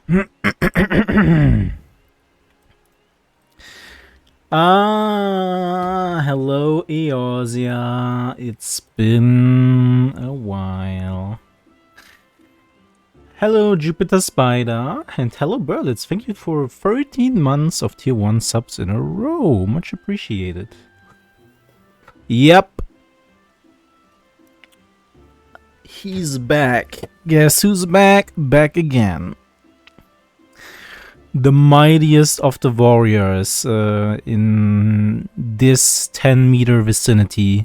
Hello Eosia. It's been a while. Hello Jupiter Spider. And hello Berlitz. Thank you for 13 months of tier 1 subs in a row. Much appreciated. Yep. He's back. Guess who's back? Back again. The mightiest of the warriors in this 10-meter vicinity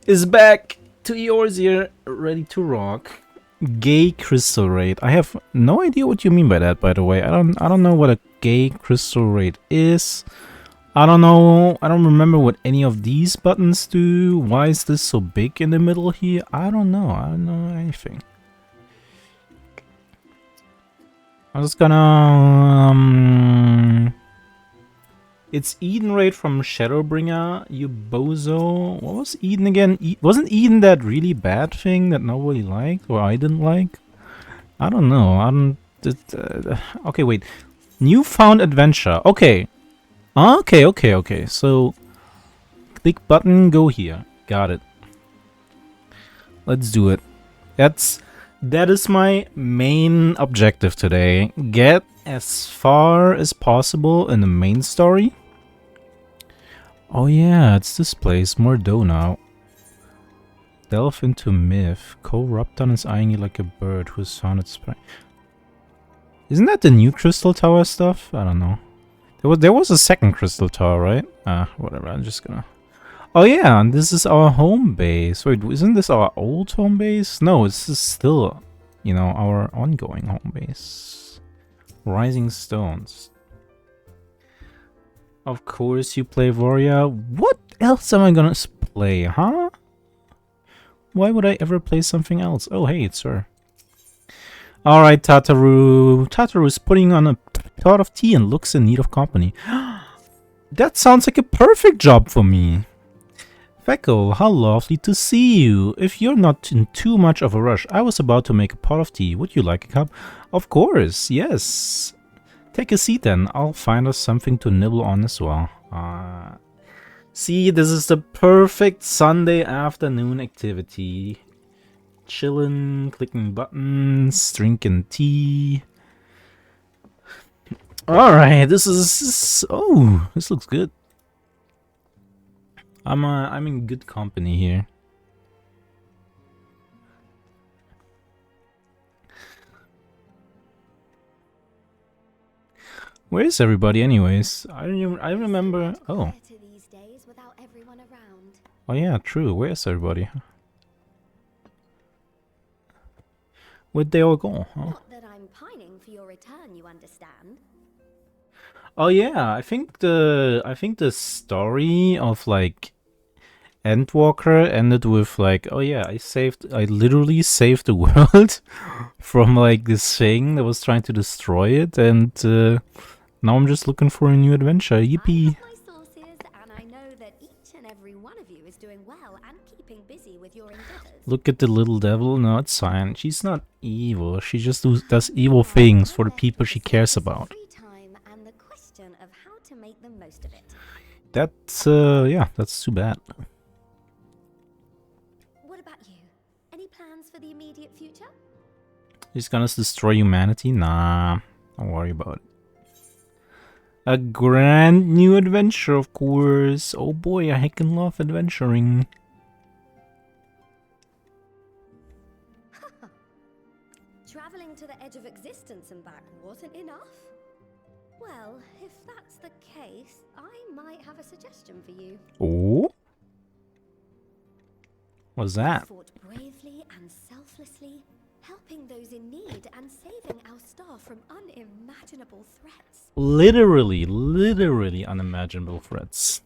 is back to yours here, ready to rock. Gay crystal raid. I have no idea what you mean by that, by the way. I don't know what a gay crystal raid is. I don't know. I don't remember what any of these buttons do. Why is this so big in the middle here? I don't know. I don't know anything. I'm just gonna... It's Eden raid from Shadowbringer, you bozo. What was Eden again? Wasn't Eden that really bad thing that nobody liked? Or I didn't like? I don't know. I don't... okay, wait. Newfound adventure. Okay. Okay. So, click button, go here. Got it. Let's do it. That is my main objective today. Get as far as possible in the main story. Oh yeah, it's this place, Mordona. Delve into myth. Corrupton is eyeing you like a bird who's found its prey. Isn't that the new Crystal Tower stuff? I don't know. There was a second Crystal Tower, right? Whatever, I'm just gonna... Oh yeah, and this is our home base. Wait, isn't this our old home base? No, this is still, you know, our ongoing home base. Rising Stones. Of course you play Voria. What else am I gonna play, huh? Why would I ever play something else? Oh, hey, it's her. Alright, Tataru. Tataru is putting on a pot of tea and looks in need of company. That sounds like a perfect job for me. Fecko, how lovely to see you. If you're not in too much of a rush, I was about to make a pot of tea. Would you like a cup? Of course, yes. Take a seat then. I'll find us something to nibble on as well. See, this is the perfect Sunday afternoon activity. Chillin', clicking buttons, drinking tea. Alright, this is... Oh, this looks good. I'm in good company here. Where is everybody, anyways? I remember. Oh. Oh yeah, true. Where is everybody? Where'd they all go? Huh? Not that I'm pining for your return, you understand. Oh yeah, I think the story of like Endwalker ended with like, oh yeah, I literally saved the world from like this thing that was trying to destroy it, and now I'm just looking for a new adventure. Yippee! I have my sources, and I know that each and every one of you is doing well and keeping busy with your endeavors. Look at the little devil. No, it's fine. She's not evil. She just does evil things for the people she cares about. And the question of how to make the most of it. That's yeah, that's too bad. What about you? Any plans for the immediate future? He's gonna destroy humanity? Nah, don't worry about it. A grand new adventure, of course. Oh boy, I heckin' love adventuring. Traveling to the edge of existence and back wasn't enough? Well, if that's the case, I might have a suggestion for you. Oh? What's that? You fought bravely and selflessly, helping those in need and saving our star from unimaginable threats. Literally unimaginable threats.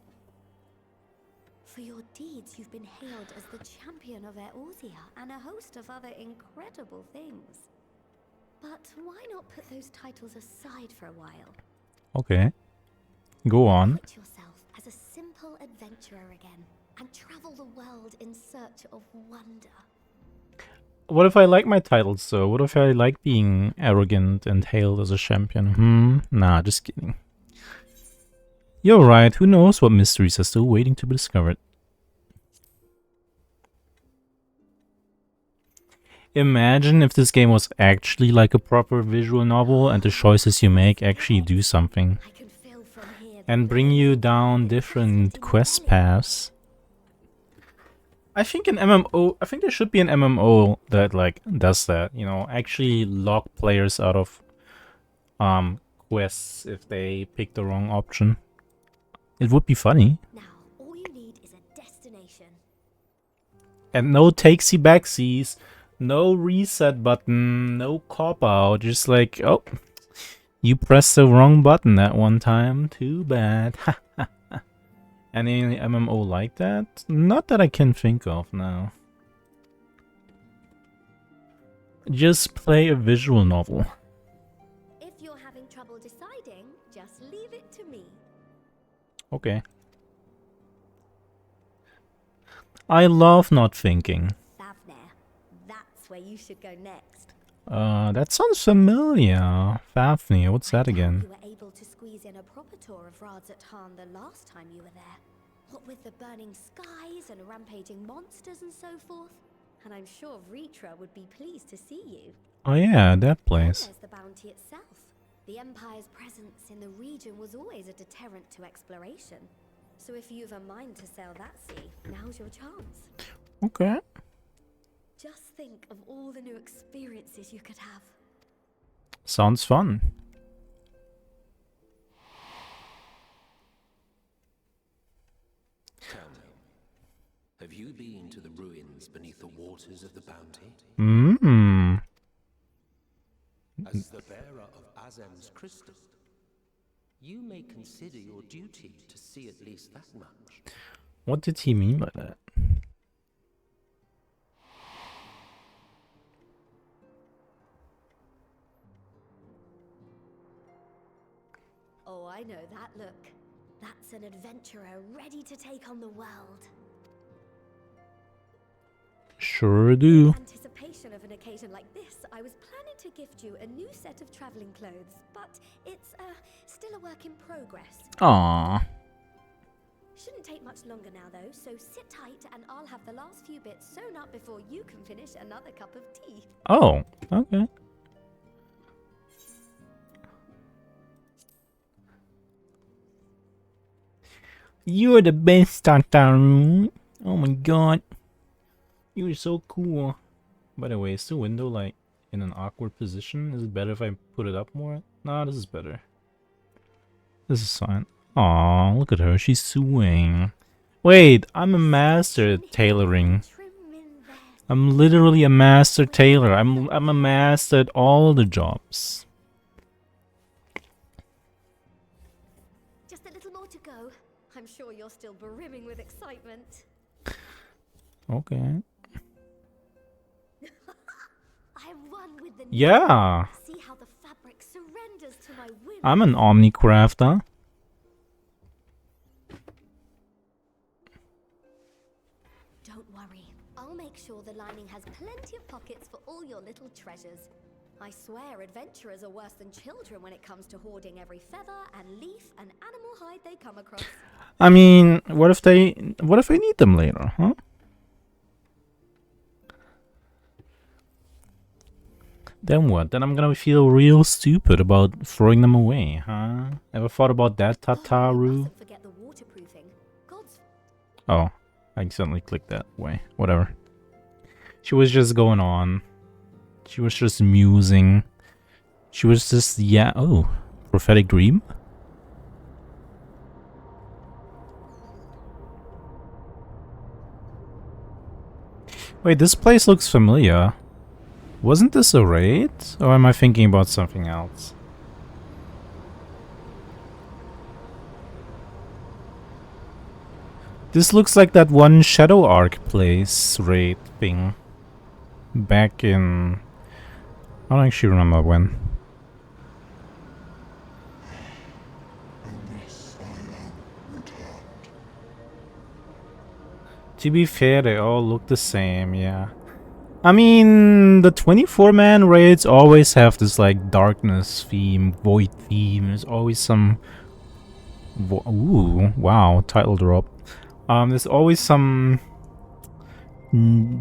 For your deeds, you've been hailed as the champion of Eorzea and a host of other incredible things. But why not put those titles aside for a while? Okay. Go on. Put yourself as a simple adventurer again and travel the world in search of wonder. What if I like my titles though? What if I like being arrogant and hailed as a champion? Nah, just kidding. You're right, who knows what mysteries are still waiting to be discovered. Imagine if this game was actually like a proper visual novel and the choices you make actually do something. And bring you down different quest paths. I think an MMO, I think there should be an MMO that like does that, you know, actually lock players out of quests if they pick the wrong option. It would be funny. Now, all you need is a destination. And no takesy backsies, no reset button, no cop out, just like, oh, you pressed the wrong button that one time, too bad. Any MMO like that? Not that I can think of now. Just play a visual novel. If you're having trouble deciding, just leave it to me. Okay. I love not thinking. Favner, that's where you should go next. That sounds familiar. Fafnir, what's that again? You were able to squeeze in a proper tour of Radzatan the last time you were there. What with the burning skies and rampaging monsters and so forth. And I'm sure Vritra would be pleased to see you. Oh yeah, that place. There's the bounty itself. The Empire's presence in the region was always a deterrent to exploration. So if you've a mind to sail that sea, now's your chance. Okay. Just think of all the new experiences you could have. Sounds fun. Tell me, have you been to the ruins beneath the waters of the bounty? As the bearer of Azem's crystal, you may consider your duty to see at least that much. What did he mean by that? Oh, I know that look. That's an adventurer ready to take on the world. Sure do. In anticipation of an occasion like this, I was planning to gift you a new set of traveling clothes, but it's still a work in progress. Aww. Shouldn't take much longer now though, so sit tight and I'll have the last few bits sewn up before you can finish another cup of tea. Oh, okay. You're the best, Tataru. Oh my god. You're so cool. By the way, is the window like in an awkward position? Is it better if I put it up more? Nah, this is better. This is fine. Aw, look at her. She's sewing. Wait, I'm a master at tailoring. I'm literally a master tailor. I'm a master at all the jobs. Just a little more to go. I'm sure you're still brimming with excitement. Okay. I won with the Yeah. See how the fabric surrenders to my whim. I'm an omnicrafter. Don't worry. I'll make sure the lining has plenty of pockets for all your little treasures. I swear adventurers are worse than children when it comes to hoarding every feather and leaf and animal hide they come across. I mean, what if I need them later, huh? Then what? Then I'm gonna feel real stupid about throwing them away, huh? Ever thought about that, Tataru? Mustn't forget the waterproofing. God's Oh, I accidentally clicked that way. Whatever. She was just going on. She was just musing. She was just, yeah. Oh, prophetic dream? Wait, this place looks familiar. Wasn't this a raid? Or am I thinking about something else? This looks like that one Shadow Arc place raid thing. Back in... I don't actually remember when. To be fair, they all look the same, yeah. I mean, the 24-man raids always have this like darkness theme, void theme. There's always some. Ooh, wow, title drop. There's always some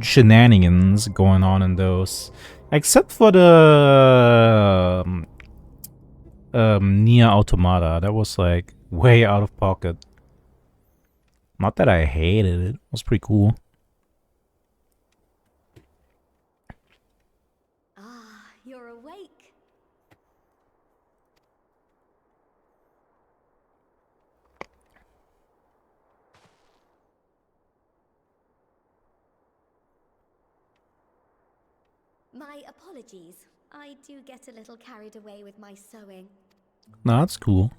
shenanigans going on in those, except for the Nier Automata. That was like way out of pocket. Not that I hated it. It was pretty cool. Ah, you're awake. My apologies. I do get a little carried away with my sewing. No, that's cool.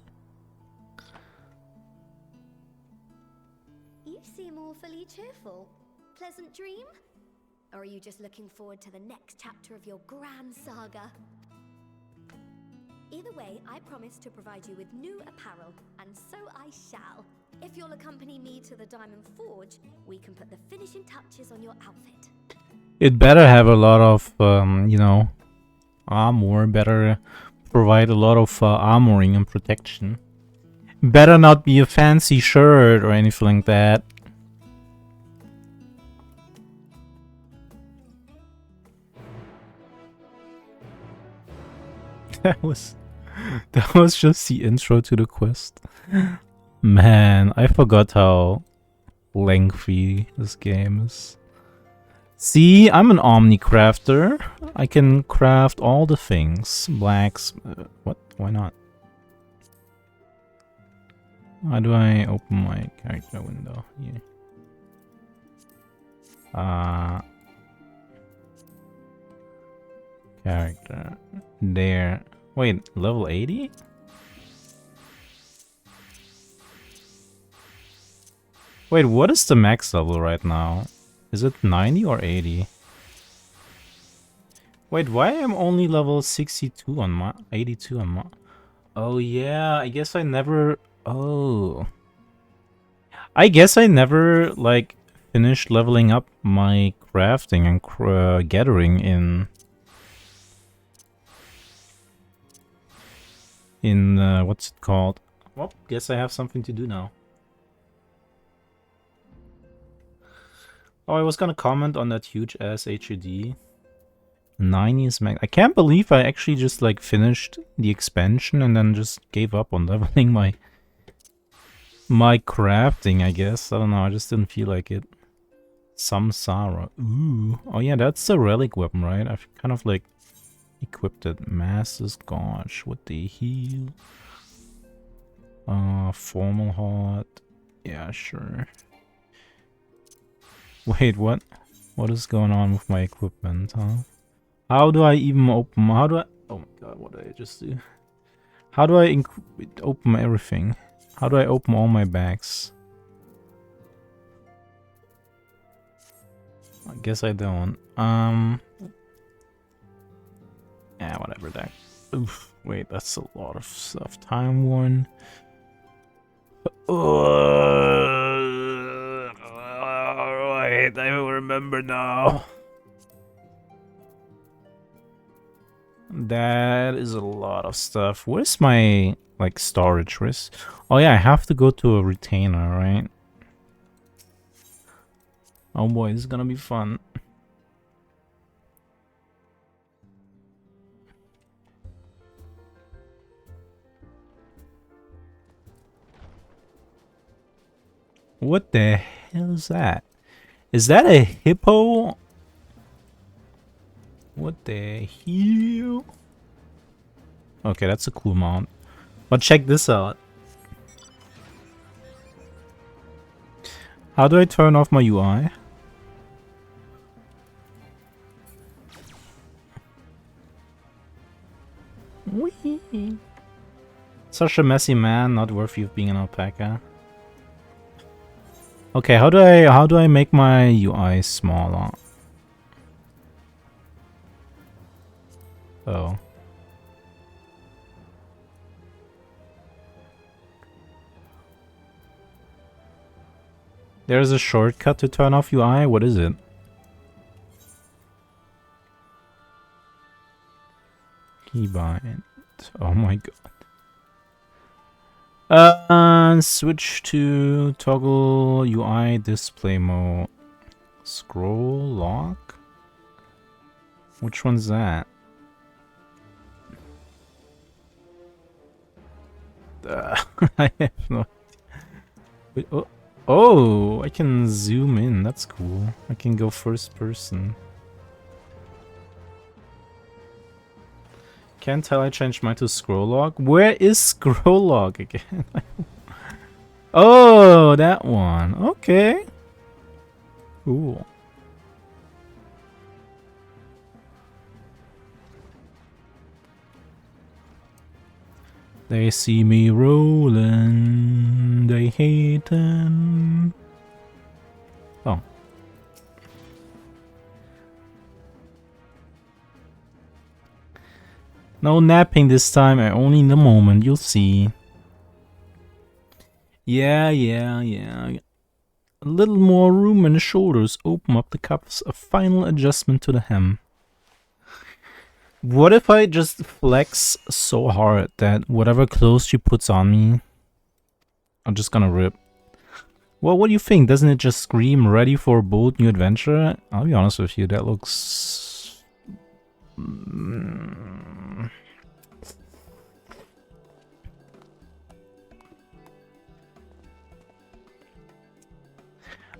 You seem awfully cheerful. Pleasant dream? Or are you just looking forward to the next chapter of your grand saga? Either way, I promise to provide you with new apparel, and so I shall. If you'll accompany me to the Diamond Forge, we can put the finishing touches on your outfit. It better have a lot of, you know, armor. Better provide a lot of armoring and protection. Better not be a fancy shirt or anything like that. That was just the intro to the quest. Man, I forgot how lengthy this game is. See, I'm an Omni crafter. I can craft all the things. Blacks. What? Why not? How do I open my character window? Here. Character. There. Wait, level 80? Wait, what is the max level right now? Is it 90 or 80? Wait, why am I only level 62 on my 82 on my... Oh yeah, I guess I never... Oh. I guess I never, like, finished leveling up my crafting and gathering in... what's it called? Well, guess I have something to do now. Oh, I was gonna comment on that huge ass HUD. 90 is max. I can't believe I actually just like finished the expansion and then just gave up on leveling my crafting, I guess. I don't know, I just didn't feel like it. Samsara. Ooh. Oh yeah, that's the relic weapon, right? I've kind of like equipped it. Masses, gosh, what the heal? Formal hot. Yeah, sure. Wait, what? What is going on with my equipment, huh? How do I even open... How do I... Oh my god, what did I just do? How do I open everything? How do I open all my bags? I guess I don't. Yeah, whatever that... Oof, wait, that's a lot of stuff. Time worn. Wait, I remember now. That is a lot of stuff. Where's my, like, storage? Oh yeah, I have to go to a retainer, right? Oh boy, this is gonna be fun. What the hell is that? Is that a hippo? What the hell? Okay, that's a cool mount. But check this out. How do I turn off my UI? Whee! Such a messy man, not worthy of being an alpaca. Okay, how do I make my UI smaller? Oh. There's a shortcut to turn off UI? What is it? Keybind. Oh my god. Switch to toggle UI display mode. Scroll lock? Which one's that? I have no idea. Wait, oh, I can zoom in. That's cool. I can go first person. Can't tell I changed mine to scroll log. Where is scroll log again? Oh, that one. Okay. Cool. They see me rolling, they hatin'. Oh. No napping this time, only in the moment, you'll see. Yeah. A little more room in the shoulders, open up the cuffs, a final adjustment to the hem. What if I just flex so hard that whatever clothes she puts on me, I'm just gonna rip? Well, what do you think? Doesn't it just scream ready for a bold new adventure? I'll be honest with you, that looks...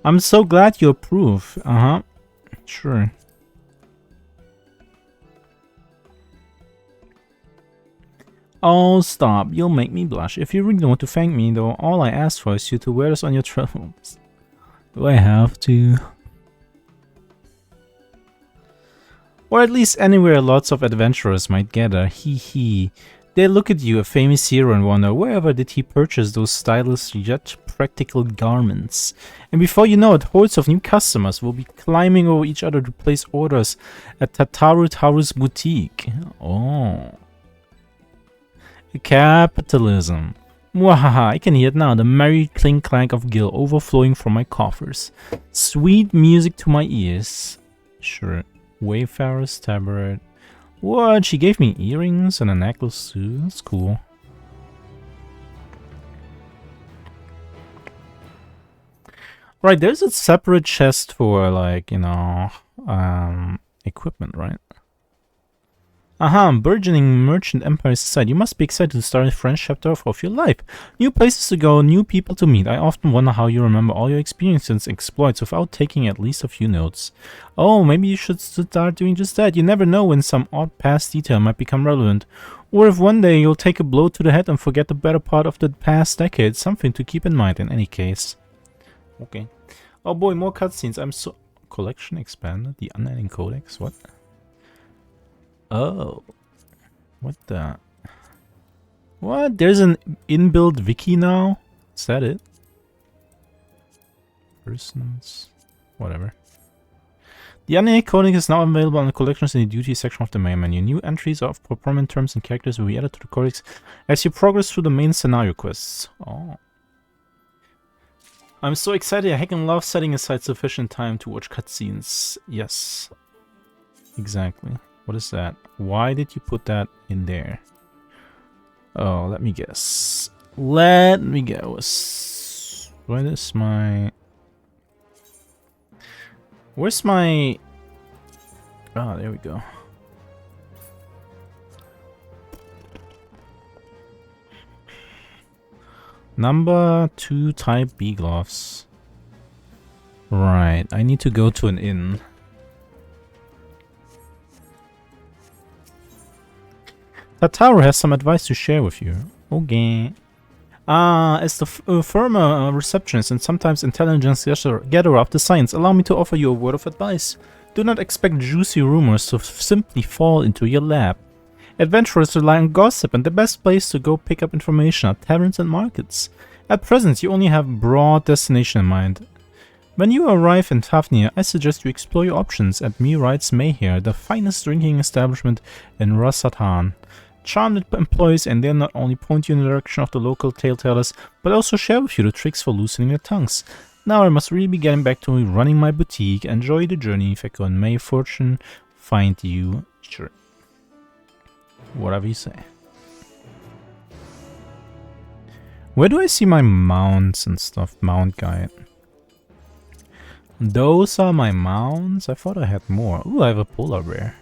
I'm so glad you approve. Sure. Oh, stop. You'll make me blush. If you really want to thank me, though, all I ask for is you to wear this on your travels. Do I have to? Or at least anywhere lots of adventurers might gather. Hee hee. They look at you, a famous hero, and wonder wherever did he purchase those stylish yet practical garments. And before you know it, hordes of new customers will be climbing over each other to place orders at Taru's boutique. Oh. Capitalism. Mwahaha, I can hear it now, the merry clink-clank of gil overflowing from my coffers. Sweet music to my ears. Sure. Wayfarer's tabard. What? She gave me earrings and a necklace too? That's cool. Right, there's a separate chest for, like, you know, equipment, right? Burgeoning merchant empire society. You must be excited to start a French chapter of your life. New places to go, new people to meet. I often wonder how you remember all your experiences and exploits without taking at least a few notes. Oh, maybe you should start doing just that. You never know when some odd past detail might become relevant. Or if one day you'll take a blow to the head and forget the better part of the past decade. Something to keep in mind in any case. Okay. Oh boy, more cutscenes. I'm so... Collection expanded? The Unending Codex? What? Oh, what the? What? There's an inbuilt wiki now? Is that it? Persons, whatever. The Unending Codex is now available on the collections in the duty section of the main menu. New entries of prominent terms and characters will be added to the codex as you progress through the main scenario quests. Oh. I'm so excited. I heckin' love setting aside sufficient time to watch cutscenes. Yes. Exactly. What is that? Why did you put that in there? Oh, let me guess. Let me guess. Where is my... Where's my... Oh, there we go. Number 2 type B gloves. Right, I need to go to an inn. Tataru has some advice to share with you. Okay. As the former receptionist and sometimes intelligence gatherer of the science, allow me to offer you a word of advice. Do not expect juicy rumors to simply fall into your lap. Adventurers rely on gossip, and the best place to go pick up information are taverns and markets. At present, you only have broad destination in mind. When you arrive in Tafnir, I suggest you explore your options at Mirite's Mayhair, the finest drinking establishment in Rasatan. Charmed employees, and they'll not only point you in the direction of the local tale-tellers, but also share with you the tricks for loosening their tongues. Now I must really be getting back to running my boutique. Enjoy the journey, Feko, and may fortune find you. Sure. Whatever you say. Where do I see my mounts and stuff? Mount guide. Those are my mounts? I thought I had more. Ooh, I have a polar bear.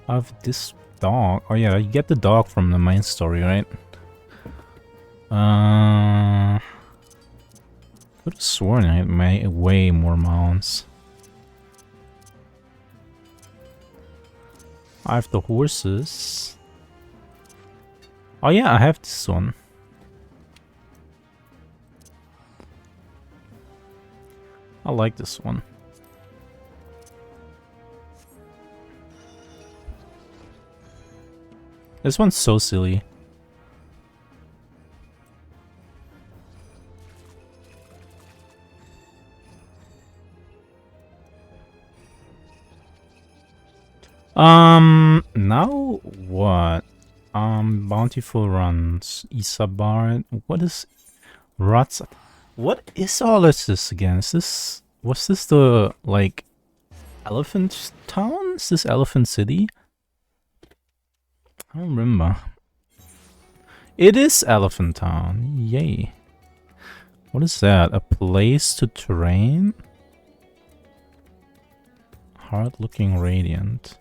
I have this dog. Oh yeah, you get the dog from the main story, right? Could have sworn I had way more mounts. I have the horses. Oh yeah, I have this one. I like this one. This one's so silly. Now what? Bountiful runs. Isabar. What is Rats? What is all of this again? Was this the, like, Elephant Town? Is this Elephant City? I don't remember. It is Elephant Town. Yay. What is that? A place to train? Hard-looking radiant.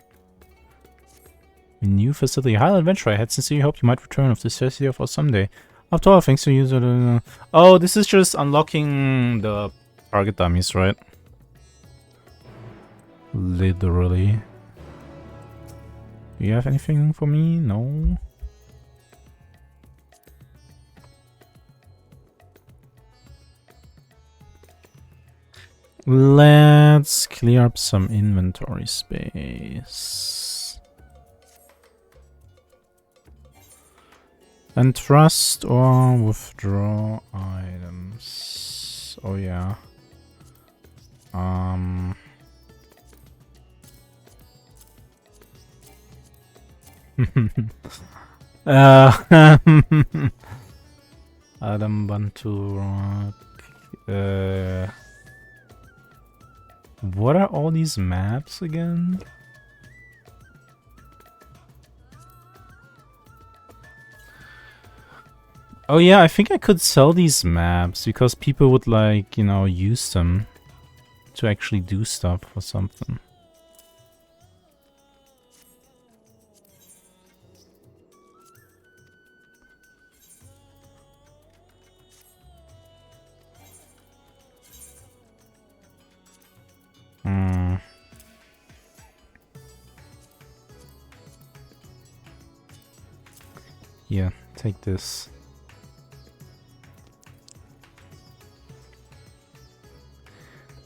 A new facility. Highland adventure. I had sincerely hoped you might return of this facility for someday. After all, thanks to you. Oh, this is just unlocking the target dummies, right? Literally. Do you have anything for me? No. Let's clear up some inventory space. And trust or withdraw items. Oh yeah. Adam Bantu Rock. What are all these maps again? Oh yeah, I think I could sell these maps because people would, like, you know, use them to actually do stuff or something. Yeah, take this.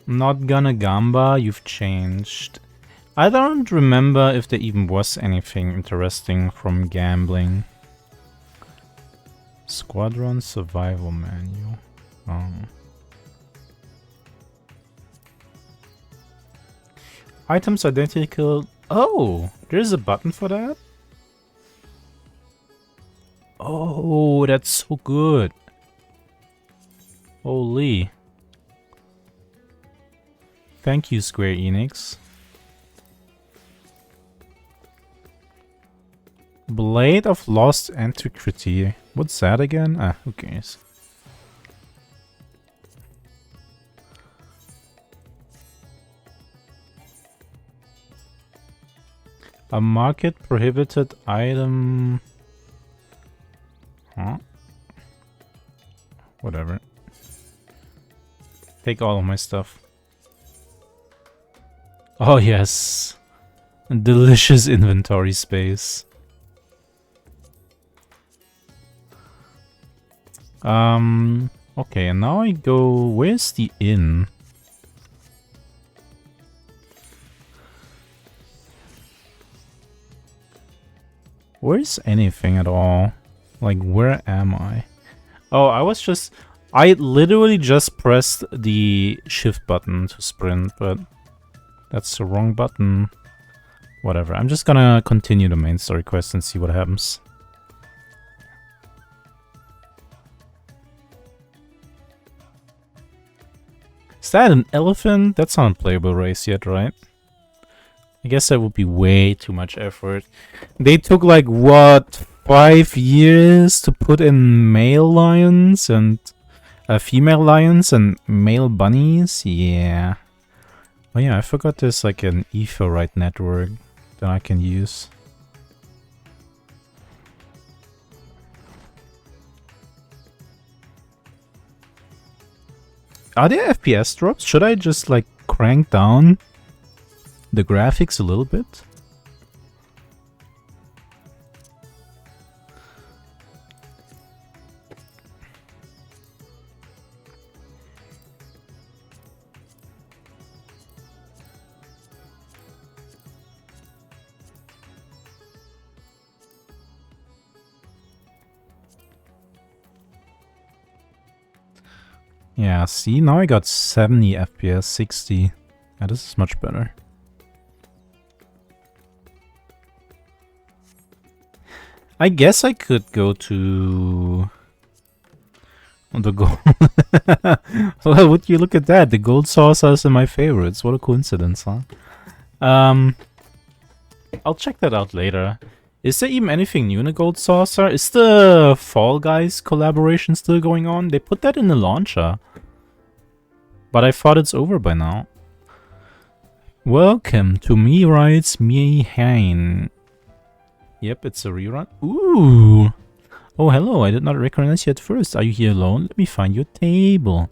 Not gonna gamba, you've changed. I don't remember if there even was anything interesting from gambling. Squadron survival menu. Oh. Items identical. Oh, there's a button for that? Oh, that's so good. Holy. Thank you, Square Enix. Blade of Lost Antiquity. What's that again? Ah, who cares? A market prohibited item. Huh? Whatever. Take all of my stuff. Oh yes. Delicious inventory space. Okay, and now I go... Where's the inn? Where's anything at all? Like, where am I? Oh, I literally just pressed the shift button to sprint, but that's the wrong button. Whatever, I'm just gonna continue the main story quest and see what happens. Is that an elephant? That's not a playable race yet, right? I guess that would be way too much effort. They took like what, 5 years to put in male lions and female lions and male bunnies. Yeah. Oh yeah, I forgot there's like an etherite network that I can use. Are there FPS drops? Should I just like crank down the graphics a little bit? Yeah, see, now I got 70 FPS, 60. Yeah, this is much better. I guess I could go to the gold. Well, would you look at that? The gold saucers are my favorites. What a coincidence, huh? I'll check that out later. Is there even anything new in the gold saucer? Is the Fall Guys collaboration still going on? They put that in the launcher. But I thought it's over by now. Welcome to Me Writes Me Hein. Yep, it's a rerun. Ooh! Oh, hello, I did not recognize you at first. Are you here alone? Let me find your table.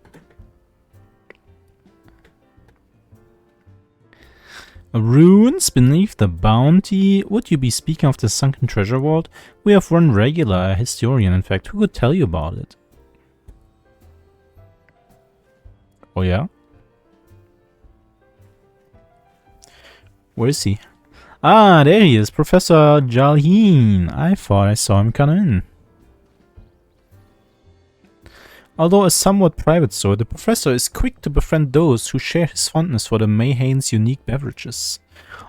Ruins beneath the bounty. Would you be speaking of the sunken treasure vault? We have one regular, a historian in fact, who could tell you about it. Oh yeah? Where is he? Ah, there he is, Professor Jalheen. I thought I saw him come in. Although a somewhat private sort, the professor is quick to befriend those who share his fondness for the Mayhane's unique beverages.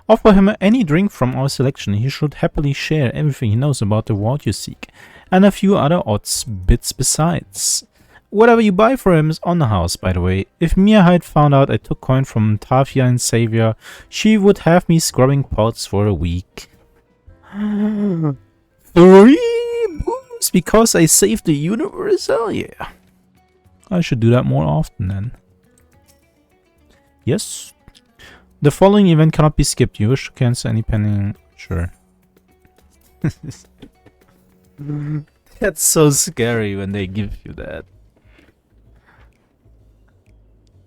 Offer him any drink from our selection, he should happily share everything he knows about the vault you seek, and a few other odds bits besides. Whatever you buy for him is on the house, by the way. If Mia had found out I took coin from Tafia and Xavier, she would have me scrubbing pots for a week. 3 booms because I saved the universe? Hell yeah. I should do that more often then. Yes. The following event cannot be skipped. You wish to cancel any pending... Sure. That's so scary when they give you that.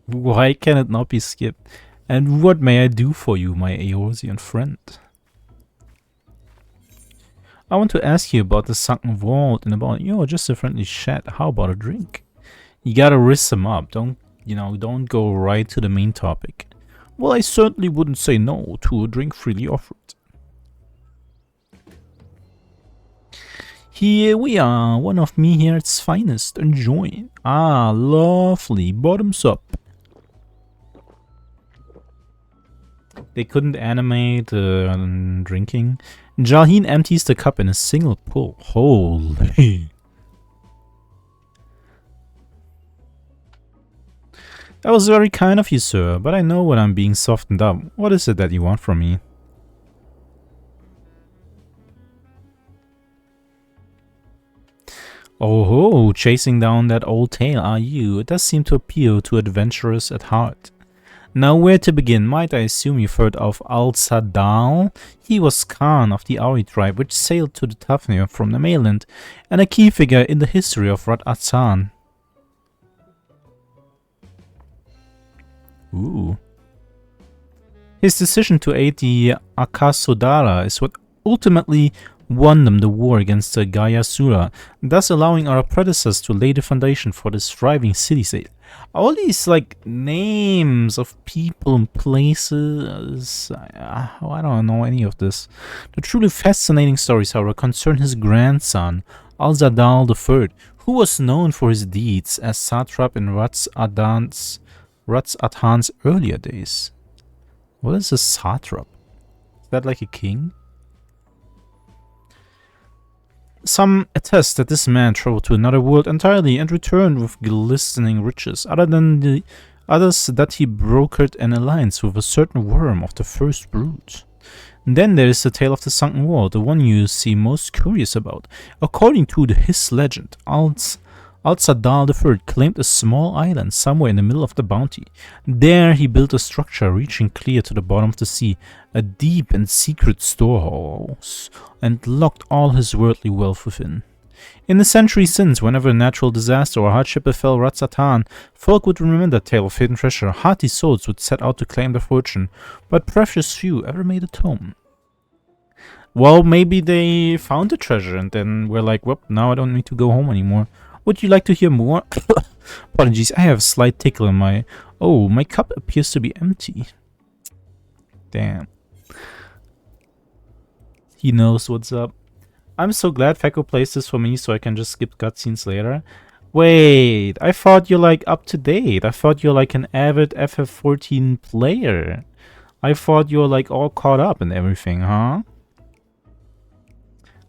Why can it not be skipped? And what may I do for you, my Eorzean friend? I want to ask you about the sunken vault and about, just a friendly chat. How about a drink? You gotta risk them up. Don't go right to the main topic. Well, I certainly wouldn't say no to a drink freely offered. Here we are, one of me here at its finest. Enjoy. Ah, lovely. Bottoms up. They couldn't animate drinking. Jalheen empties the cup in a single pull. Holy. That was very kind of you, sir, but I know when I'm being softened up. What is it that you want from me? Oh ho, chasing down that old tale, are you? It does seem to appeal to adventurers at heart. Now where to begin? Might I assume you've heard of Al-Sadal? He was Khan of the Auri tribe, which sailed to the Tafnir from the mainland, and a key figure in the history of Rat Atzan. Ooh. His decision to aid the Akasodara is what ultimately won them the war against the Gayasura, thus allowing our predecessors to lay the foundation for this thriving city-state. All these, names of people and places, I don't know any of this. The truly fascinating stories, however, concern his grandson, Al-Zadal III, who was known for his deeds as satrap in Ratz Athan's earlier days. What is a satrap? Is that like a king? Some attest that this man traveled to another world entirely and returned with glistening riches. Other others that he brokered an alliance with a certain worm of the first brood. Then there is the tale of the sunken wall, the one you seem most curious about. According to his legend, Al-Sadal III claimed a small island somewhere in the middle of the bounty. There he built a structure reaching clear to the bottom of the sea, a deep and secret storehouse, and locked all his worldly wealth within. In the centuries since, whenever a natural disaster or hardship befell Ratsatan, folk would remember that tale of hidden treasure. Hearty souls would set out to claim their fortune, but precious few ever made it home. Well, maybe they found the treasure and then were like, well, now I don't need to go home anymore. Would you like to hear more? Apologies, I have a slight tickle in my... Oh, my cup appears to be empty. Damn. He knows what's up. I'm so glad Feko plays this for me so I can just skip cutscenes later. Wait, I thought you're like up to date. I thought you're like an avid FF14 player. I thought you're like all caught up and everything, huh?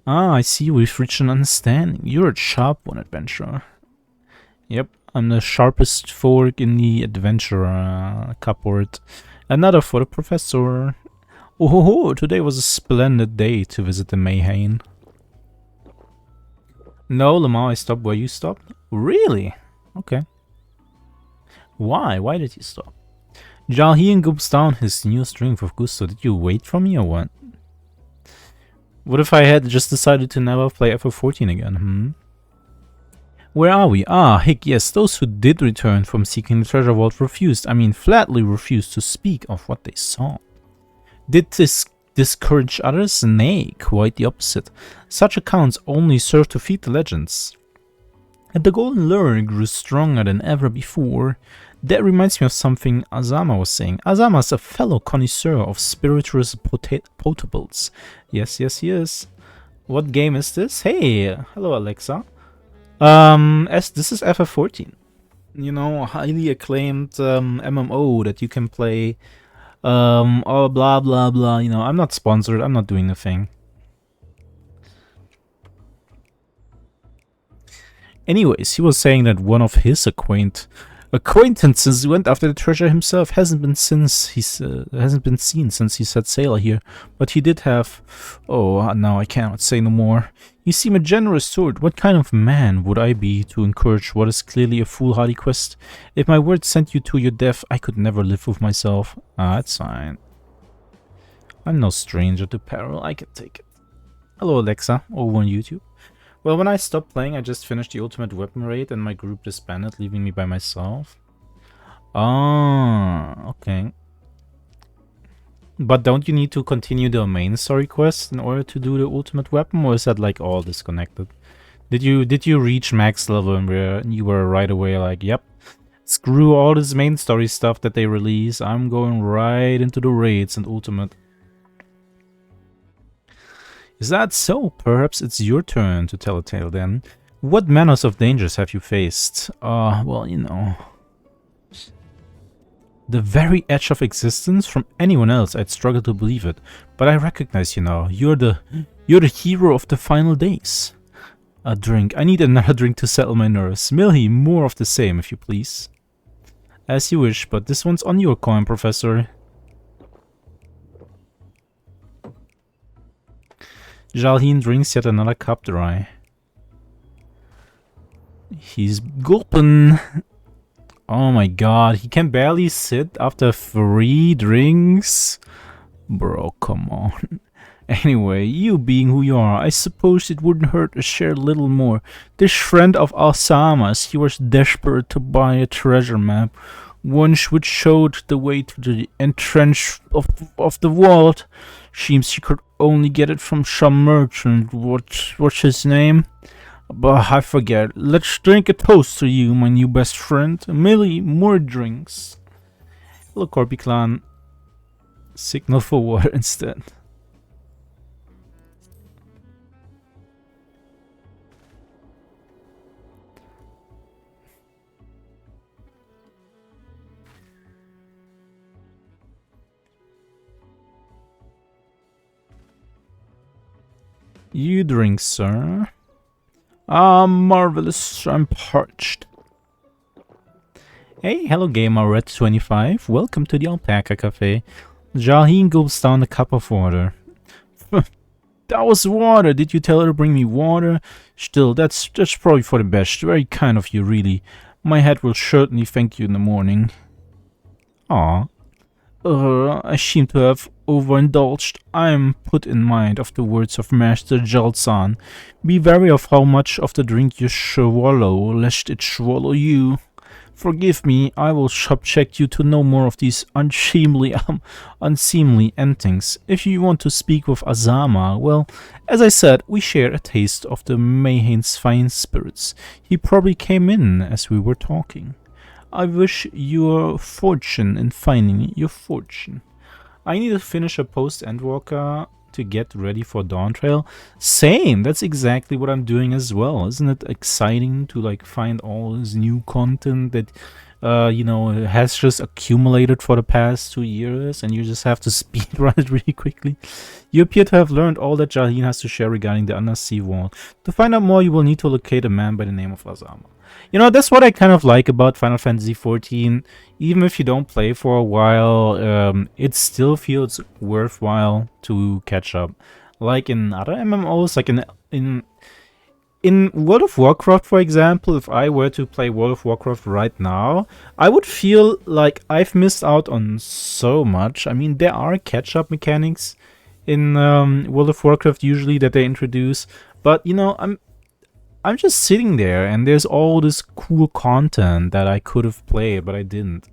Ah, I see we've reached an understanding. You're a sharp one, adventurer. Yep, I'm the sharpest fork in the adventurer cupboard. Another for the professor. Oh ho ho, today was a splendid day to visit the Mayhain. No, Lamar, I stopped where you stopped. Really? Okay. Why? Why did you stop? Jalhian gulps down his newest drink with gusto. Did you wait for me or what? What if I had just decided to never play FF14 again, Where are we? Ah, Hick, yes, those who did return from seeking the treasure vault flatly refused to speak of what they saw. Did this discourage others? Nay, quite the opposite. Such accounts only serve to feed the legends. And the golden lure grew stronger than ever before. That reminds me of something Azama was saying. Azama is a fellow connoisseur of spirituous potables. Yes, yes, yes. What game is this? Hey, hello Alexa. This is FF14. You know, highly acclaimed MMO that you can play. Oh, blah, blah, blah. You know, I'm not sponsored. I'm not doing the thing. Anyways, he was saying that one of his acquaintances went after the treasure himself. Hasn't been seen since he set sail here, but he did have... Oh, now I cannot say no more. You seem a generous sort. What kind of man would I be to encourage what is clearly a foolhardy quest? If my words sent you to your death, I could never live with myself. Ah, that's fine. I'm no stranger to peril. I can take it. Hello, Alexa, over on YouTube. Well, when I stopped playing, I just finished the ultimate weapon raid and my group disbanded, leaving me by myself. Ah, okay. But don't you need to continue the main story quest in order to do the ultimate weapon, or is that like all disconnected? Did you reach max level and you were right away like, yep, screw all this main story stuff that they release, I'm going right into the raids and ultimate? Is that so? Perhaps it's your turn to tell a tale then. What manners of dangers have you faced? Well, you know... The very edge of existence? From anyone else, I'd struggle to believe it. But I recognize you now. You're the hero of the final days. A drink. I need another drink to settle my nerves. Milhi, more of the same, if you please. As you wish, but this one's on your coin, Professor. Jalhin drinks yet another cup dry. He's gulping. Oh my god, he can barely sit after 3 drinks? Bro, come on. Anyway, you being who you are, I suppose it wouldn't hurt to share a little more. This friend of Alsama's, he was desperate to buy a treasure map. One which showed the way to the entrance of the vault. Seems he could only get it from some merchant. What's his name? But I forget. Let's drink a toast to you, my new best friend. Millie, more drinks. Hello, Corby Clan. Signal for water instead. You drink, sir. Ah, marvelous. I'm parched. Hey, hello gamer Red 25. Welcome to the Alpaca Cafe. Jaheen gulps down a cup of water. That was water. Did you tell her to bring me water? Still, that's probably for the best. Very kind of you, really. My head will certainly thank you in the morning. Ah. I seem to have overindulged. I am put in mind of the words of Master Jalsan. Be wary of how much of the drink you swallow, lest it swallow you. Forgive me, I will subject you to no more of these unseemly endings. If you want to speak with Azama, well, as I said, we share a taste of the Mayhane's fine spirits. He probably came in as we were talking. I wish your fortune in finding your fortune. I need to finish a post-Endwalker to get ready for Dawn Trail. Same, that's exactly what I'm doing as well. Isn't it exciting to like find all this new content that has just accumulated for the past 2 years, and you just have to speedrun it really quickly. You appear to have learned all that Jaheen has to share regarding the undersea vault. To find out more, you will need to locate a man by the name of Azama. You know, that's what I kind of like about Final Fantasy XIV. Even if you don't play for a while, it still feels worthwhile to catch up. Like in other MMOs, like in World of Warcraft, for example, if I were to play World of Warcraft right now, I would feel like I've missed out on so much. I mean, there are catch-up mechanics in World of Warcraft usually that they introduce, but you know, I'm just sitting there and there's all this cool content that I could have played, but I didn't.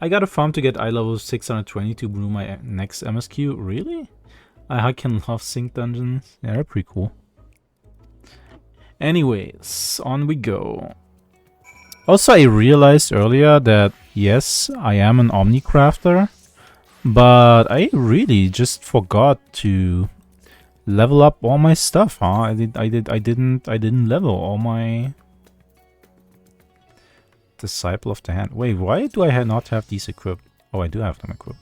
I got a farm to get eye level 620 to brew my next MSQ. Really? I can love sync dungeons. Yeah, they're pretty cool. Anyways, on we go. Also, I realized earlier that yes, I am an Omnicrafter, but I really just forgot to level up all my stuff, huh? I didn't level all my Disciple of the Hand. Wait, why do I not have these equipped? Oh, I do have them equipped.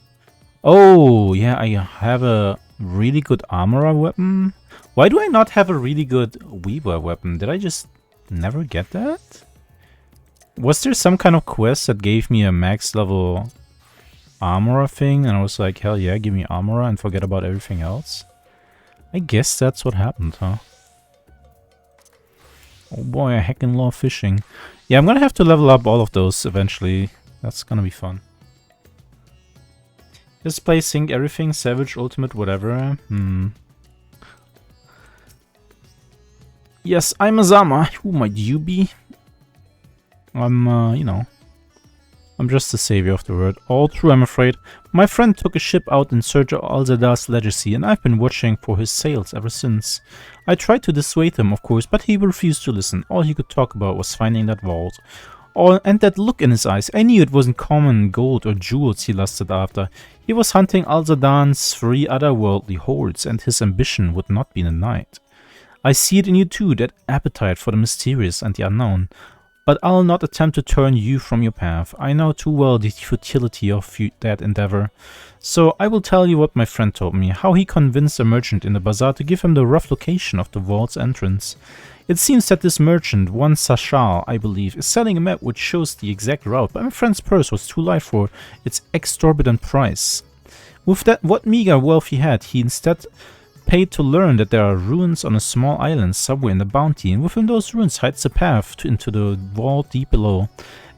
Oh, yeah, I have a really good armorer weapon. Why do I not have a really good weaver weapon? Did I just never get that? Was there some kind of quest that gave me a max level armorer thing? And I was like, hell yeah, give me armorer and forget about everything else? I guess that's what happened, huh? Oh boy, I heckin' love fishing. Yeah, I'm gonna have to level up all of those eventually. That's gonna be fun. Just play sync everything, savage, ultimate, whatever. Yes, I'm Azama. Who might you be? I'm, you know, I'm just the savior of the world. All true, I'm afraid. My friend took a ship out in search of Alzadar's legacy, and I've been watching for his sails ever since. I tried to dissuade him, of course, but he refused to listen. All he could talk about was finding that vault. And that look in his eyes. I knew it wasn't common gold or jewels he lusted after. He was hunting Alzadan's 3 otherworldly hordes, and his ambition would not be denied. I see it in you too, that appetite for the mysterious and the unknown. But I'll not attempt to turn you from your path. I know too well the futility of that endeavor. So I will tell you what my friend told me, how he convinced a merchant in the bazaar to give him the rough location of the vault's entrance. It seems that this merchant, one Sashal, I believe, is selling a map which shows the exact route, but my friend's purse was too light for its exorbitant price. With that, what meager wealth he had, he instead paid to learn that there are ruins on a small island somewhere in the bounty, and within those ruins hides a path into the vault deep below.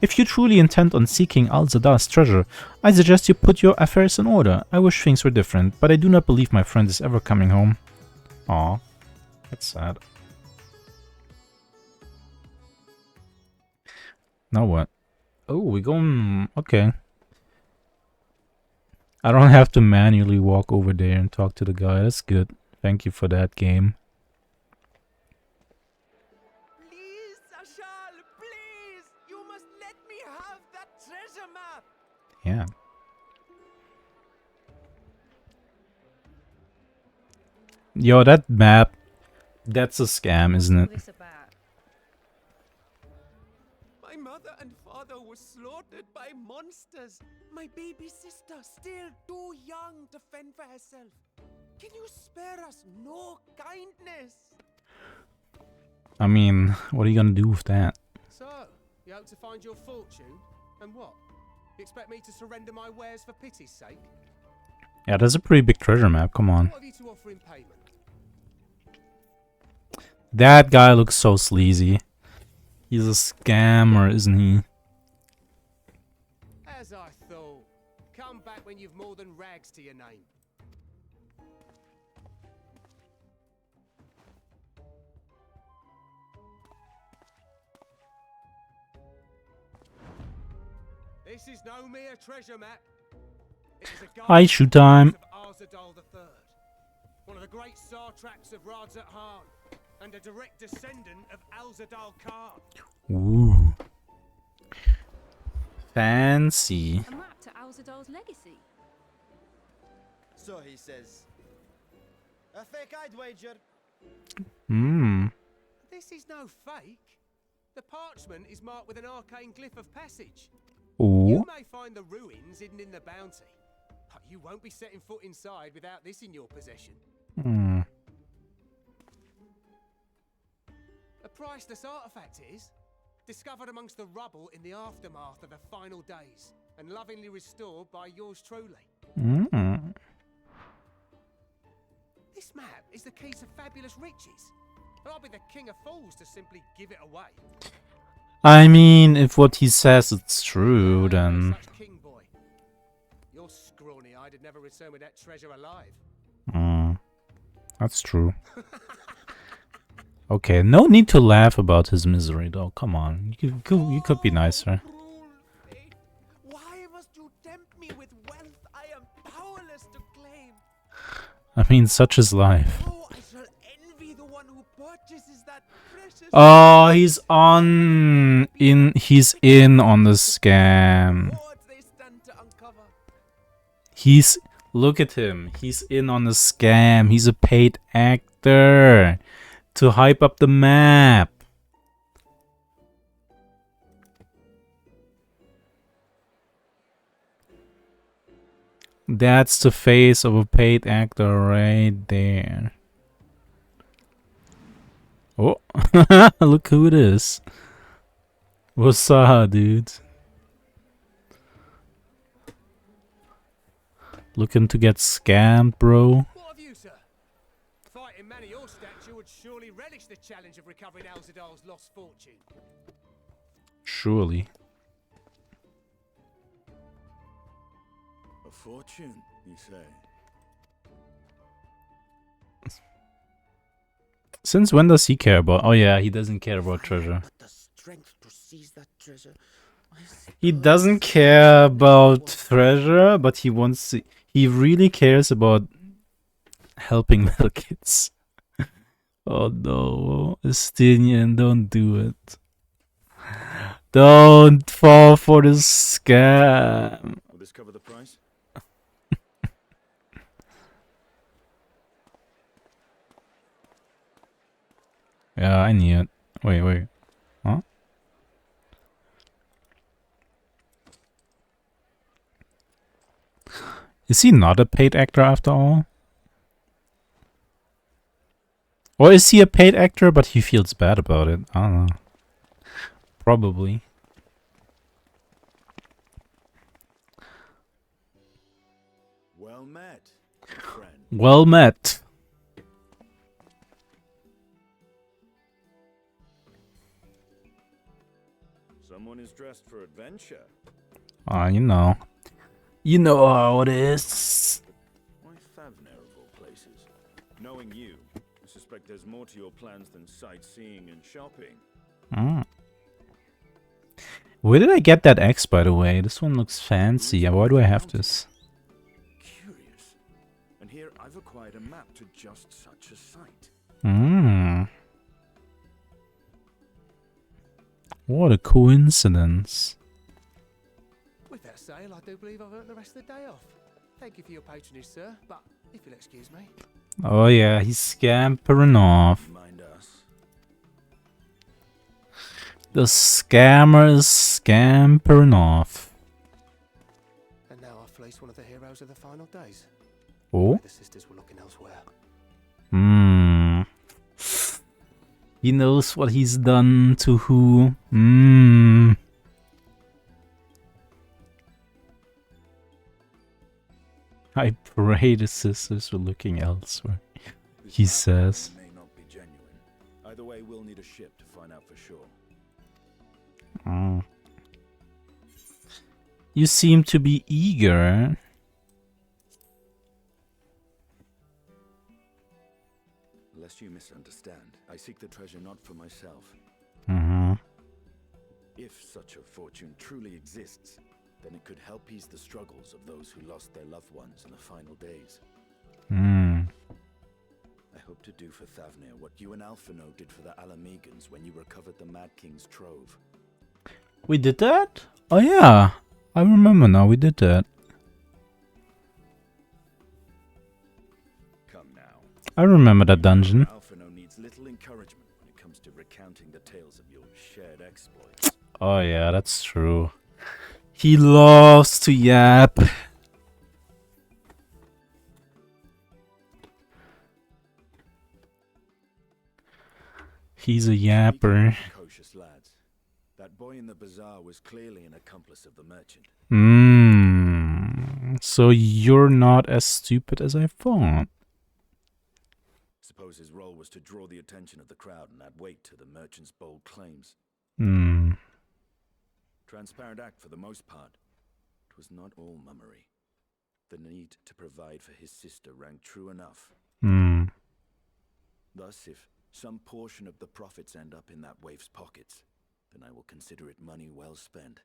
If you truly intend on seeking Alzadar's treasure, I suggest you put your affairs in order. I wish things were different, but I do not believe my friend is ever coming home. Aw, that's sad. Now what? Oh, we're going... okay. I don't have to manually walk over there and talk to the guy. That's good. Thank you for that, game. Please, Sashal, please! You must let me have that treasure map! Yeah. Yo, that map, that's a scam, isn't it? My mother and father were slaughtered by monsters. My baby sister, still too young to fend for herself. Can you spare us no kindness? I mean, what are you gonna do with that? So, you hope to find your fortune? And what? You expect me to surrender my wares for pity's sake? Yeah, that's a pretty big treasure map. Come on. What have you to offer in payment? That guy looks so sleazy. He's a scammer, isn't he? As I thought. Come back when you've more than rags to your name. This is no mere treasure map. It is a Hi, shoe time. of Arzadal III, one of the great satraps of Radzat Han, and a direct descendant of Alzadal Khan. Ooh. Fancy. A map to Alzadal's legacy. So he says. A fake, I'd wager. Hmm. This is no fake. The parchment is marked with an arcane glyph of passage. Ooh. You may find the ruins hidden in the bounty, but you won't be setting foot inside without this in your possession. Hmm. A priceless artifact it is, discovered amongst the rubble in the aftermath of the final days, and lovingly restored by yours truly. Hmm. This map is the key to fabulous riches, and I'll be the king of fools to simply give it away. I mean, if what he says is true, then... Such king boy. Your scrawny-eyed would never return with that treasure alive. That's true. Okay, no need to laugh about his misery, though. Come on, you could be nicer. Why must you tempt me with wealth I am powerless to claim? I mean, such is life. Oh, I shall envy the one who purchases that precious. Oh, he's in on the scam. What they stand to uncover. Look at him. He's in on the scam. He's a paid actor to hype up the map. That's the face of a paid actor right there. Oh, look who it is. What's up, dude? Looking to get scammed, bro? What of you, sir? Fighting man of your stature would surely relish the challenge of recovering Alzadal's lost fortune. Surely. A fortune, you say? Since when does he care about? Oh yeah, he doesn't care about treasure. But the strength to seize that treasure. He doesn't care about treasure, but he wants to, he really cares about helping little kids. Oh no, Estinian, don't do it. Don't fall for the scam. Will this cover the price? Yeah, I knew it. Wait. Huh? Is he not a paid actor after all? Or is he a paid actor but he feels bad about it? I don't know. Probably. Well met, friend. Well met. Someone is dressed for adventure. You know. You know how it is. Why Favner of all places? Knowing you, I suspect there's more to your plans than sightseeing and shopping. Where did I get that X, by the way? This one looks fancy. Why do I have this? Curious. And here I've acquired a map to just such a site. What a coincidence. With that sale, I do believe I've earned the rest of the day off. Thank you for your patronage, sir, but if you'll excuse me. Oh yeah, he's scampering off. Mind us. The scammer is scampering off. And now I've fleeced one of the heroes of the final days. Oh? The sisters were looking elsewhere. He knows what he's done to who. I pray the sisters were looking elsewhere. This He map says. may not be genuine. Either way, we'll need a ship to find out for sure. Oh. You seem to be eager. Lest you misunderstand, I seek the treasure not for myself. If such a fortune truly exists, then it could help ease the struggles of those who lost their loved ones in the final days. I hope to do for Thavnir what you and Alphino did for the Alamegans when you recovered the Mad King's trove. We did that? Oh yeah, I remember now, we did that. Come now. I remember that dungeon. Alphino needs little encouragement when it comes to recounting the tales of your shared exploits. Oh yeah, that's true. He loves to yap. He's a yapper. Speaking of precocious lads, that boy in the bazaar was clearly an accomplice of the merchant. So you're not as stupid as I thought. Suppose his role was to draw the attention of the crowd and add weight to the merchant's bold claims. Transparent act for the most part. It was not all mummery. The need to provide for his sister rang true enough. Thus, if some portion of the profits end up in that waif's pockets, then I will consider it money well spent,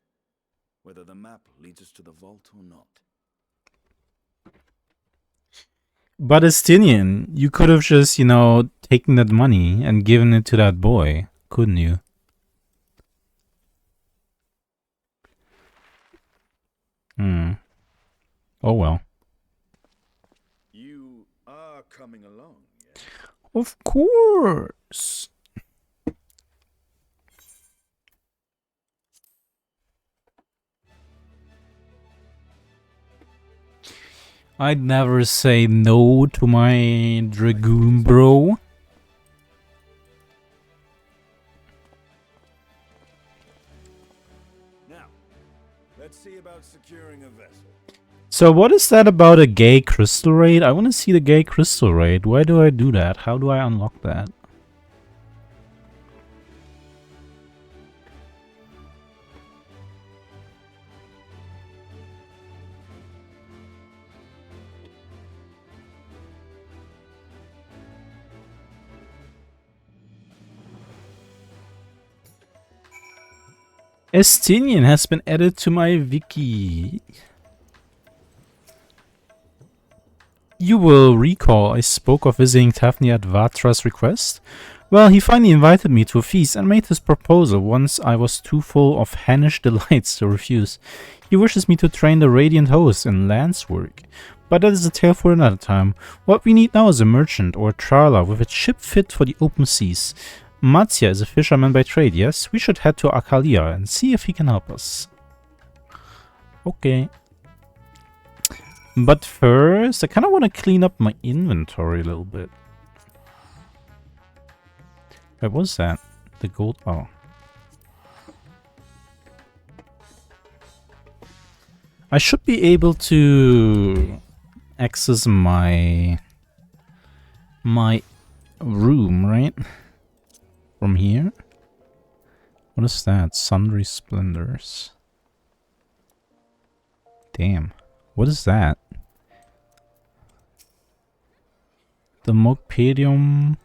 whether the map leads us to the vault or not. But Estinian, you could have just, taken that money and given it to that boy, couldn't you? Oh well. You are coming along, yes? Of course. I'd never say no to my Dragoon bro. Now, let's see about securing a vessel. So what is that about a gay crystal raid? I want to see the gay crystal raid. Why do I do that? How do I unlock that? Estinian has been added to my wiki. You will recall I spoke of visiting Tafni at Vatra's request? Well, he finally invited me to a feast and made his proposal once I was too full of Hannish delights to refuse. He wishes me to train the Radiant Host in lance work. But that is a tale for another time. What we need now is a merchant or a trawler with a ship fit for the open seas. Matsya is a fisherman by trade, yes? We should head to Akalia and see if he can help us. Okay. But first, I kind of want to clean up my inventory a little bit. What was that? The gold... Oh. I should be able to access my room, right? From here? What is that? Sundry Splendors. Damn. What is that? The Mokpedium.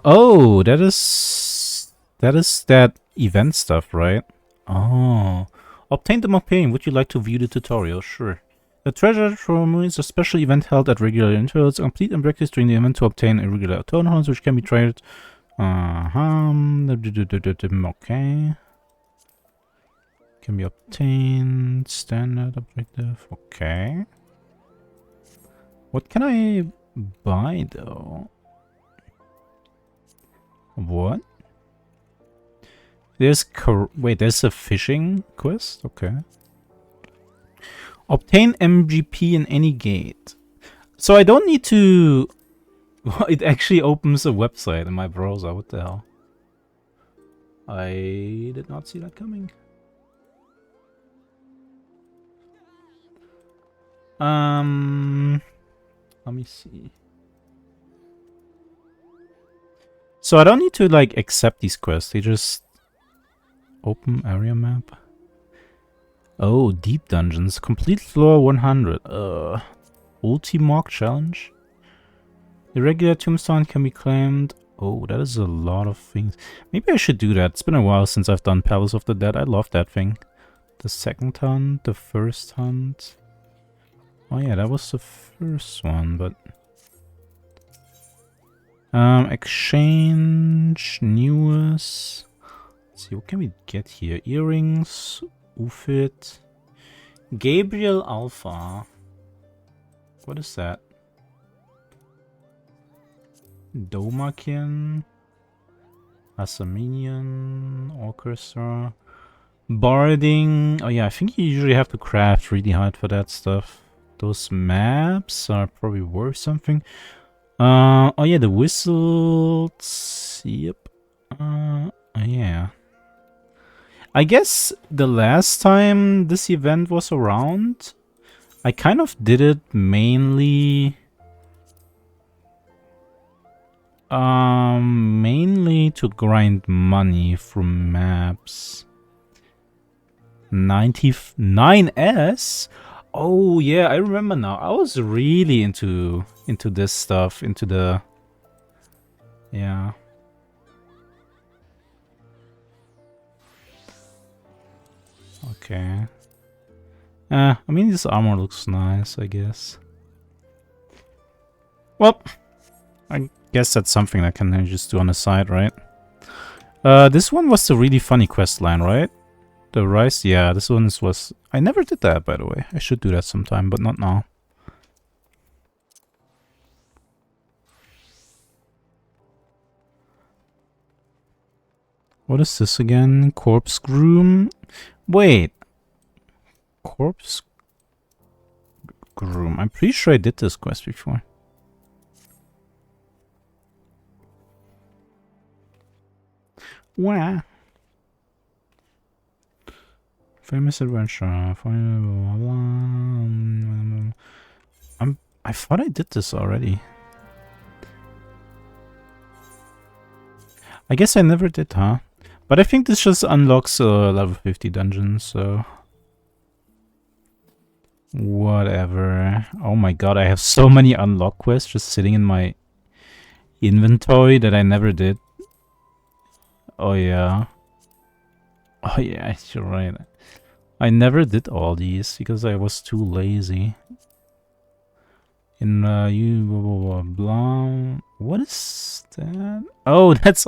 Oh, that is that event stuff, right? Oh. Obtain the Mokpedium. Would you like to view the tutorial? Sure. The treasure room is a special event held at regular intervals. Complete and practice during the event to obtain irregular totems, which can be traded. Okay. Can be obtained. Standard objective. Okay. What can I buy though? What? There's there's a fishing quest? Okay. Obtain MGP in any gate. So I don't need to... It actually opens a website in my browser. What the hell? I did not see that coming. Let me see. So I don't need to like accept these quests. They just open area map. Oh, deep dungeons. Complete floor 100. Ulti-Mock challenge. Irregular tombstone can be claimed. Oh, that is a lot of things. Maybe I should do that. It's been a while since I've done Palace of the Dead. I love that thing. The second hunt, the first hunt. Oh yeah, that was the first one, but... exchange, newest. Let's see, what can we get here? Earrings, Ufit, Gabriel Alpha. What is that? Domakin, Asaminian, Orchestra, Barding. Oh yeah, I think you usually have to craft really hard for that stuff. Those maps are probably worth something. Oh yeah, the whistles. Yep. Yeah. I guess the last time this event was around, I kind of did it mainly... mainly to grind money from maps. 99S? Oh yeah, I remember now. I was really into this stuff, into the... Yeah. Okay. I mean, this armor looks nice, I guess. Well, I guess that's something I can just do on the side, right? This one was the really funny quest line, right? The rice? Yeah, this one was... I never did that, by the way. I should do that sometime, but not now. What is this again? Corpse Groom? Wait. Corpse Groom. I'm pretty sure I did this quest before. Wow. Famous adventure. I thought I did this already. I guess I never did, huh? But I think this just unlocks level 50 dungeons, so... Whatever. Oh my god, I have so many unlock quests just sitting in my inventory that I never did. Oh yeah. Oh yeah, you're right. I never did all these because I was too lazy. In you blah, blah, blah. What is that? Oh, that's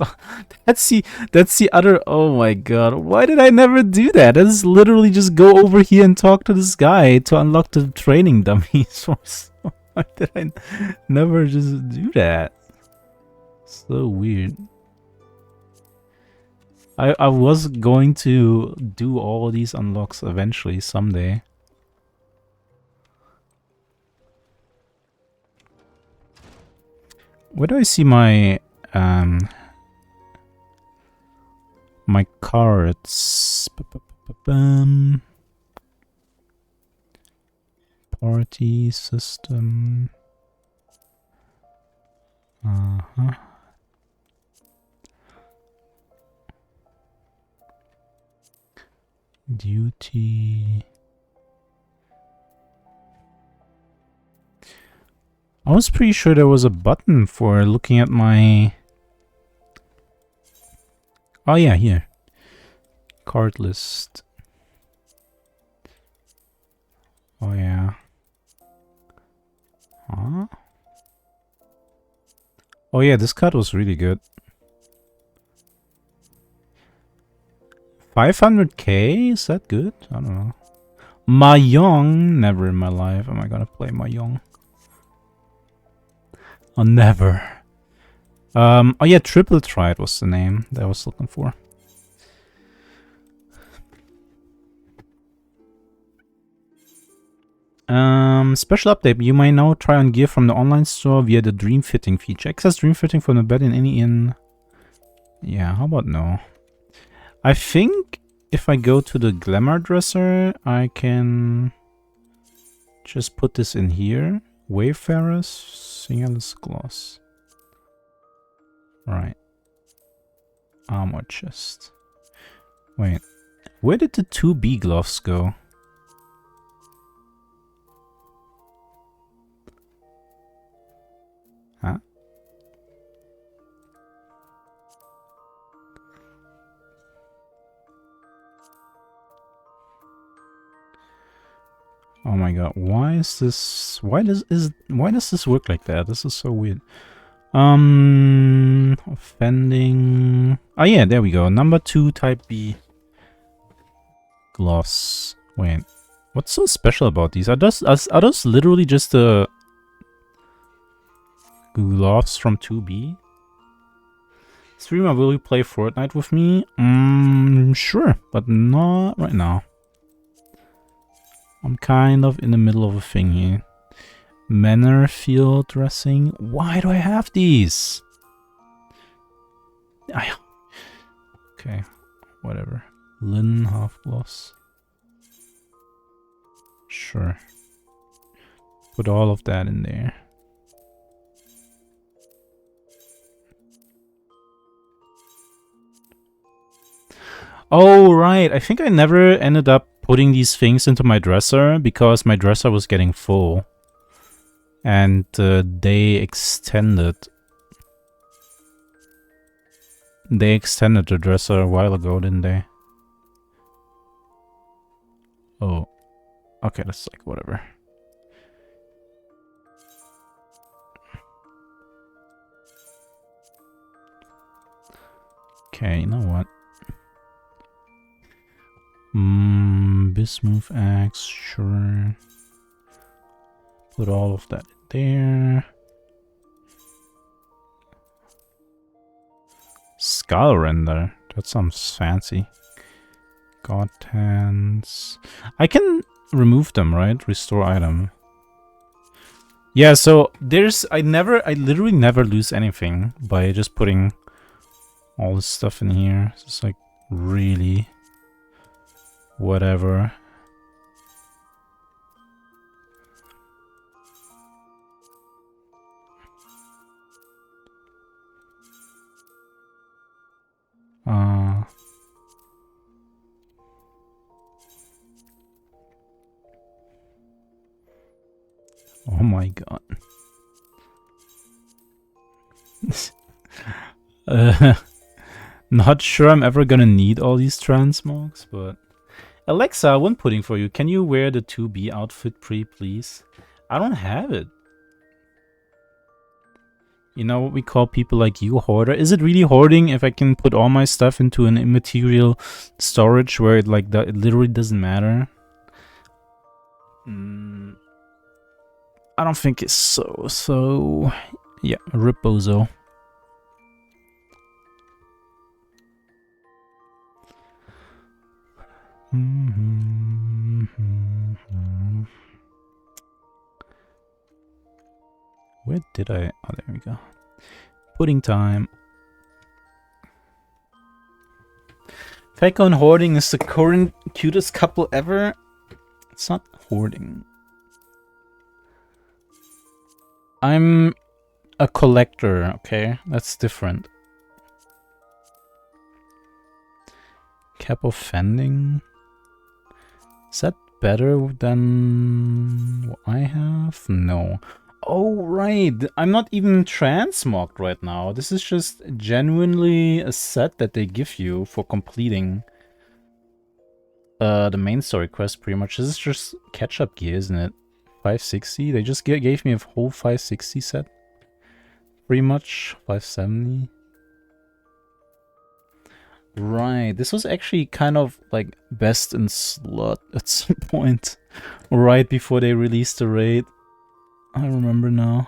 the other. Oh my god, why did I never do that? That is literally just go over here and talk to this guy to unlock the training dummies. Why did I never just do that? So weird. I was going to do all these unlocks eventually someday. Where do I see my my cards? Party system. Duty. I was pretty sure there was a button for looking at my... Oh yeah, here. Card list. Oh yeah. Huh? Oh yeah, this card was really good. 500k? Is that good? I don't know. Mahjong? Never in my life am I gonna play Mahjong. Oh, never. Oh yeah, Triple Triad was the name that I was looking for. Special update. You may now try on gear from the online store via the Dream Fitting feature. Access Dream Fitting from the bed in any inn. Yeah, how about no? I think if I go to the Glamour Dresser, I can Just put this in here. Wayfarers, singerless gloss. Right. Armor chest. Wait. Where did the 2B gloves go? Huh? Oh my god, why is this... why does this work like that? This is so weird. Offending... oh yeah, there we go. Number 2 type B. Gloss. Wait. What's so special about these? Are those literally just the... gloves from 2B? Streamer, will you play Fortnite with me? Sure, but not right now. I'm kind of in the middle of a thing here. Manor field dressing. Why do I have these? Okay, whatever. Linen half gloss. Sure. Put all of that in there. Oh, right. I think I never ended up putting these things into my dresser because my dresser was getting full. And they extended. They extended the dresser a while ago, didn't they? Oh. Okay, that's like whatever. Okay, you know what? Bismuth axe, sure. Put all of that in there. Skull render. That sounds fancy. God hands. I can remove them, right? Restore item. Yeah, so there's... I literally never lose anything by just putting all this stuff in here. It's just like really... whatever. Oh my god. Not sure I'm ever gonna need all these transmogs, but... Alexa, one pudding for you. Can you wear the 2B outfit please? I don't have it. You know what we call people like you hoarder? Is it really hoarding if I can put all my stuff into an immaterial storage where it like that it literally doesn't matter? I don't think it's so yeah, rip bozo. Where did I... oh, there we go. Pudding time. Pekka and hoarding is the current cutest couple ever. It's not hoarding. I'm a collector, okay? That's different. Cap of fending. Is that better than what I have? No. Oh, right. I'm not even transmogged right now. This is just genuinely a set that they give you for completing the main story quest, pretty much. This is just catch-up gear, isn't it? 560? They just gave me a whole 560 set. Pretty much. 570. Right. This was actually kind of like best in slot at some point. Right before they released the raid. I remember now.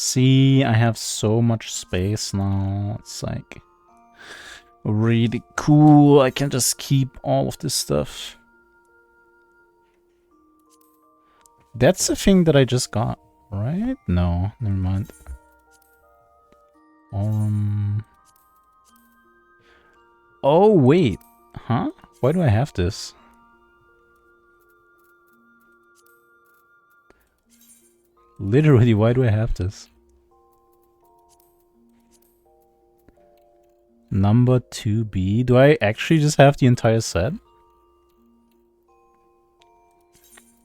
See, I have so much space now. It's like really cool. I can just keep all of this stuff. That's the thing that I just got, right? No, never mind. Oh, wait. Huh? Why do I have this? Literally, why do I have this? Number 2B. Do I actually just have the entire set?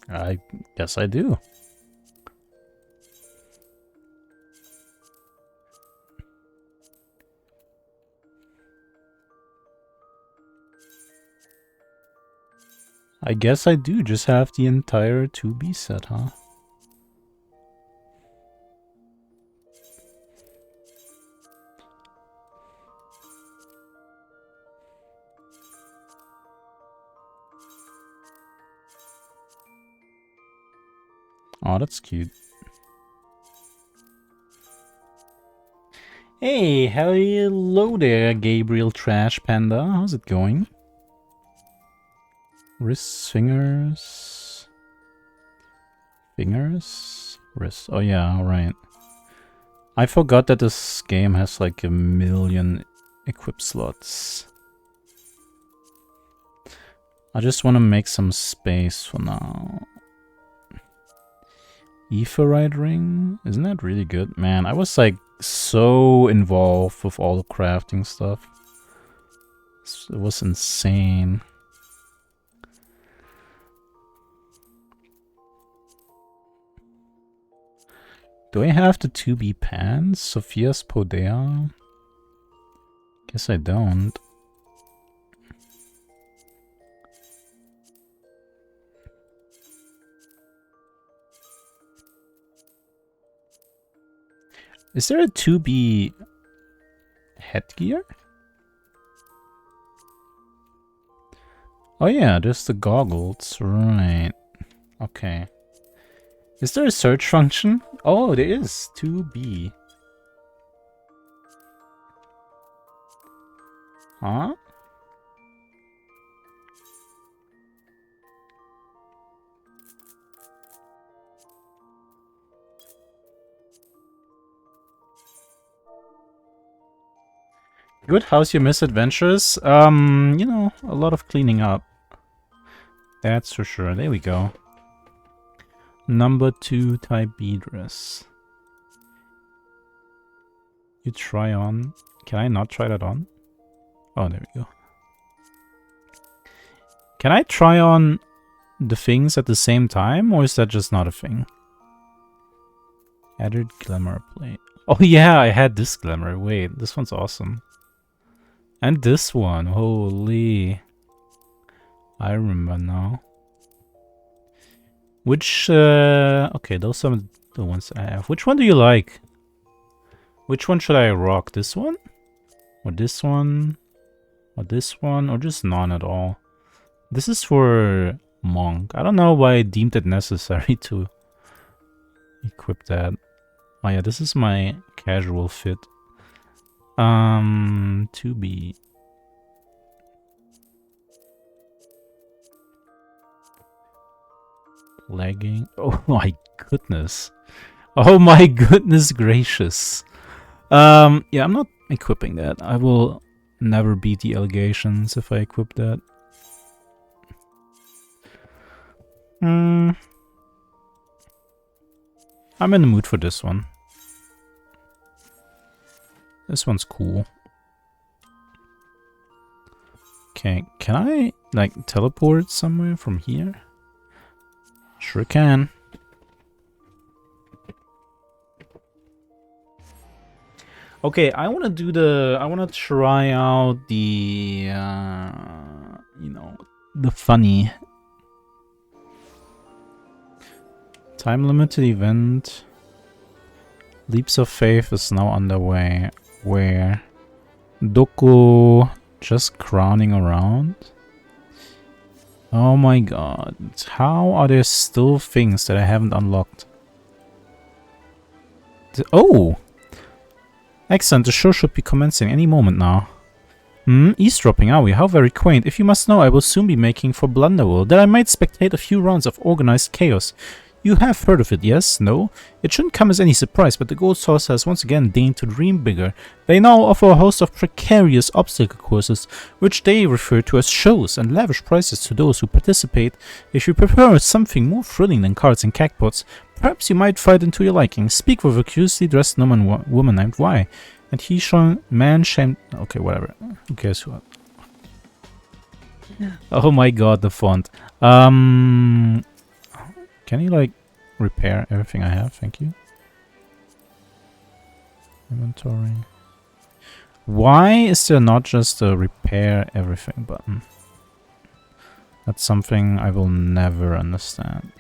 I guess I do. I guess I do just have the entire 2B set, huh? Oh, that's cute. Hey, hello there, Gabriel Trash Panda. How's it going? Wrists, fingers... Fingers? Wrists. Oh yeah, alright. I forgot that this game has like a million equip slots. I just want to make some space for now. Aetheryte ring? Isn't that really good? Man, I was like so involved with all the crafting stuff. It was insane. Do I have the 2B pants? Sophia's Podea? Guess I don't. Is there a 2B headgear? Oh yeah, there's the goggles, right. Okay. Is there a search function? Oh, there is. 2B. Huh? Good, how's your misadventures? You know, a lot of cleaning up. That's for sure. There we go. Number 2 type B dress. You try on. Can I not try that on? Oh, there we go. Can I try on the things at the same time, or is that just not a thing? Added glamour plate. Oh yeah, I had this glamour. Wait, this one's awesome. And this one. Holy. I remember now. Which, okay, those are the ones I have. Which one do you like? Which one should I rock? This one? Or this one? Or this one? Or just none at all? This is for Monk. I don't know why I deemed it necessary to equip that. Oh yeah, this is my casual fit. 2B. Lagging. Oh my goodness. Oh my goodness gracious. Yeah, I'm not equipping that. I will never beat the allegations if I equip that. I'm in the mood for this one. This one's cool. Okay, can I, like, teleport somewhere from here? Sure can. Okay, I want to do the... I want to try out the... you know, the funny. Time limited event. Leaps of Faith is now underway. Where? Doku just crowning around? Oh my god. How are there still things that I haven't unlocked? Oh! Excellent, the show should be commencing any moment now. Eavesdropping, are we? How very quaint. If you must know, I will soon be making for Blunderworld, that I might spectate a few rounds of organized chaos. You have heard of it, yes? No? It shouldn't come as any surprise, but the Gold Saucer has once again deigned to dream bigger. They now offer a host of precarious obstacle courses, which they refer to as shows, and lavish prizes to those who participate. If you prefer something more thrilling than cards and cakpots, perhaps you might find into your liking. Speak with a curiously dressed woman named Y. And he shown man shamed. Okay, whatever. Who cares what? Oh my god, the font. Can you like repair everything I have? Thank you. Inventory. Why is there not just a repair everything button? That's something I will never understand.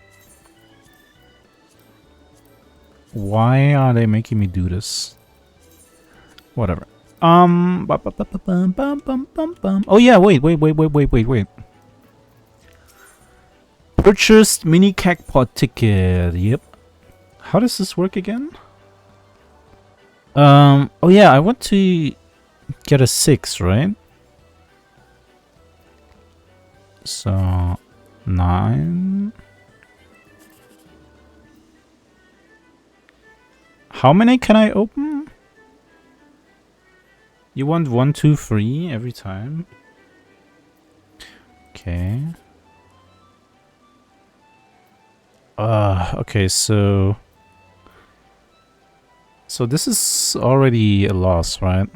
Why are they making me do this? Whatever. Oh yeah, wait. Purchased mini cakpot ticket. Yep. How does this work again? Oh yeah, I want to get a 6, right? So 9. How many can I open? You want 1, 2, 3 every time? Okay. Okay, so this is already a loss, right?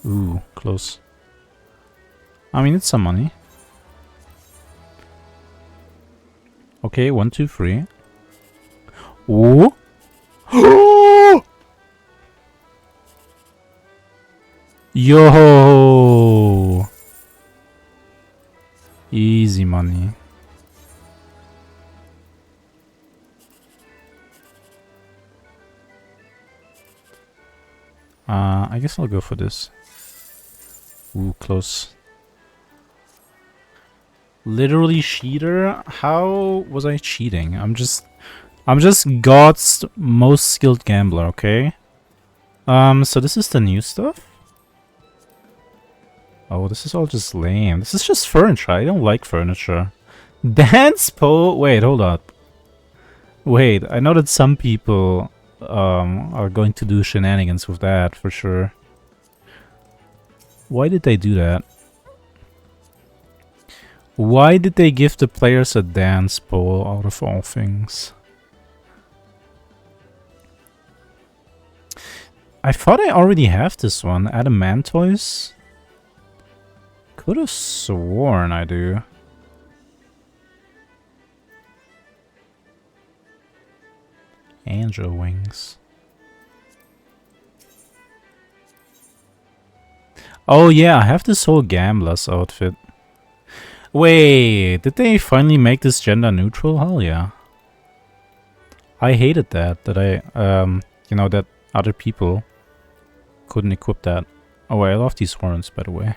Ooh, close. I mean, it's some money. Okay, 1, 2, 3. Ooh. Yo! Easy money. I guess I'll go for this. Ooh, close. Literally cheater? How was I cheating? I'm just God's most skilled gambler, okay? So this is the new stuff? Oh, this is all just lame. This is just furniture. I don't like furniture. Dance pole? Wait, hold up. Wait, I know that some people are going to do shenanigans with that for sure. Why did they do that? Why did they give the players a dance pole out of all things? I thought I already have this one. Adamantoise? Could have sworn I do. Angel wings. Oh yeah, I have this whole Gambler's outfit. Wait, did they finally make this gender neutral? Hell yeah. I hated that I, you know, that other people couldn't equip that. Oh, I love these horns, by the way.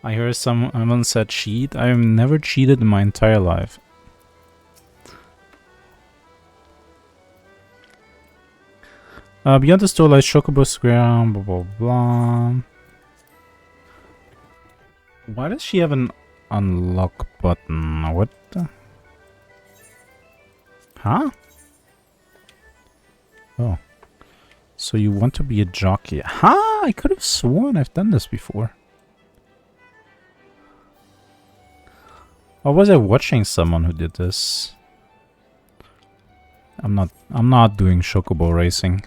I heard someone said cheat. I've never cheated in my entire life. Beyond the store lies Chocobo Square, blah blah blah. Why does she have an unlock button? What the? Huh? Oh. So you want to be a jockey? Huh? I could have sworn I've done this before. Or was I watching someone who did this? I'm not doing Chocobo racing.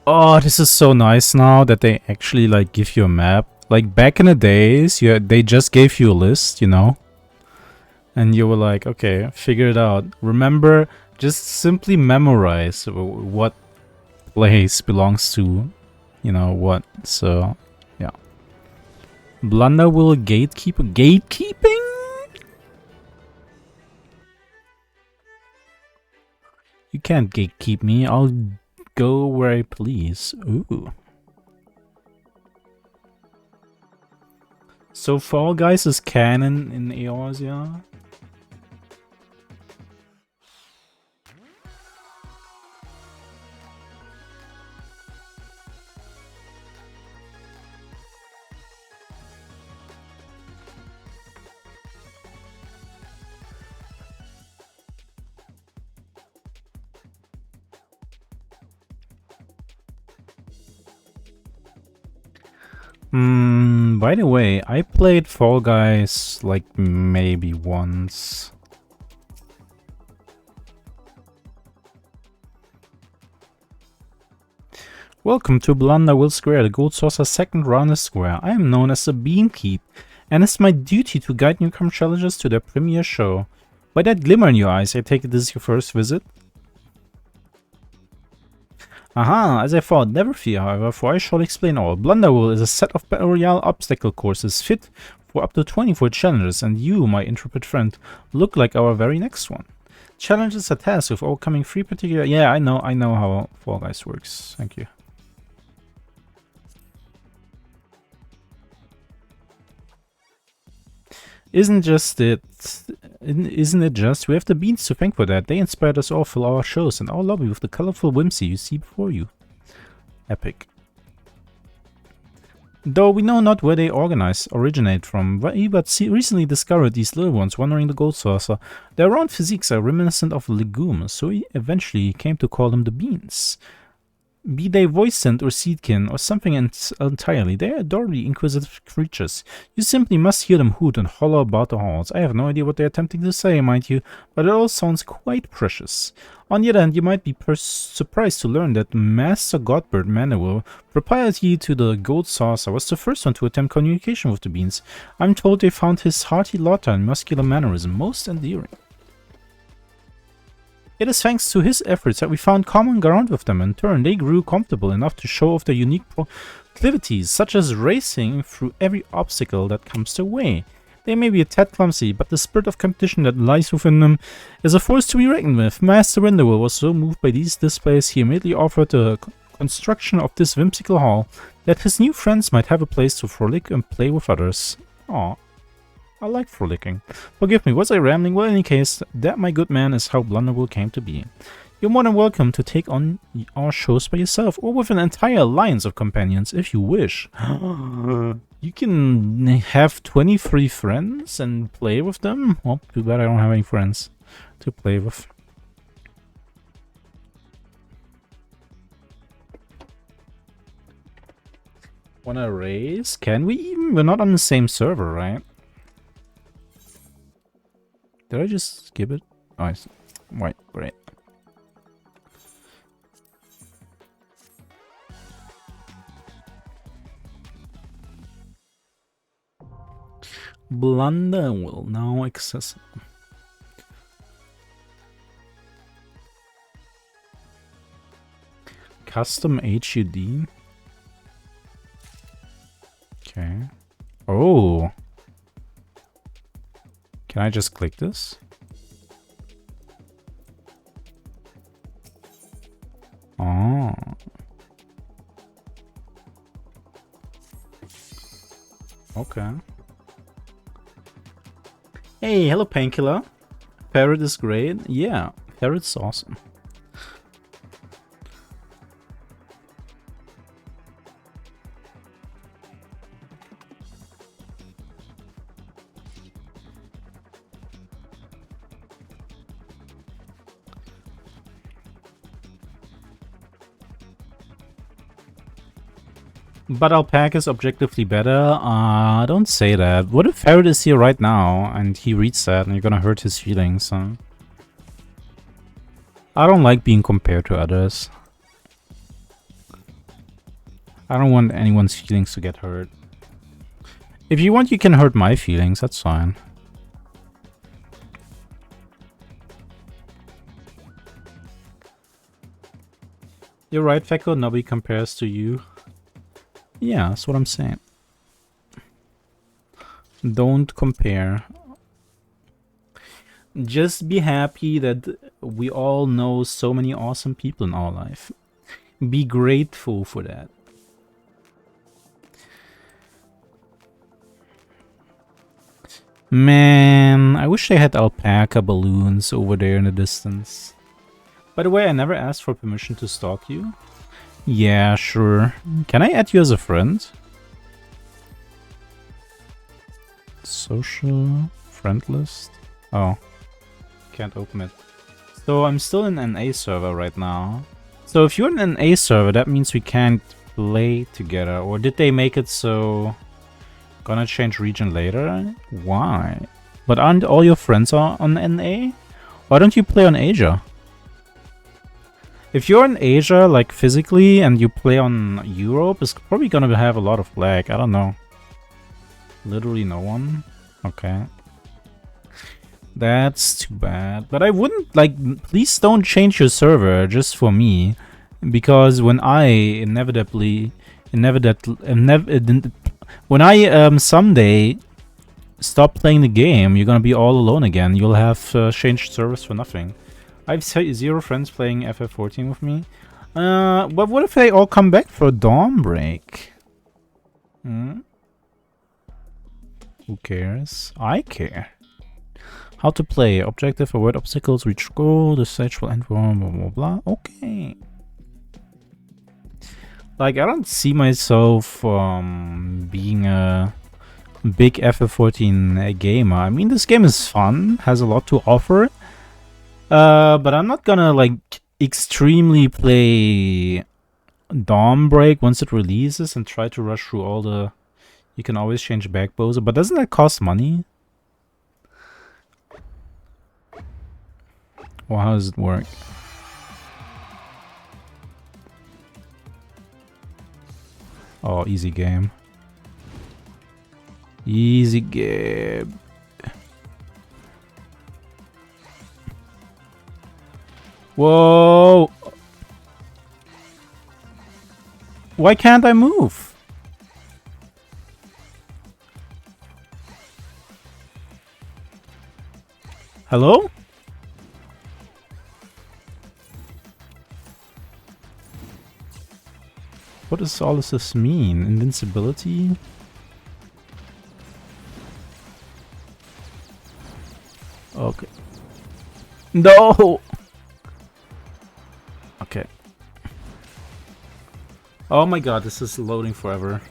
Oh, this is so nice now that they actually like give you a map. Like back in the days, they just gave you a list, you know? And you were like, okay, figure it out. Remember, just simply memorize what place belongs to, you know, what. So, yeah. Blunderwill gatekeeper. Gatekeeping? You can't gatekeep me. I'll go where I please. Ooh. So Fall Guys is canon in Eorzea? By the way, I played Fall Guys like maybe once. Welcome to Blunderwill Square, the Gold Saucer's second round is square. I am known as the Beankeep, and it's my duty to guide newcomer challengers to their premiere show. By that glimmer in your eyes, I take it this is your first visit? Aha, as I thought, never fear, however, for I shall explain all. Blunderwill is a set of Battle Royale obstacle courses fit for up to 24 challengers, and you, my intrepid friend, look like our very next one. Challenges are tasked with overcoming 3 particular... Yeah, I know how Fall Guys works. Thank you. Isn't it just? We have the beans to thank for that. They inspired us all for our shows and our lobby with the colorful whimsy you see before you. Epic. Though we know not where they originate from, but recently discovered these little ones wandering the Gold Saucer. Their round physiques are reminiscent of legumes, so we eventually came to call them the beans. Be they voiced or seedkin or something entirely, they are adorably inquisitive creatures. You simply must hear them hoot and holler about the halls. I have no idea what they are attempting to say, mind you, but it all sounds quite precious. On the other hand, you might be surprised to learn that Master Godbird Manuel, proprietor to the Gold Saucer, was the first one to attempt communication with the beans. I'm told they found his hearty laughter and muscular mannerism most endearing. It is thanks to his efforts that we found common ground with them. In turn, they grew comfortable enough to show off their unique proclivities, such as racing through every obstacle that comes their way. They may be a tad clumsy, but the spirit of competition that lies within them is a force to be reckoned with. Master Winterwell was so moved by these displays, he immediately offered the construction of this whimsical hall, that his new friends might have a place to frolic and play with others. Aww. I like frolicking. Forgive me, was I rambling? Well, in any case, that, my good man, is how Blunderwill came to be. You're more than welcome to take on our shows by yourself, or with an entire alliance of companions, if you wish. You can have 23 friends and play with them? Well, too bad I don't have any friends to play with. Wanna race? Can we even? We're not on the same server, right? Did I just skip it? Oh, I see. Right, great. Blunderwill now accessible. Custom HUD. Okay. Oh. Can I just click this? Oh. Okay. Hey, hello Painkiller. Parrot is great. Yeah, Parrot's awesome. But Alpaca is objectively better? Don't say that. What if Ferret is here right now and he reads that and you're gonna hurt his feelings? Huh? I don't like being compared to others. I don't want anyone's feelings to get hurt. If you want, you can hurt my feelings, that's fine. You're right, Feko, nobody compares to you. Yeah, that's what I'm saying. Don't compare. Just be happy that we all know so many awesome people in our life. Be grateful for that. Man, I wish they had alpaca balloons over there in the distance. By the way, I never asked for permission to stalk you. Yeah, sure. Can I add you as a friend? Social friend list? Oh, can't open it. So I'm still in an NA server right now. So if you're in an NA server, that means we can't play together. Or did they make it so... Gonna change region later? Why? But aren't all your friends on NA? Why don't you play on Asia? If you're in Asia, like physically, and you play on Europe, it's probably gonna have a lot of lag. I don't know. Literally no one? Okay. That's too bad. But I wouldn't, like, please don't change your server just for me. Because when I when I someday stop playing the game, you're gonna be all alone again. You'll have changed servers for nothing. I have 0 friends playing FF14 with me. But what if they all come back for Dawnbreak? Hmm? Who cares? I care. How to play. Objective, avoid obstacles, reach goal, the stage will end, blah blah blah blah. Okay. Like, I don't see myself being a big FF14 gamer. I mean, this game is fun, has a lot to offer. But I'm not gonna, like, extremely play Dawnbreak once it releases and try to rush through all the... You can always change back Bowser, but doesn't that cost money? Or how does it work? Oh, easy game. Easy game. Whoa! Why can't I move? Hello? What does all this mean? Invincibility? Okay. No! Okay. Oh my god, this is loading forever.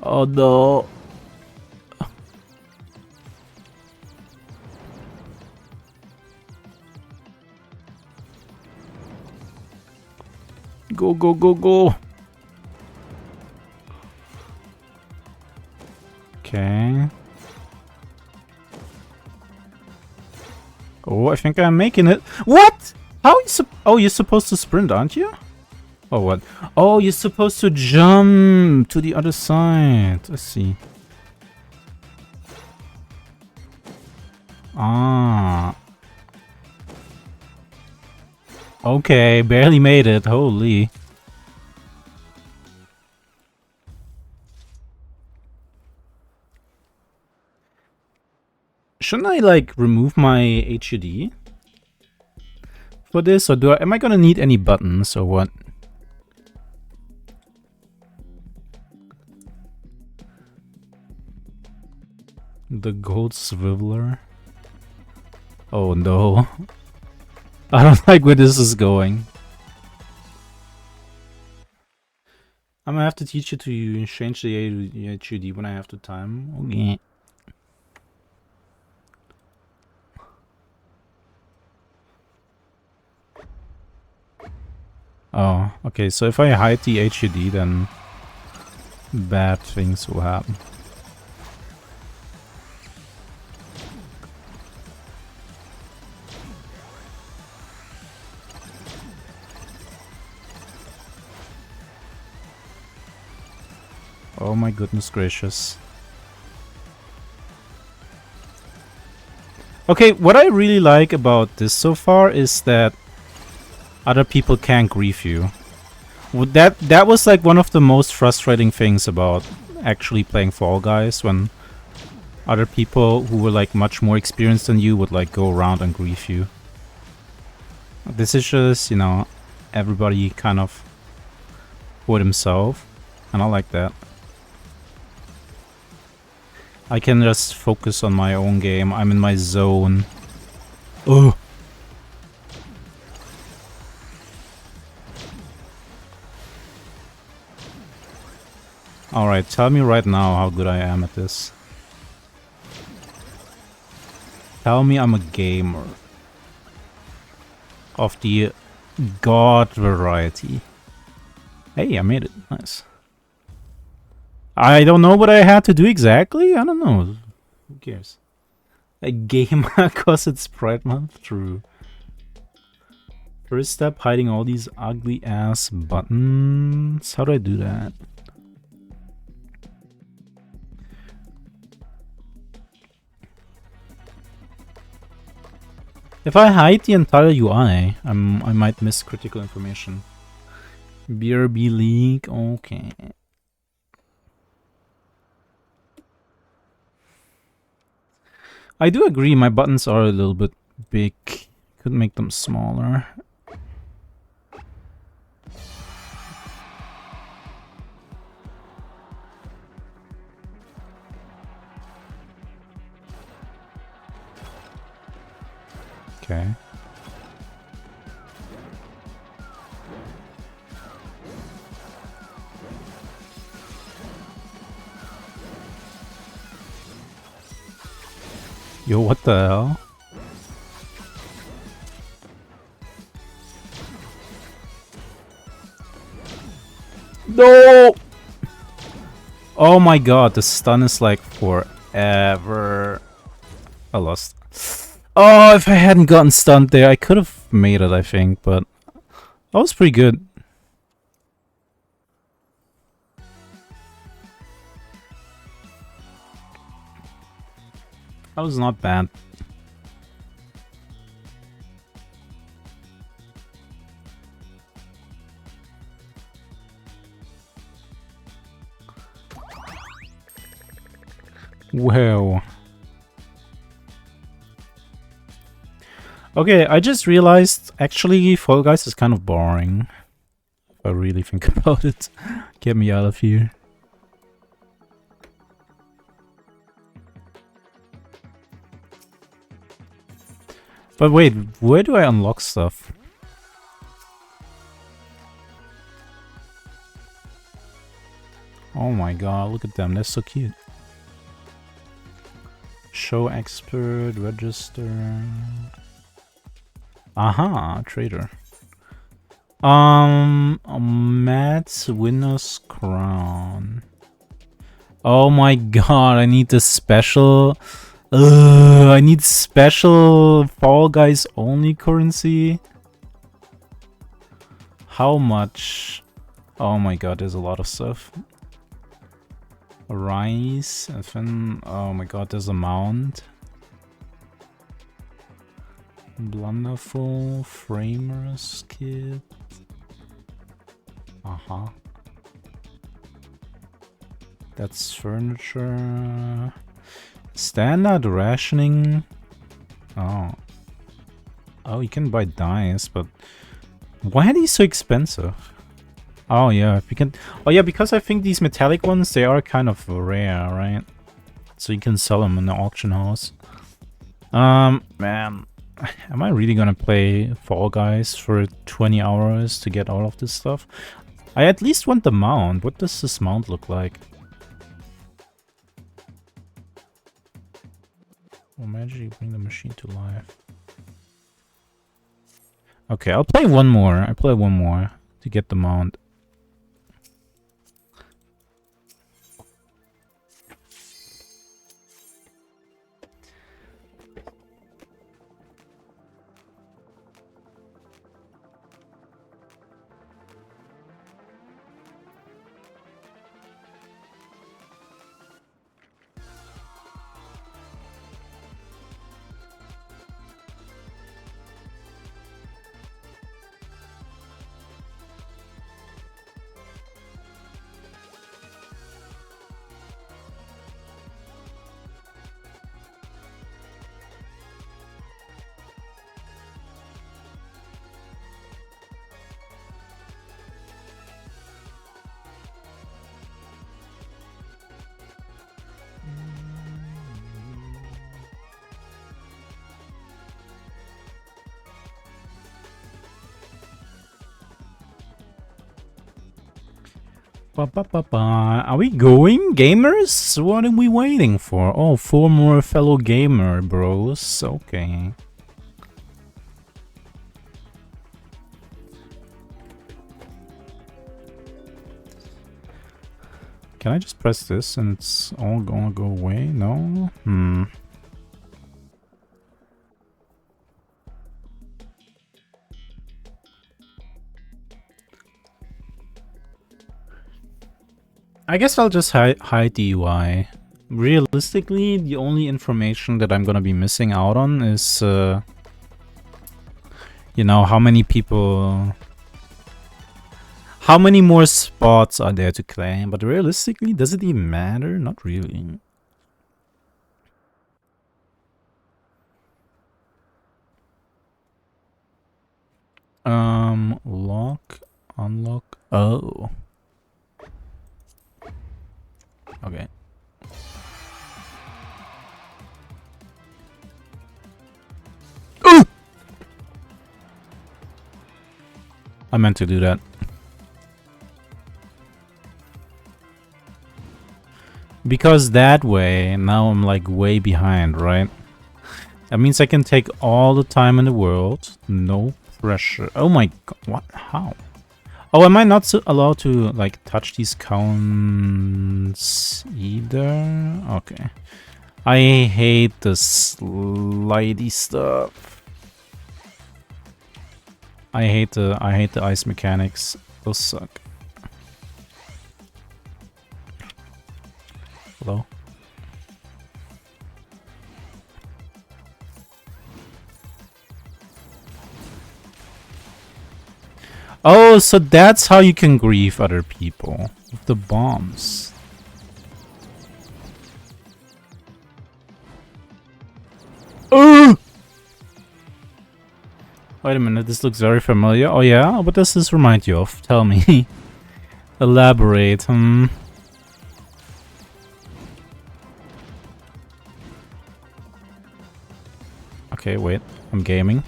Oh no. Go, go, go, go. Okay. Oh, I think I'm making it. What? How are you oh, you're supposed to sprint, aren't you? Oh, what? Oh, you're supposed to jump to the other side. Let's see. Ah. Okay, barely made it. Holy. Shouldn't I, like, remove my HUD for this? Or am I gonna need any buttons or what? The gold swiveler. Oh no. I don't like where this is going. I'm gonna have to teach you to change the HUD when I have the time. Okay. Oh, okay, so if I hide the HUD, then bad things will happen. Oh my goodness gracious. Okay, what I really like about this so far is that other people can't grief you. That was like one of the most frustrating things about actually playing Fall Guys, when other people who were like much more experienced than you would like go around and grief you. This is just, you know, everybody kind of for himself, and I like that. I can just focus on my own game. I'm in my zone. Oh. Alright, tell me right now how good I am at this. Tell me I'm a gamer. Of the god variety. Hey, I made it. Nice. I don't know what I had to do exactly. I don't know. Who cares? A gamer cause it's Pride Month? True. First step, hiding all these ugly ass buttons. How do I do that? If I hide the entire UI, I might miss critical information. BRB League, okay. I do agree, my buttons are a little bit big. Could make them smaller. Okay. Yo, what the hell? No! Oh my god, the stun is like forever. I lost. Oh, if I hadn't gotten stunned there, I could have made it, I think, but that was pretty good. That was not bad. Wow. Okay, I just realized actually Fall Guys is kind of boring. If I really think about it. Get me out of here. But wait, where do I unlock stuff? Oh my god, look at them, they're so cute. Show expert, register. Aha, trader. Matt's winner's crown. Oh my god, I need the special. I need special Fall Guys only currency. How much? Oh my god, there's a lot of stuff. Rice, and then, oh my god, there's a mount. Blunderful, Framers Kit. Uh-huh. That's furniture. Standard rationing. Oh. Oh, you can buy dice, but why are these so expensive? Oh yeah, we can. Oh yeah, because I think these metallic ones, they are kind of rare, right? So you can sell them in the auction house. Man, am I really gonna play Fall Guys for 20 hours to get all of this stuff? I at least want the mount. What does this mount look like? Will magically bring the machine to life. Okay, I'll play one more. I play one more to get the mount. Ba, ba, ba, ba. Are we going, gamers? What are we waiting for? Oh, 4 more fellow gamer bros. Okay. Can I just press this and it's all gonna go away? No? I guess I'll just hide the UI. Realistically, the only information that I'm gonna be missing out on is, you know, how many people... How many more spots are there to claim? But realistically, does it even matter? Not really. Lock, unlock. Oh. Okay. Ooh! I meant to do that. Because that way, now I'm like way behind, right? That means I can take all the time in the world. No pressure. Oh my god, what? How? Oh, am I not allowed to like touch these counts either? Okay. I hate the slidey stuff. I hate the ice mechanics. Those suck. Hello? Oh, so that's how you can grieve other people. With the bombs. Wait a minute, this looks very familiar. Oh yeah? What does this remind you of? Tell me. Elaborate, Okay, wait. I'm gaming.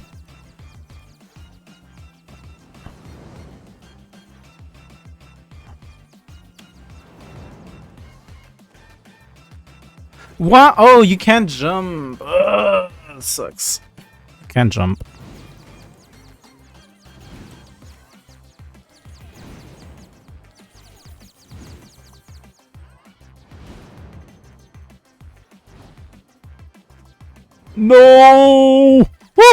What? Oh, you can't jump. Ugh, that sucks. Can't jump. No! Woo!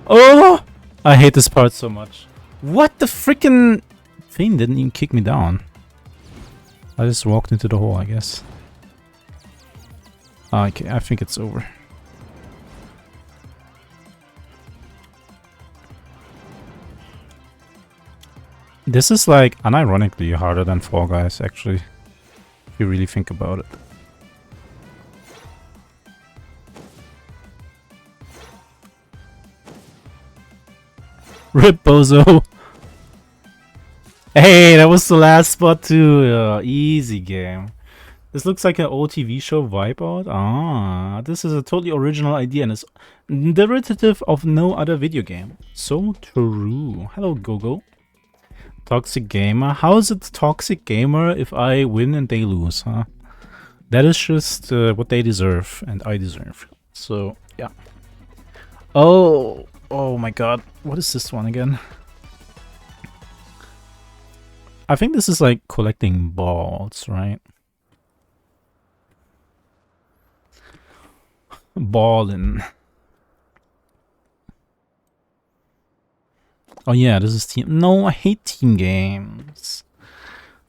Oh! I hate this part so much. What the freaking thing didn't even kick me down. I just walked into the hole, I guess. Okay, I think it's over. This is like unironically harder than Fall Guys, actually. If you really think about it. Rip Bozo! Hey, that was the last spot too. Easy game. This looks like an old TV show Wipeout. Ah, this is a totally original idea and is derivative of no other video game. So true. Hello, Gogo. Toxic gamer. How is it toxic gamer if I win and they lose, huh? That is just what they deserve and I deserve. So, yeah. Oh my god. What is this one again? I think this is like collecting balls, right? Ballin'. Oh yeah, this is team. No, I hate team games.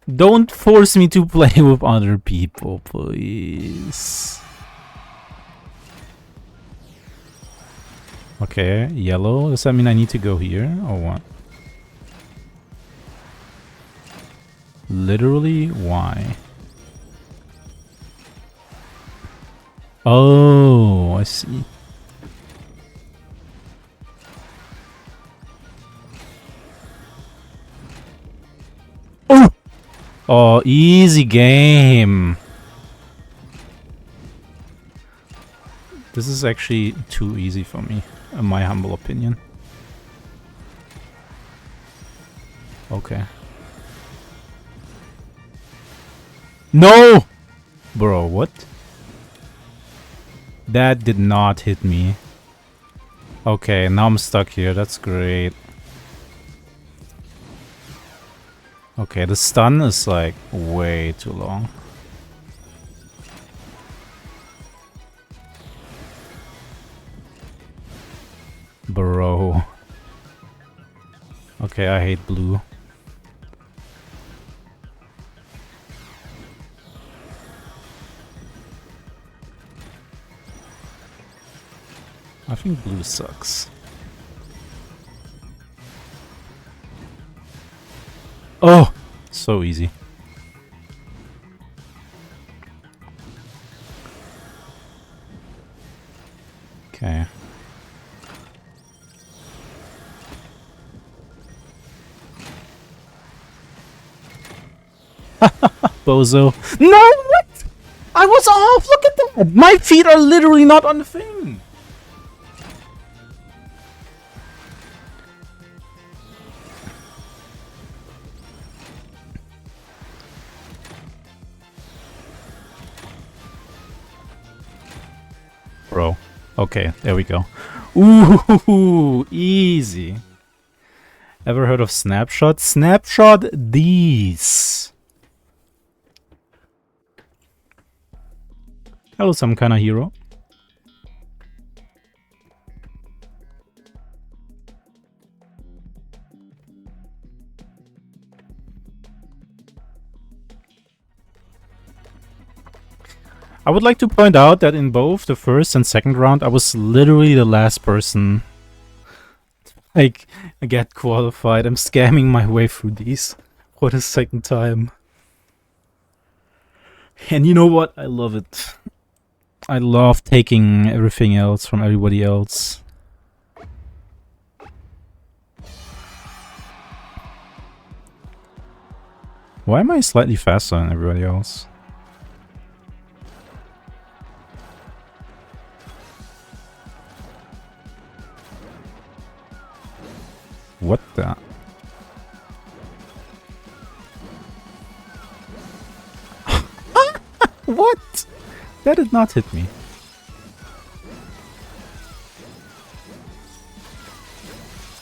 Don't force me to play with other people, please. Okay, yellow. Does that mean I need to go here or what? Literally, why? Oh, I see. Oh! Oh, easy game. This is actually too easy for me, in my humble opinion. Okay. No! Bro, what? That did not hit me. Okay, now I'm stuck here. That's great. Okay, the stun is like way too long. Bro. Okay, I hate blue. I think blue sucks. Oh! So easy. Okay. Bozo. No! What? I was off! Look at that! My feet are literally not on the thing! Bro. Okay, there we go. Ooh, easy. Ever heard of Snapshot? Snapshot these. Hello, some kind of hero. I would like to point out that in both the first and second round, I was literally the last person like get qualified. I'm scamming my way through these for the second time. And you know what? I love it. I love taking everything else from everybody else. Why am I slightly faster than everybody else? What the? What? That did not hit me.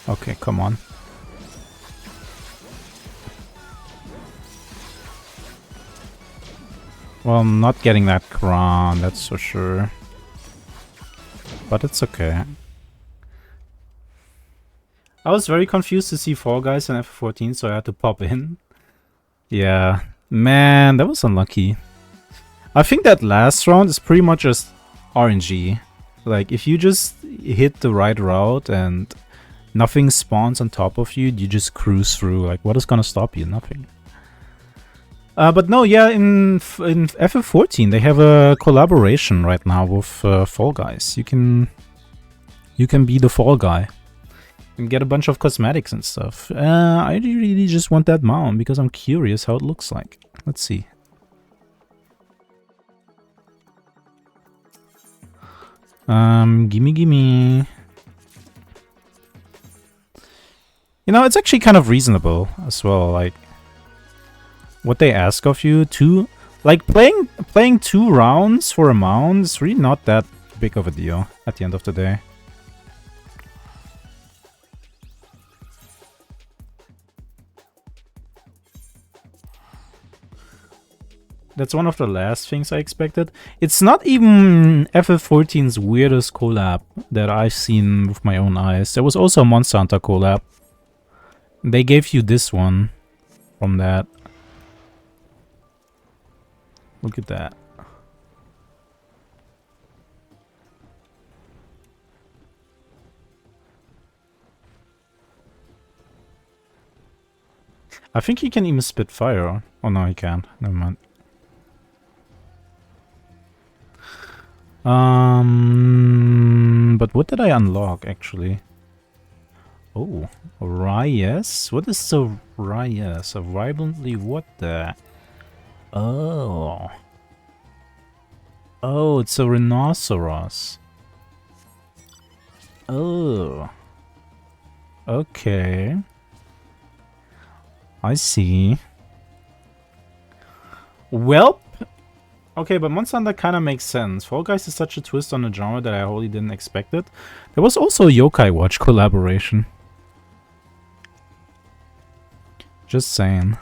Okay, come on. Well, I'm not getting that crown, that's for sure. But it's okay. I was very confused to see Fall Guys in F14, so I had to pop in. Yeah, man, that was unlucky. I think that last round is pretty much just RNG. Like, if you just hit the right route and nothing spawns on top of you, you just cruise through. Like, what is gonna stop you? Nothing. But no, yeah, in FF14 they have a collaboration right now with Fall Guys. You can be the Fall Guy and get a bunch of cosmetics and stuff. I really just want that mount because I'm curious how it looks like. Let's see. Gimme. You know, it's actually kind of reasonable as well. Like, what they ask of you to, like, playing 2 rounds for a mount is really not that big of a deal at the end of the day. That's one of the last things I expected. It's not even FF14's weirdest collab that I've seen with my own eyes. There was also a Monster Hunter collab. They gave you this one from that. Look at that. I think he can even spit fire. Oh no, he can't. Never mind. But what did I unlock actually? Oh, Ryes? What is the Ryes? A vibrantly what the? Oh. Oh, it's a rhinoceros. Oh. Okay. I see. Well. Okay, but Monster Hunter kind of makes sense. Fall Guys is such a twist on the genre that I wholly didn't expect it. There was also a Yokai Watch collaboration. Just saying.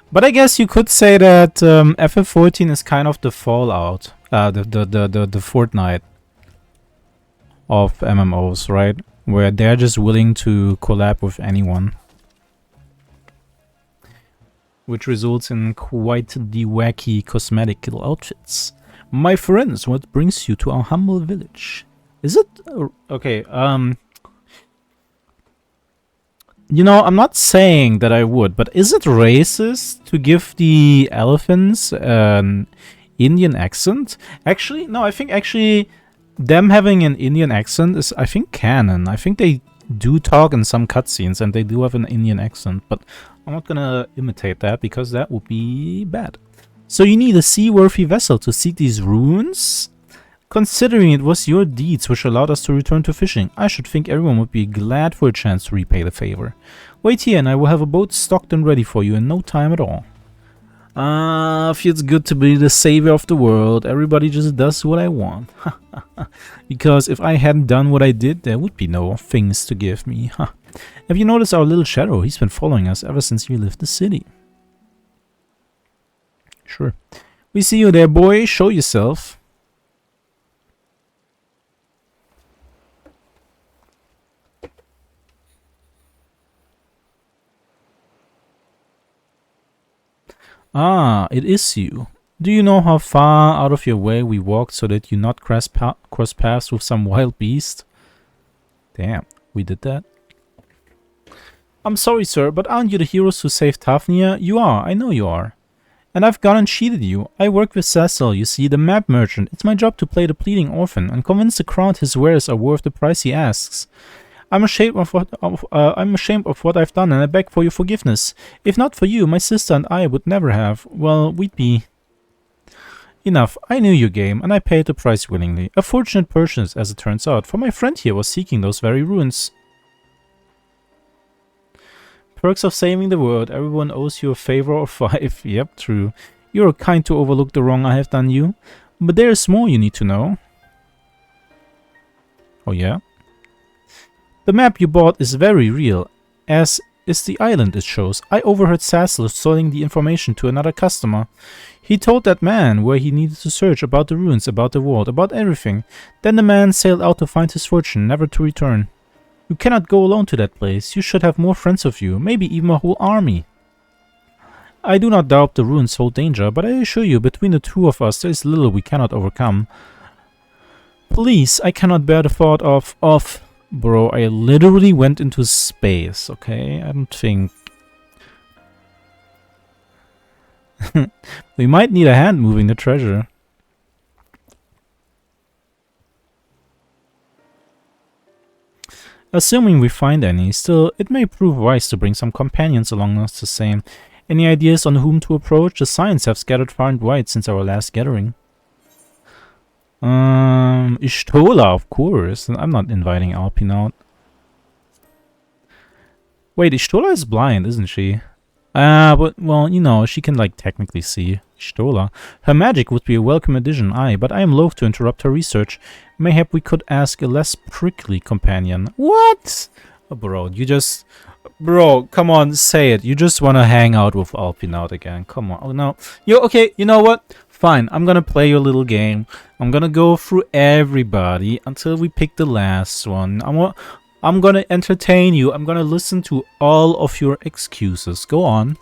But I guess you could say that FF14 is kind of the Fallout, the Fortnite of MMOs, right? Where they're just willing to collab with anyone. Which results in quite the wacky cosmetic little outfits. My friends, what brings you to our humble village? Is it... okay, you know, I'm not saying that I would, but is it racist to give the elephants an Indian accent? Actually, no, I think actually them having an Indian accent is, I think, canon. I think they do talk in some cutscenes and they do have an Indian accent, but I'm not gonna imitate that because that would be bad. So you need a seaworthy vessel to seek these ruins? Considering it was your deeds which allowed us to return to fishing, I should think everyone would be glad for a chance to repay the favor. Wait here and I will have a boat stocked and ready for you in no time at all. Feels good to be the savior of the world. Everybody just does what I want. Because if I hadn't done what I did, there would be no things to give me. Have you noticed our little shadow? He's been following us ever since we left the city. Sure. We see you there, boy. Show yourself. Ah, it is you. Do you know how far out of your way we walked so that you not cross paths with some wild beast? Damn, we did that? I'm sorry, sir, but aren't you the heroes who saved Tafnia? You are, I know you are. And I've gone and cheated you. I work with Cecil, you see, the map merchant. It's my job to play the pleading orphan and convince the crowd his wares are worth the price he asks. I'm ashamed of what I've done, and I beg for your forgiveness. If not for you, my sister and I would never have. Well, we'd be... Enough. I knew your game, and I paid the price willingly. A fortunate purchase, as it turns out, for my friend here was seeking those very ruins. Perks of saving the world. Everyone owes you a favor or 5. Yep, true. You're kind to overlook the wrong I have done you. But there's more you need to know. Oh yeah? The map you bought is very real, as is the island it shows. I overheard Cecil selling the information to another customer. He told that man where he needed to search about the ruins, about the world, about everything. Then the man sailed out to find his fortune, never to return. You cannot go alone to that place. You should have more friends with you, maybe even a whole army. I do not doubt the ruins hold danger, but I assure you, between the two of us, there is little we cannot overcome. Please, I cannot bear the thought of... Bro, I literally went into space, okay? I don't think... We might need a hand moving the treasure. Assuming we find any, still, it may prove wise to bring some companions along us the same. Any ideas on whom to approach? The signs have scattered far and wide since our last gathering. Ishtola, of course. I'm not inviting Alpine out. Wait, Ishtola is blind, isn't she? But, well, you know, she can, like, technically see. Ishtola. Her magic would be a welcome addition, aye, but I am loath to interrupt her research. Mayhap we could ask a less prickly companion. What? Oh, bro, you just... Bro, come on, say it. You just want to hang out with Alpine out again. Come on. Oh, no. Okay, you know what? Fine, I'm gonna play your little game. I'm gonna go through everybody until we pick the last one. I'm gonna entertain you. I'm gonna listen to all of your excuses. Go on.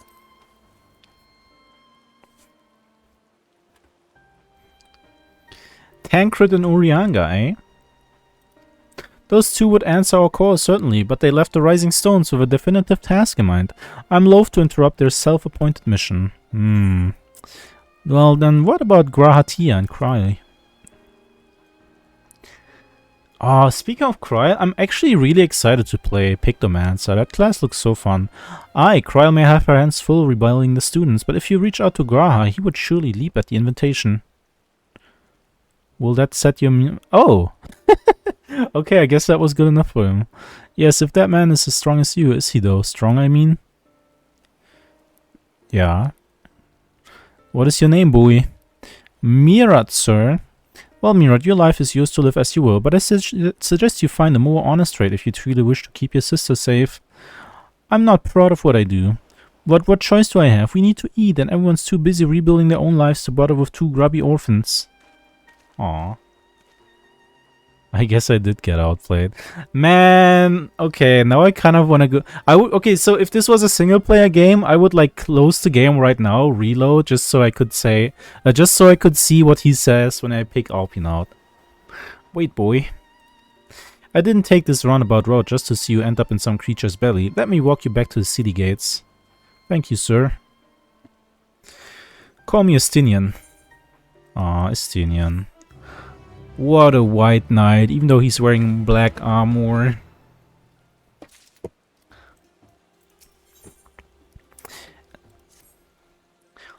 Tancred and Urianga, eh? Those two would answer our call, certainly, but they left the Rising Stones with a definitive task in mind. I'm loath to interrupt their self-appointed mission. Well, then what about Grahatia and Cry? Speaking of Cry, I'm actually really excited to play Pictomancer. That class looks so fun. Aye, Cry may have her hands full rebelling the students, but if you reach out to Graha, he would surely leap at the invitation. Will that set your... Oh! Okay, I guess that was good enough for him. Yes, if that man is as strong as you, is he though? Strong, I mean? Yeah. What is your name, boy? Mirat, sir. Well, Mirat, your life is yours to live as you will, but I suggest you find a more honest trade if you truly wish to keep your sister safe. I'm not proud of what I do. But what choice do I have? We need to eat, and everyone's too busy rebuilding their own lives to bother with two grubby orphans. Aww. I guess I did get outplayed. Man, okay, now I kind of want to go... Okay, so if this was a single-player game, I would, like, close the game right now, reload, just so I could say... just so I could see what he says when I pick Alpine out. Wait, boy. I didn't take this roundabout road just to see you end up in some creature's belly. Let me walk you back to the city gates. Thank you, sir. Call me Estinian. Aw, Estinian. What a white knight, even though he's wearing black armor.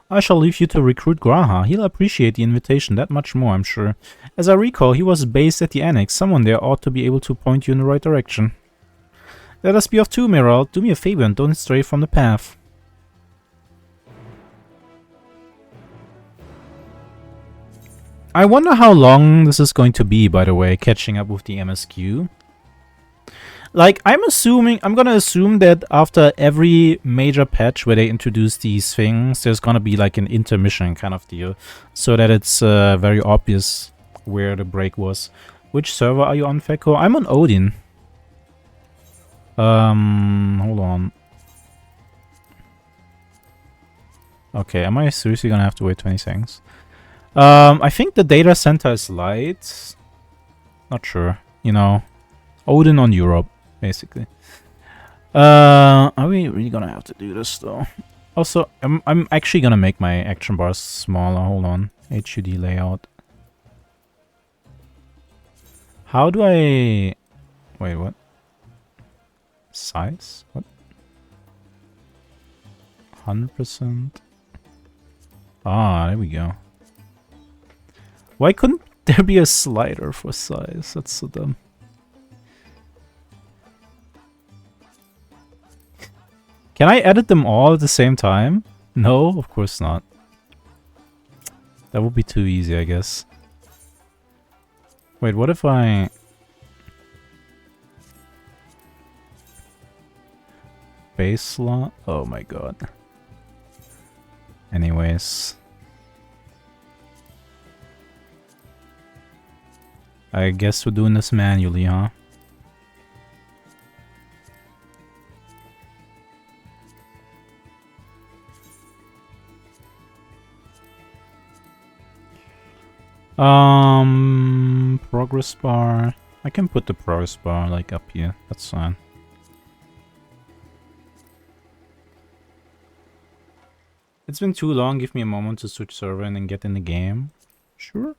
I shall leave you to recruit Graha. He'll appreciate the invitation that much more, I'm sure. As I recall, he was based at the Annex. Someone there ought to be able to point you in the right direction. Let us be off too, Miral. Do me a favor and don't stray from the path. I wonder how long this is going to be, by the way, catching up with the MSQ. Like, I'm gonna assume that after every major patch where they introduce these things, there's gonna be like an intermission kind of deal. So that it's very obvious where the break was. Which server are you on, Feko? I'm on Odin. Hold on. Okay, am I seriously gonna have to wait 20 seconds? I think the data center is light. Not sure. You know, Odin on Europe, basically. Are we really gonna have to do this though? Also, I'm actually gonna make my action bars smaller. Hold on. HUD layout. How do I... Wait, what? Size? What? 100%? Ah, there we go. Why couldn't there be a slider for size? That's so dumb. Can I edit them all at the same time? No, of course not. That would be too easy, I guess. Wait, what if I... Baseline? Oh my god. Anyways. I guess we're doing this manually, huh? Progress bar. I can put the progress bar like up here. That's fine. It's been too long. Give me a moment to switch server and then get in the game. Sure.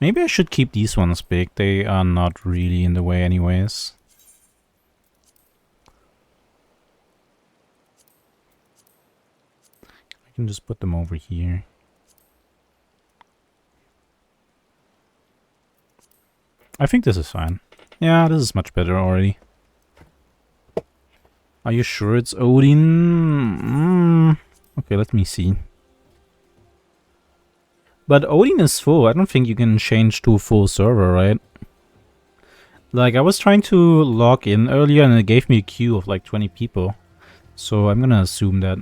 Maybe I should keep these ones big. They are not really in the way anyways. I can just put them over here. I think this is fine. Yeah, this is much better already. Are you sure it's Odin? Okay, let me see. But Odin is full. I don't think you can change to a full server, right? Like, I was trying to log in earlier and it gave me a queue of like 20 people. So I'm gonna assume that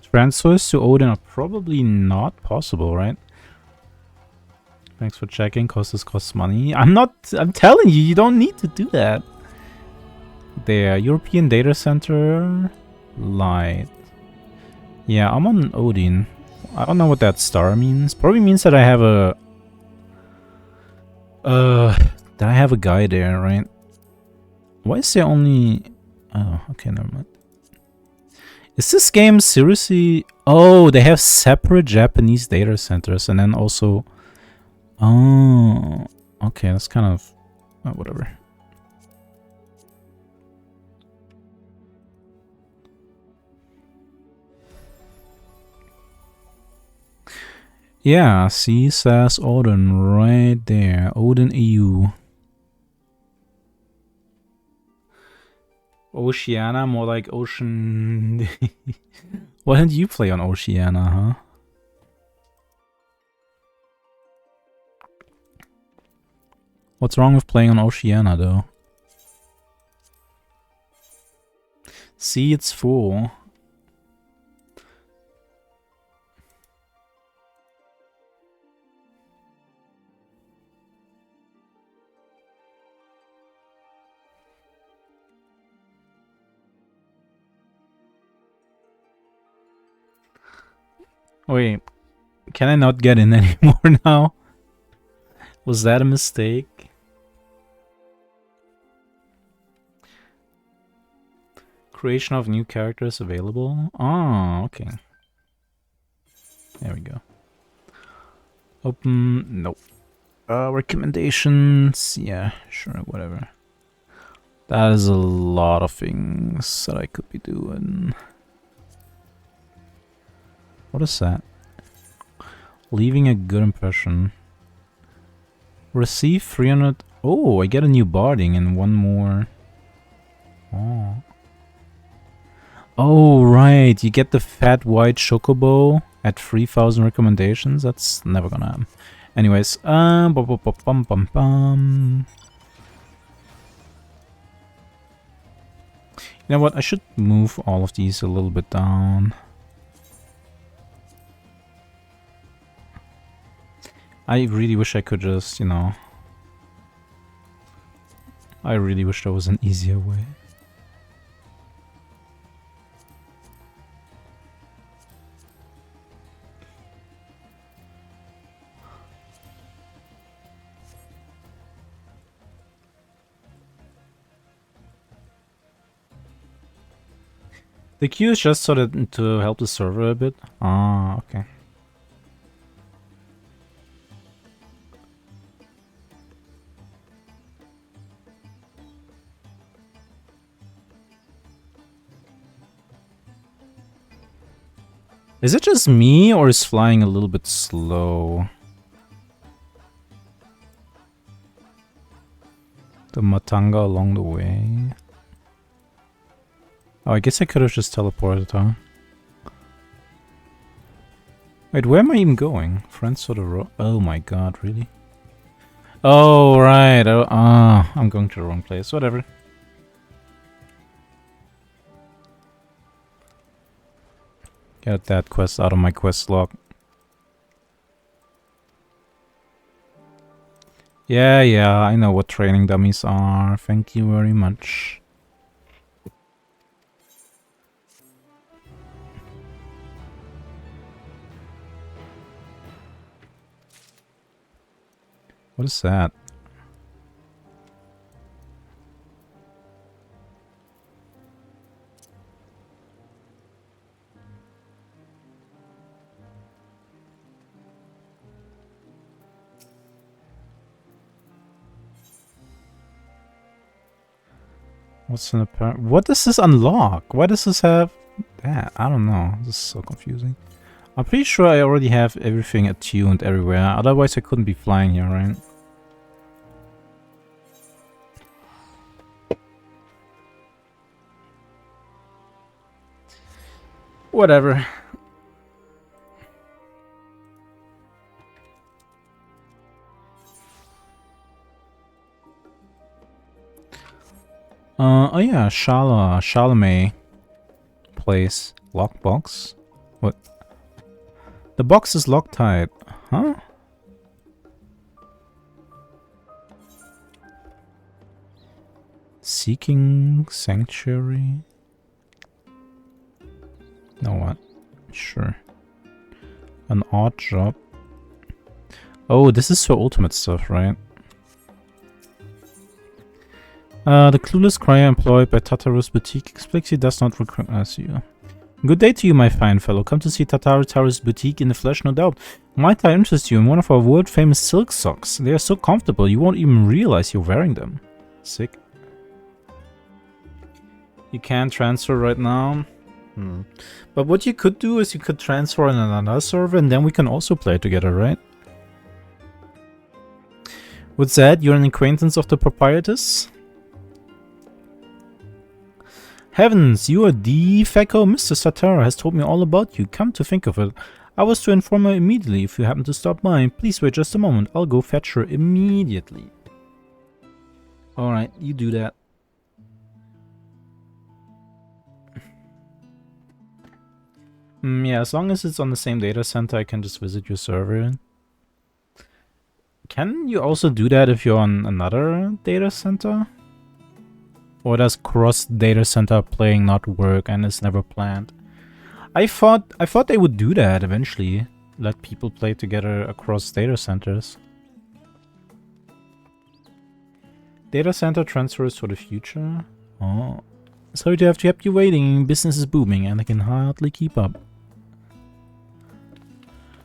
transfers to Odin are probably not possible, right? Thanks for checking, cause this costs money. I'm telling you, you don't need to do that. There, European Data Center, light. Yeah, I'm on Odin. I don't know what that star means. Probably means that I have a... that I have a guy there, right? Why is there only... Oh, okay, never mind. Is this game seriously... Oh, they have separate Japanese data centers and then also... Oh, okay, that's kind of... Oh, whatever. Yeah, see, says Odin right there. Odin EU. Oceania, more like Ocean. Why didn't you play on Oceania, huh? What's wrong with playing on Oceania, though? See, it's full. Wait, can I not get in anymore now? Was that a mistake? Creation of new characters available? Oh, okay. There we go. Open, nope. Recommendations, yeah, sure, whatever. That is a lot of things that I could be doing. What is that? Leaving a good impression. Receive 300... Oh, I get a new barding and one more. Oh. Oh, right. You get the fat white chocobo at 3,000 recommendations. That's never gonna happen. Anyways, bum, bum, bum, bum, bum, bum. You know what? I should move all of these a little bit down. I really wish I could just, you know... I really wish there was an easier way. The queue is just so that to help the server a bit. Ah, okay. Is it just me, or is flying a little bit slow? The Matanga along the way. Oh, I guess I could have just teleported, huh? Wait, where am I even going? Friends for the road? Oh my god, really? Oh, right. Oh, I'm going to the wrong place. Whatever. Get that quest out of my quest log. Yeah, I know what training dummies are. Thank you very much. What is that? What's an apparent? What does this unlock? Why does this have that? I don't know. This is so confusing. I'm pretty sure I already have everything attuned everywhere. Otherwise, I couldn't be flying here, right? Whatever. Oh yeah, Charlemagne place. Lockbox? What? The box is Loctite. Huh? Seeking Sanctuary? No, what? Sure. An odd job. Oh, this is for ultimate stuff, right? The clueless crier employed by Tataru's boutique explicitly does not recognize you. Good day to you, my fine fellow. Come to see Tataru's boutique in the flesh, no doubt. Might I interest you in one of our world-famous silk socks? They are so comfortable, you won't even realize you're wearing them. Sick. You can't transfer right now? But what you could do is you could transfer on another server and then we can also play together, right? What's that? You're an acquaintance of the proprietress? Heavens, you are the Feco. Mr. Satara has told me all about you. Come to think of it, I was to inform her immediately if you happen to stop by. Please wait just a moment. I'll go fetch her immediately. Alright, you do that. Yeah, as long as it's on the same data center, I can just visit your server. Can you also do that if you're on another data center? Or does cross data center playing not work and is never planned? I thought they would do that eventually. Let people play together across data centers. Data center transfers for the future? Oh. Sorry to have kept you waiting. Business is booming and I can hardly keep up.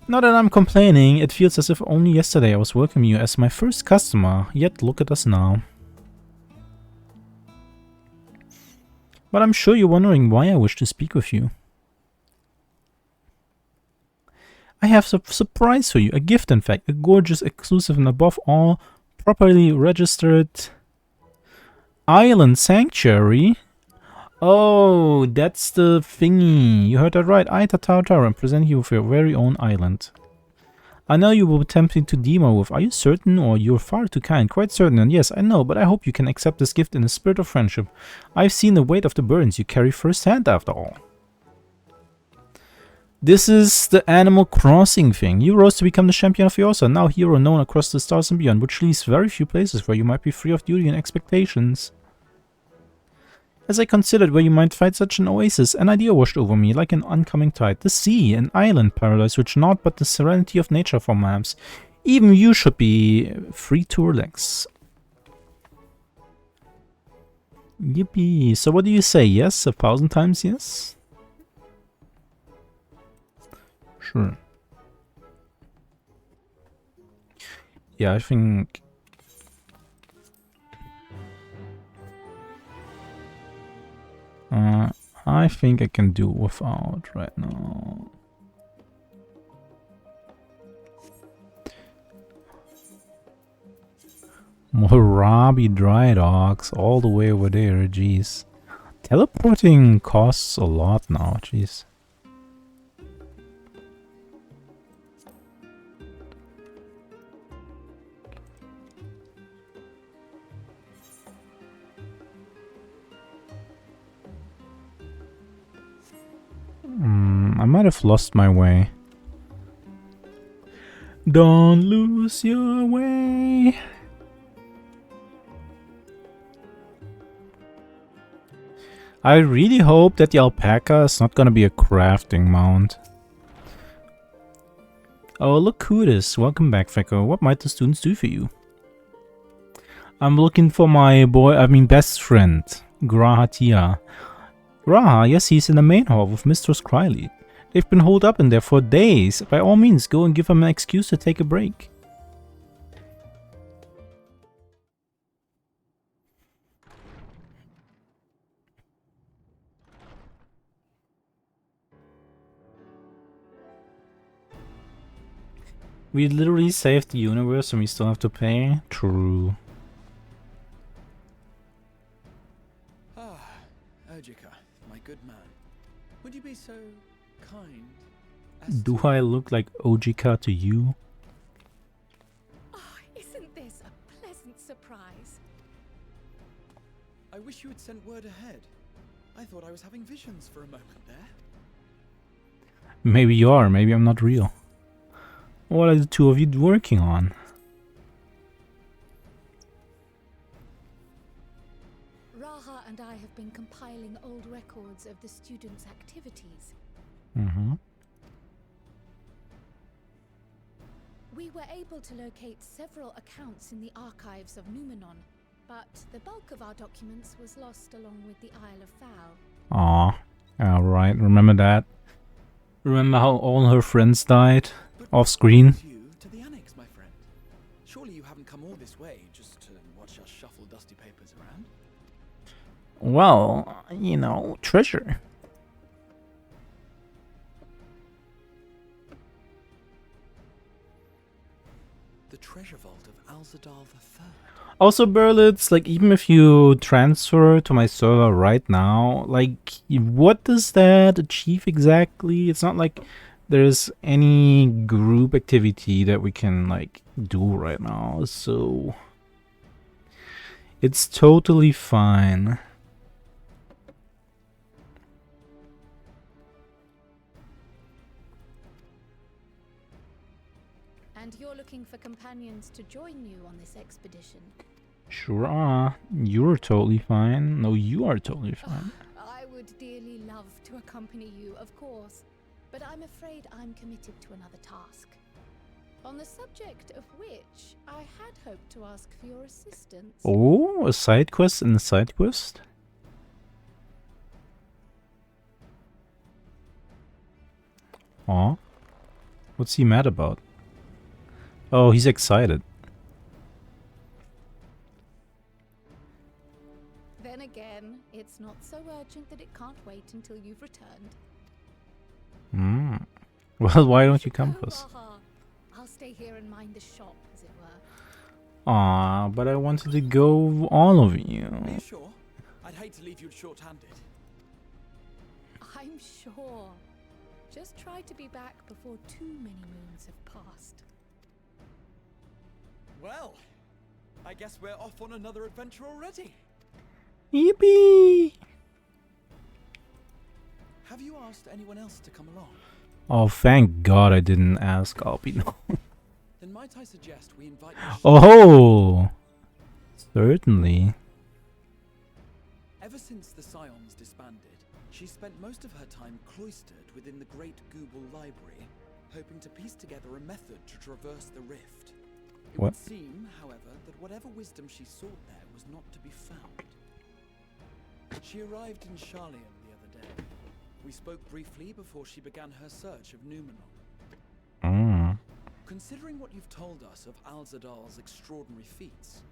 Not that I'm complaining, it feels as if only yesterday I was welcoming you as my first customer, yet look at us now. But I'm sure you're wondering why I wish to speak with you. I have a surprise for you, a gift in fact, a gorgeous, exclusive and above all, properly registered island sanctuary. Oh, that's the thingy. You heard that right. I, Tatara, am presenting you with your very own island. I know you will be tempted to demo with. Are you certain or you're far too kind? Quite certain, and yes, I know, but I hope you can accept this gift in a spirit of friendship. I've seen the weight of the burdens you carry firsthand after all. This is the Animal Crossing thing. You rose to become the champion of Yosa, now hero known across the stars and beyond, which leaves very few places where you might be free of duty and expectations. As I considered where you might find such an oasis, an idea washed over me like an oncoming tide. The sea, an island paradise which naught but the serenity of nature forms. Even you should be free to relax. Yippee. So what do you say? Yes? 1,000 times yes? Sure. Yeah, I think... I think I can do without right now. Morabi dry docks all the way over there, jeez. Teleporting costs a lot now, jeez. I might have lost my way. Don't lose your way. I really hope that the alpaca is not gonna be a crafting mount. Oh, look who it is. Welcome back, Feko. What might the students do for you? I'm looking for my best friend, Grahatia. Graha, yes, he's in the main hall with Mistress Criley. They've been holed up in there for days. By all means, go and give them an excuse to take a break. We literally saved the universe and we still have to pay? True. Ah, Ojika, my good man. Would you be so kind as Do to... I look like Ojika to you? Oh, isn't this a pleasant surprise? I wish you had sent word ahead. I thought I was having visions for a moment there. Maybe you are, maybe I'm not real. What are the two of you working on? Raha and I have been compiling old records of the students' activities. We were able to locate several accounts in the archives of Numenon, but the bulk of our documents was lost along with the Isle of Fowl. Aw, alright, remember that? Remember how all her friends died? Off screen? You to the annex, my friend. Surely you haven't come all this way just to watch us shuffle dusty papers around? Well, you know, treasure. the treasure vault of Alzadal III. Also, Berlitz, like, even if you transfer to my server right now, like, what does that achieve exactly? It's not like there's any group activity that we can, like, do right now, so it's totally fine. And you're looking for companions to join you on this expedition? Sure are. You're totally fine. No, you are totally fine. I would dearly love to accompany you, of course, but I'm afraid I'm committed to another task. On the subject of which, I had hoped to ask for your assistance. Oh, a side quest in a side quest? Aw. What's he mad about? Oh, he's excited. Then again, it's not so urgent that it can't wait until you've returned. Hmm. Well, why don't you come with us? I'll stay here and mind the shop, as it were. Aw, but I wanted to go all of Are you. you sure? I'd hate to leave you short-handed. I'm sure. Just try to be back before too many moons have passed. Well, I guess we're off on another adventure already. Yippee! Have you asked anyone else to come along? Oh, thank God I didn't ask Albino. Then might I suggest we invite Oh! Certainly. Ever since the Scions disbanded, she spent most of her time cloistered within the Great Google Library, hoping to piece together a method to traverse the rift. It What? would seem, however, that whatever wisdom she sought there was not to be found. She arrived in Charlium the other day. We spoke briefly before she began her search of Numenor. Mm. Considering what you've told us of Alzadal's extraordinary feats,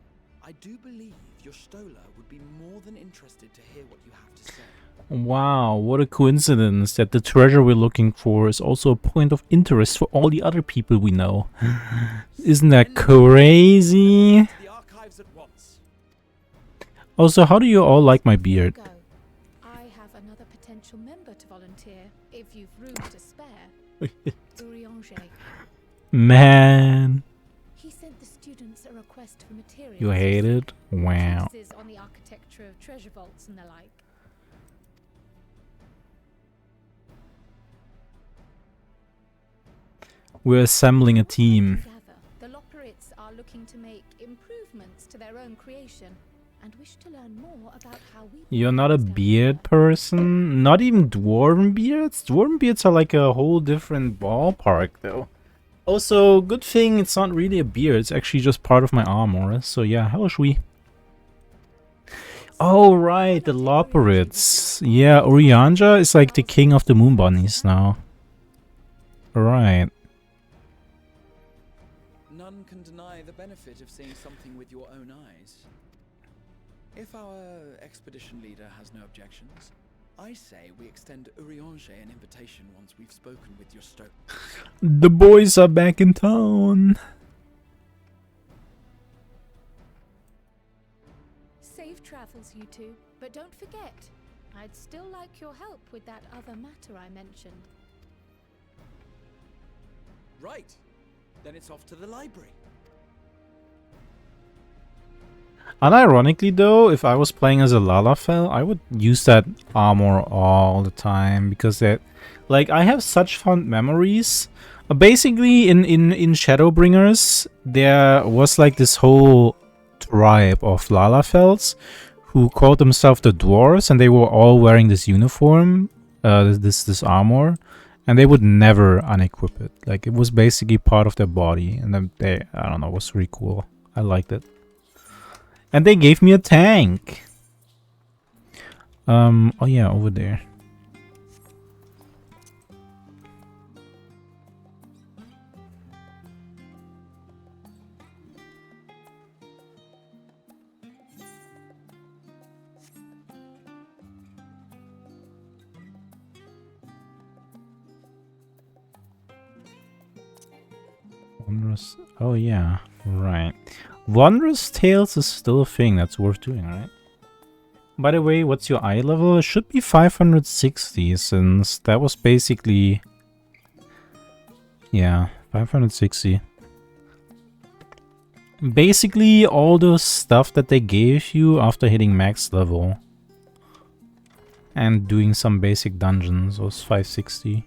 I do believe your Stola would be more than interested to hear what you have to say. Wow, what a coincidence that the treasure we're looking for is also a point of interest for all the other people we know. Isn't that crazy? To the archives at once. Also, how do you all like my beard? Go. I have another potential member to volunteer, if you've room to spare. Urianger. Man, He sent the students a request for materials. you hate it? Wow. Treatises on the architecture of treasure vaults and the like. We're assembling a team. Gather, the Loporrits are looking to make improvements to their own creation and wish to learn more about how we. You're not a beard person? Not even dwarven beards? Dwarven beards are like a whole different ballpark, though. Also, good thing it's not really a beard, it's actually just part of my armor. So yeah, hello Shui. Oh right, the Loporrits. Yeah, Urianger is like the king of the moon bunnies now. Right. None can deny the benefit of seeing something with your own eyes. If our expedition leader has no objections, I say we extend Urianger an invitation once we've spoken with your Stola. The boys are back in town. Safe travels, you two. But don't forget, I'd still like your help with that other matter I mentioned. Right. Then it's off to the library. Unironically though, if I was playing as a Lalafell, I would use that armor all the time because that, like, I have such fond memories. Basically, in Shadowbringers, there was like this whole tribe of Lalafells who called themselves the Dwarves, and they were all wearing this uniform, this armor, and they would never unequip it. Like, it was basically part of their body, and then they, I don't know, it was really cool. I liked it. And they gave me a tank. Oh yeah, over there. Wondrous. Oh yeah. Right. Wondrous Tales is still a thing that's worth doing, right? By the way, what's your eye level? It should be 560, since that was basically... Yeah, 560. Basically, all the stuff that they gave you after hitting max level and doing some basic dungeons was 560.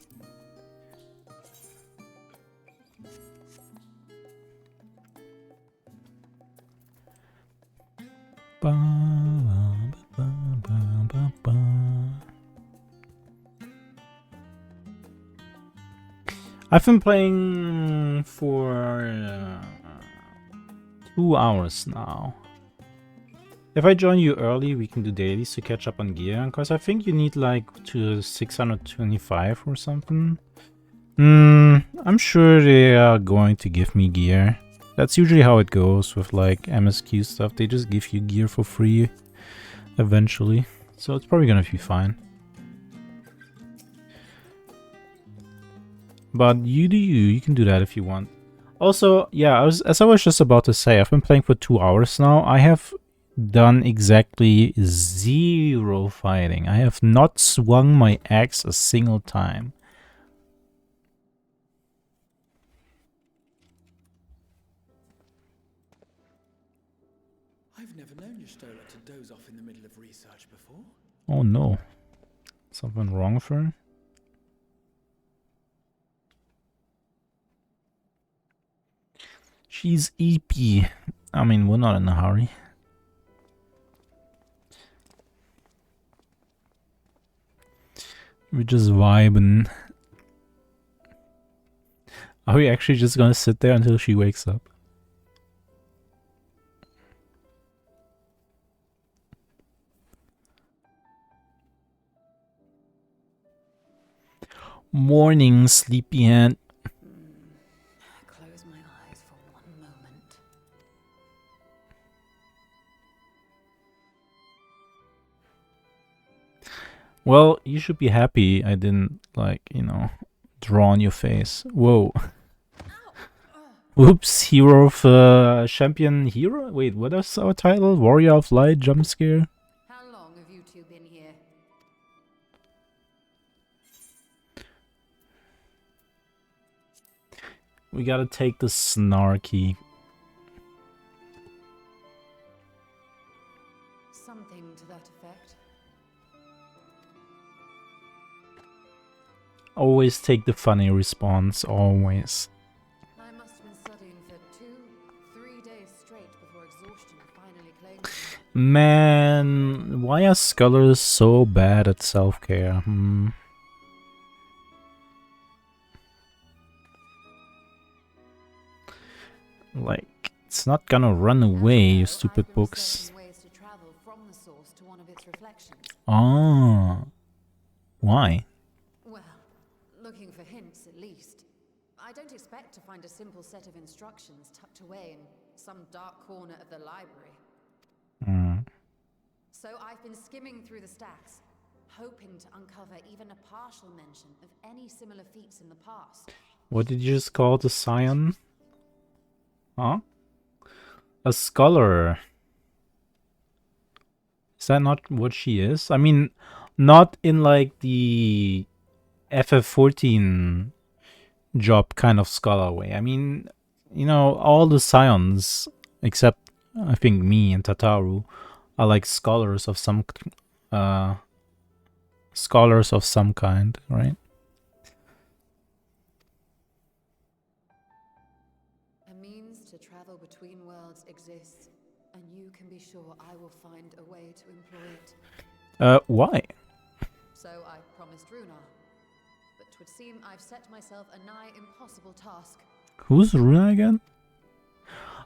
I've been playing for 2 hours now. If I join you early, we can do dailies to catch up on gear, because I think you need like to 625 or something. I'm sure they are going to give me gear. That's usually how it goes with like MSQ stuff. They just give you gear for free eventually. So it's probably gonna be fine. But you do you. You can do that if you want. Also, yeah, as I was just about to say, I've been playing for 2 hours now. I have done exactly 0 fighting. I have not swung my axe a single time. I've never known your Stola to doze off in the middle of research before. Oh no. Something wrong with her? She's EP. I mean, we're not in a hurry. We're just vibing. Are we actually just gonna sit there until she wakes up? Morning, sleepyhead. Close my eyes for one moment. Well, you should be happy I didn't, like, you know, draw on your face. Whoa. Oops, hero of champion hero? Wait, what is our title? Warrior of Light, jump scare? How long have you two been here? We gotta take the snarky. Something to that effect. Always take the funny response, always. I must have been studying for 2-3 days straight before exhaustion finally claimed me. Man, why are scholars so bad at self-care? Like, it's not gonna run away, you stupid books. Ways to travel from the source to one of its reflections. Ah, why? Well, looking for hints at least. I don't expect to find a simple set of instructions tucked away in some dark corner of the library. So I've been skimming through the stacks, hoping to uncover even a partial mention of any similar feats in the past. What did you just call the scion? Huh? A scholar. Is that not what she is? I mean, not in like the FF14 job kind of scholar way. I mean, you know, all the scions, except I think me and Tataru, are like scholars of some kind, right? A means to travel between worlds exists, and you can be sure I will find a way to employ it. Why? So I promised Runar, but 'twould seem I've set myself a nigh impossible task. Who's Runa again?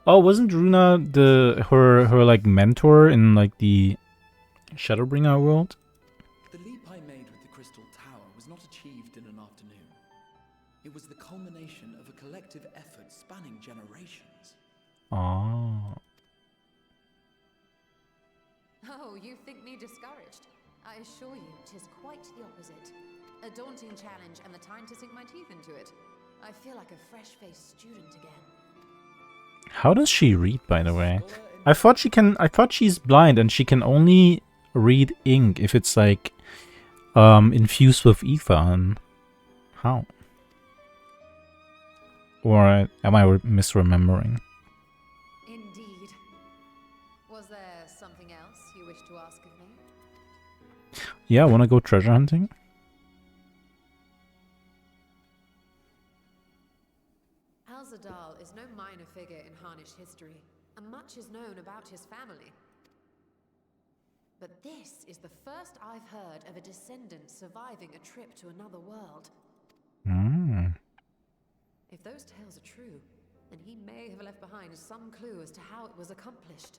Oh, wasn't Runa her like mentor in like the Shadowbringer world? The leap I made with the Crystal Tower was not achieved in an afternoon. It was the culmination of a collective effort spanning generations. Oh. Oh, you think me discouraged? I assure you, 'tis quite the opposite. A daunting challenge and the time to sink my teeth into it. I feel like a fresh-faced student again. How does she read, by the way? I thought she's blind and she can only read ink if it's like infused with ether. And how? Or am I misremembering? Indeed. Was there something else you wish to ask of me? Yeah, wanna go treasure hunting? Alzadal is no minor figure in Harnish history, and much is known about his family. But this is the first I've heard of a descendant surviving a trip to another world. Hmm. If those tales are true, then he may have left behind some clue as to how it was accomplished.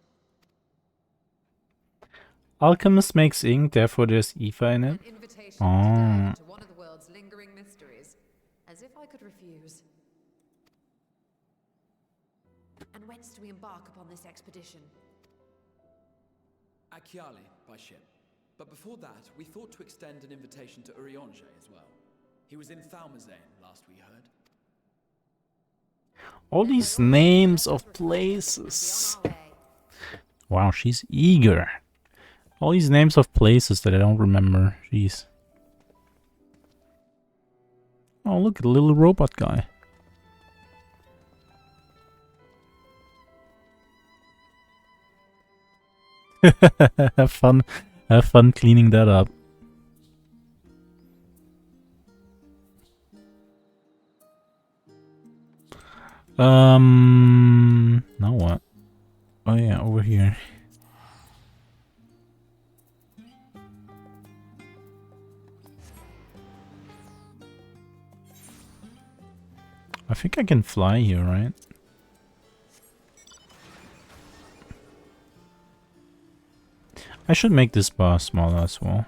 Alchemist makes ink, therefore there's ether in An it. invitation to Oh. delve into one of the world's lingering mysteries. As if I could refuse. And whence do we embark upon this expedition? Achiali by ship. But before that, we thought to extend an invitation to Urianger as well. He was in Thalmazane last we heard. All these names of places. Wow, she's eager. All these names of places that I don't remember. Jeez. Oh, look at the little robot guy. Have fun. Have fun cleaning that up. Now what? Oh yeah, over here. I think I can fly here, right? I should make this bar smaller as well.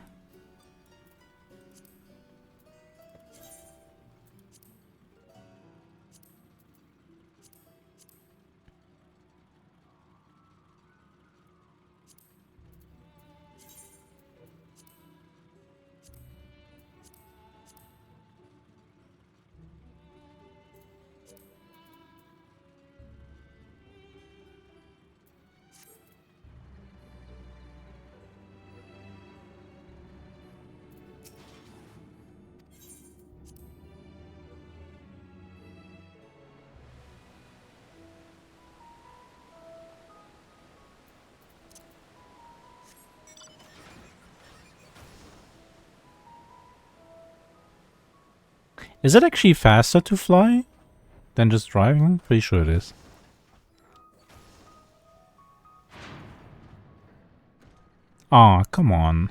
Is it actually faster to fly than just driving? Pretty sure it is. Aw, come on.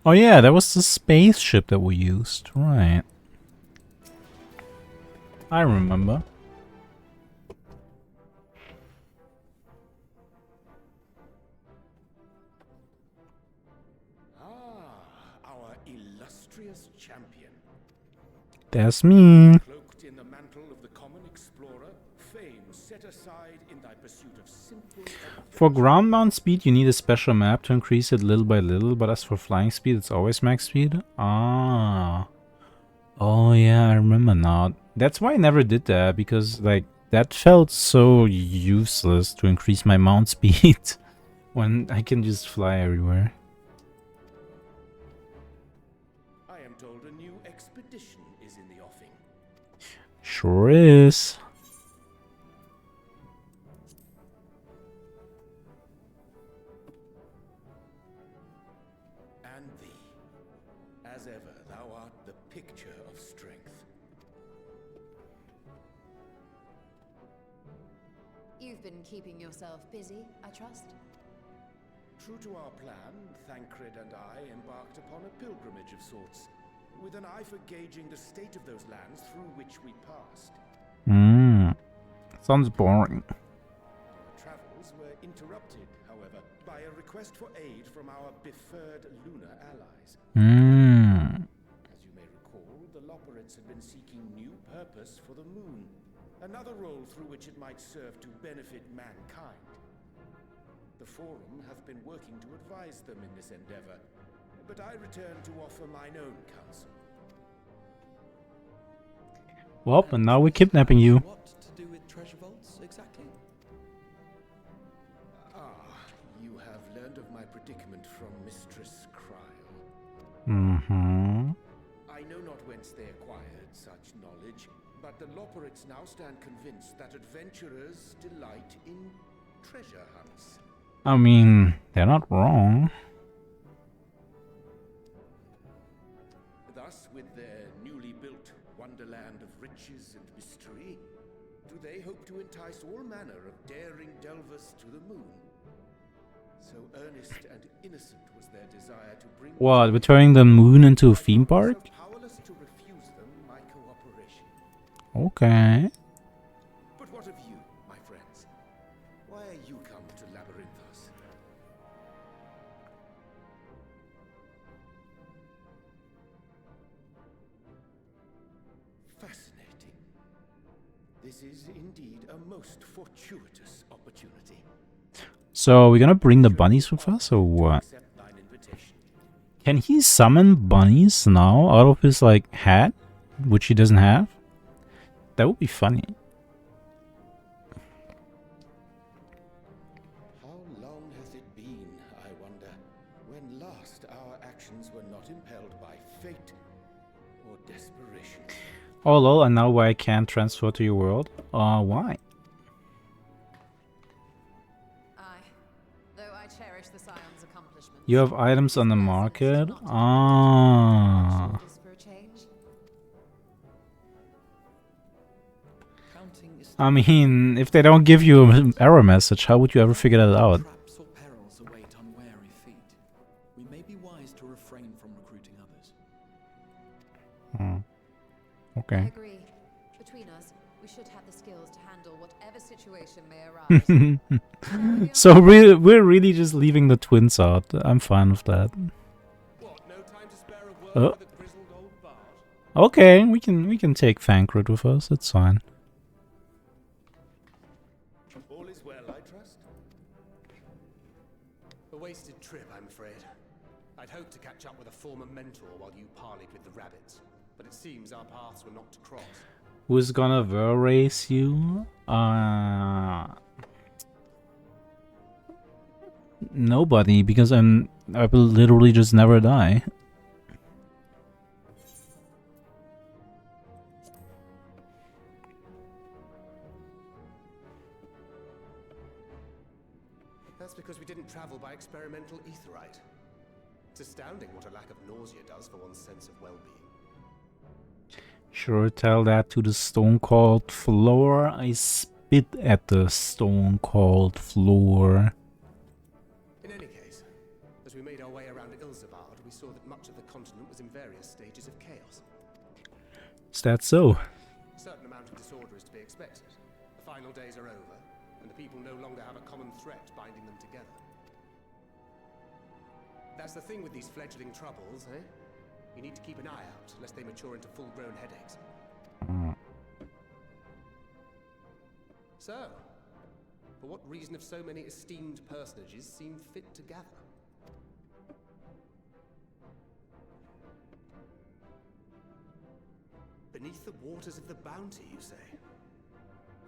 Oh yeah, that was the spaceship that we used, right. I remember. Our illustrious champion. That's me. Cloaked in the mantle of the common explorer, fame set aside in thy pursuit of simple... For ground-bound speed, you need a special map to increase it little by little, but as for flying speed, it's always max speed? Ah. Oh yeah, I remember now. That's why I never did that, because, like, that felt so useless to increase my mount speed when I can just fly everywhere. I am told a new expedition is in the offing. Sure is. And thee. As ever, thou art the picture of strength. You've been keeping yourself busy, I trust? True to our plan, Thancred and I embarked upon a pilgrimage of sorts, with an eye for gauging the state of those lands through which we passed. Sounds boring. Our travels were interrupted, however, by a request for aid from our befurred lunar allies. As you may recall, the Loporrits had been seeking new purpose for the moon, another role through which it might serve to benefit mankind. The Forum hath been working to advise them in this endeavor, but I return to offer mine own counsel. Well, and now we're kidnapping you. What to do with treasure vaults exactly? You have learned of my predicament from Mistress Cryle. I know not whence they acquired such knowledge, but the Loperites now stand convinced that adventurers delight in treasure hunts. I mean, they're not wrong. Thus, with their newly built wonderland of riches and mystery, do they hope to entice all manner of daring delvers to the moon? So earnest and innocent was their desire to bring... What, we're turning the moon into a theme park? So powerless to refuse them my cooperation. Okay. But what of you, my friends? Why are you come to Labyrinthos? Fascinating. This is indeed a most fortuitous opportunity. So we're gonna bring the bunnies with us, or what? Accept thine invitation. Can he summon bunnies now out of his, like, hat? Which he doesn't have? That would be funny. How long has it been, I wonder, when last our actions were not impelled by fate or desperation? Oh lol, and now why I can't transfer to your world? Why? Though I cherish the Scion's accomplishments. You have items on the market? Ah. Shoulders for a change. Counting is I mean, if they don't give you an error message, how would you ever figure that out? traps or perils await unwary feet. We may be wise to refrain from recruiting others. I Okay. agree. Between us, we should have the skills to handle whatever situation may arise. So we're really just leaving the twins out. I'm fine with that. What, no time to spare a word Oh. with a grizzled old bard? Okay, we can take Thancred with us. It's fine. All is well, I trust? A wasted trip, I'm afraid. I'd hoped to catch up with a former mentor while you parleyed with the rabbits, but it seems our paths were not to cross. Who's gonna race you? Nobody, because I will literally just never die. That's because we didn't travel by experimental etherite. It's astounding what a lack of nausea does for one's sense of well-being. Sure, tell that to the stone-cold floor. I spit at the stone-cold floor. In any case, as we made our way around Ilzabard, we saw that much of the continent was in various stages of chaos. Is that so? A certain amount of disorder is to be expected. The final days are over, and the people no longer have a common threat binding them together. That's the thing with these fledgling troubles, eh? You need to keep an eye out, lest they mature into full-grown headaches. So, for what reason have so many esteemed personages seen fit to gather? Beneath the waters of the bounty, you say?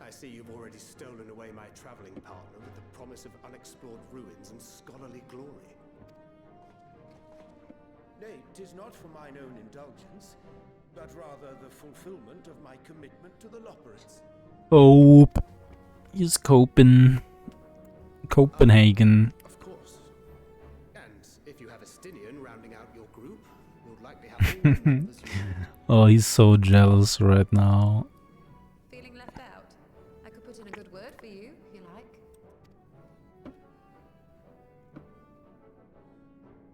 I see you've already stolen away my traveling partner with the promise of unexplored ruins and scholarly glory. Nay, 'tis not for mine own indulgence, but rather the fulfillment of my commitment to the Loperites. Oh, he's Copenhagen. Of course. And if you have a Stinian rounding out your group, you'll likely have all the members you need. Oh, he's so jealous right now. Feeling left out? I could put in a good word for you, if you like.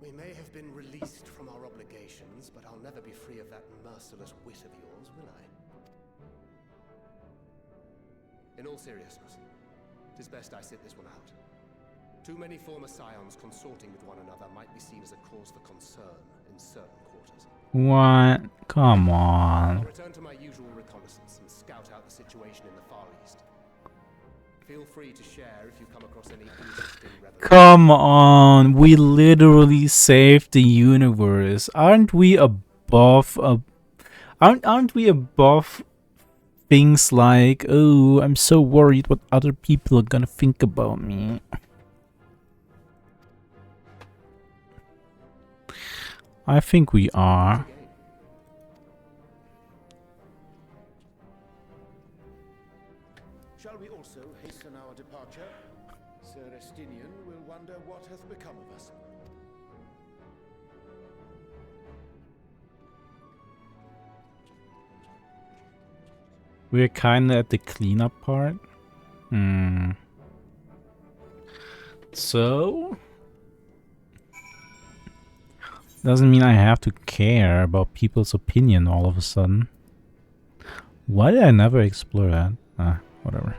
We may have been released from our obligations, but I'll never be free of that merciless wit of yours, will I? In all seriousness, it is best I sit this one out. Too many former scions consorting with one another might be seen as a cause for concern in certain quarters. What? Come I'll on. return to my usual reconnaissance and scout out the situation in the Far East. Feel free to share if you come across any interesting revelations. Come on. We literally saved the universe. Aren't we above things like, oh, I'm so worried what other people are gonna think about me. I think we are. Shall we also hasten our departure? Sir Estinian will wonder what hath become of us. We're kinda at the cleanup part. So doesn't mean I have to care about people's opinion all of a sudden. Why did I never explore that? Whatever.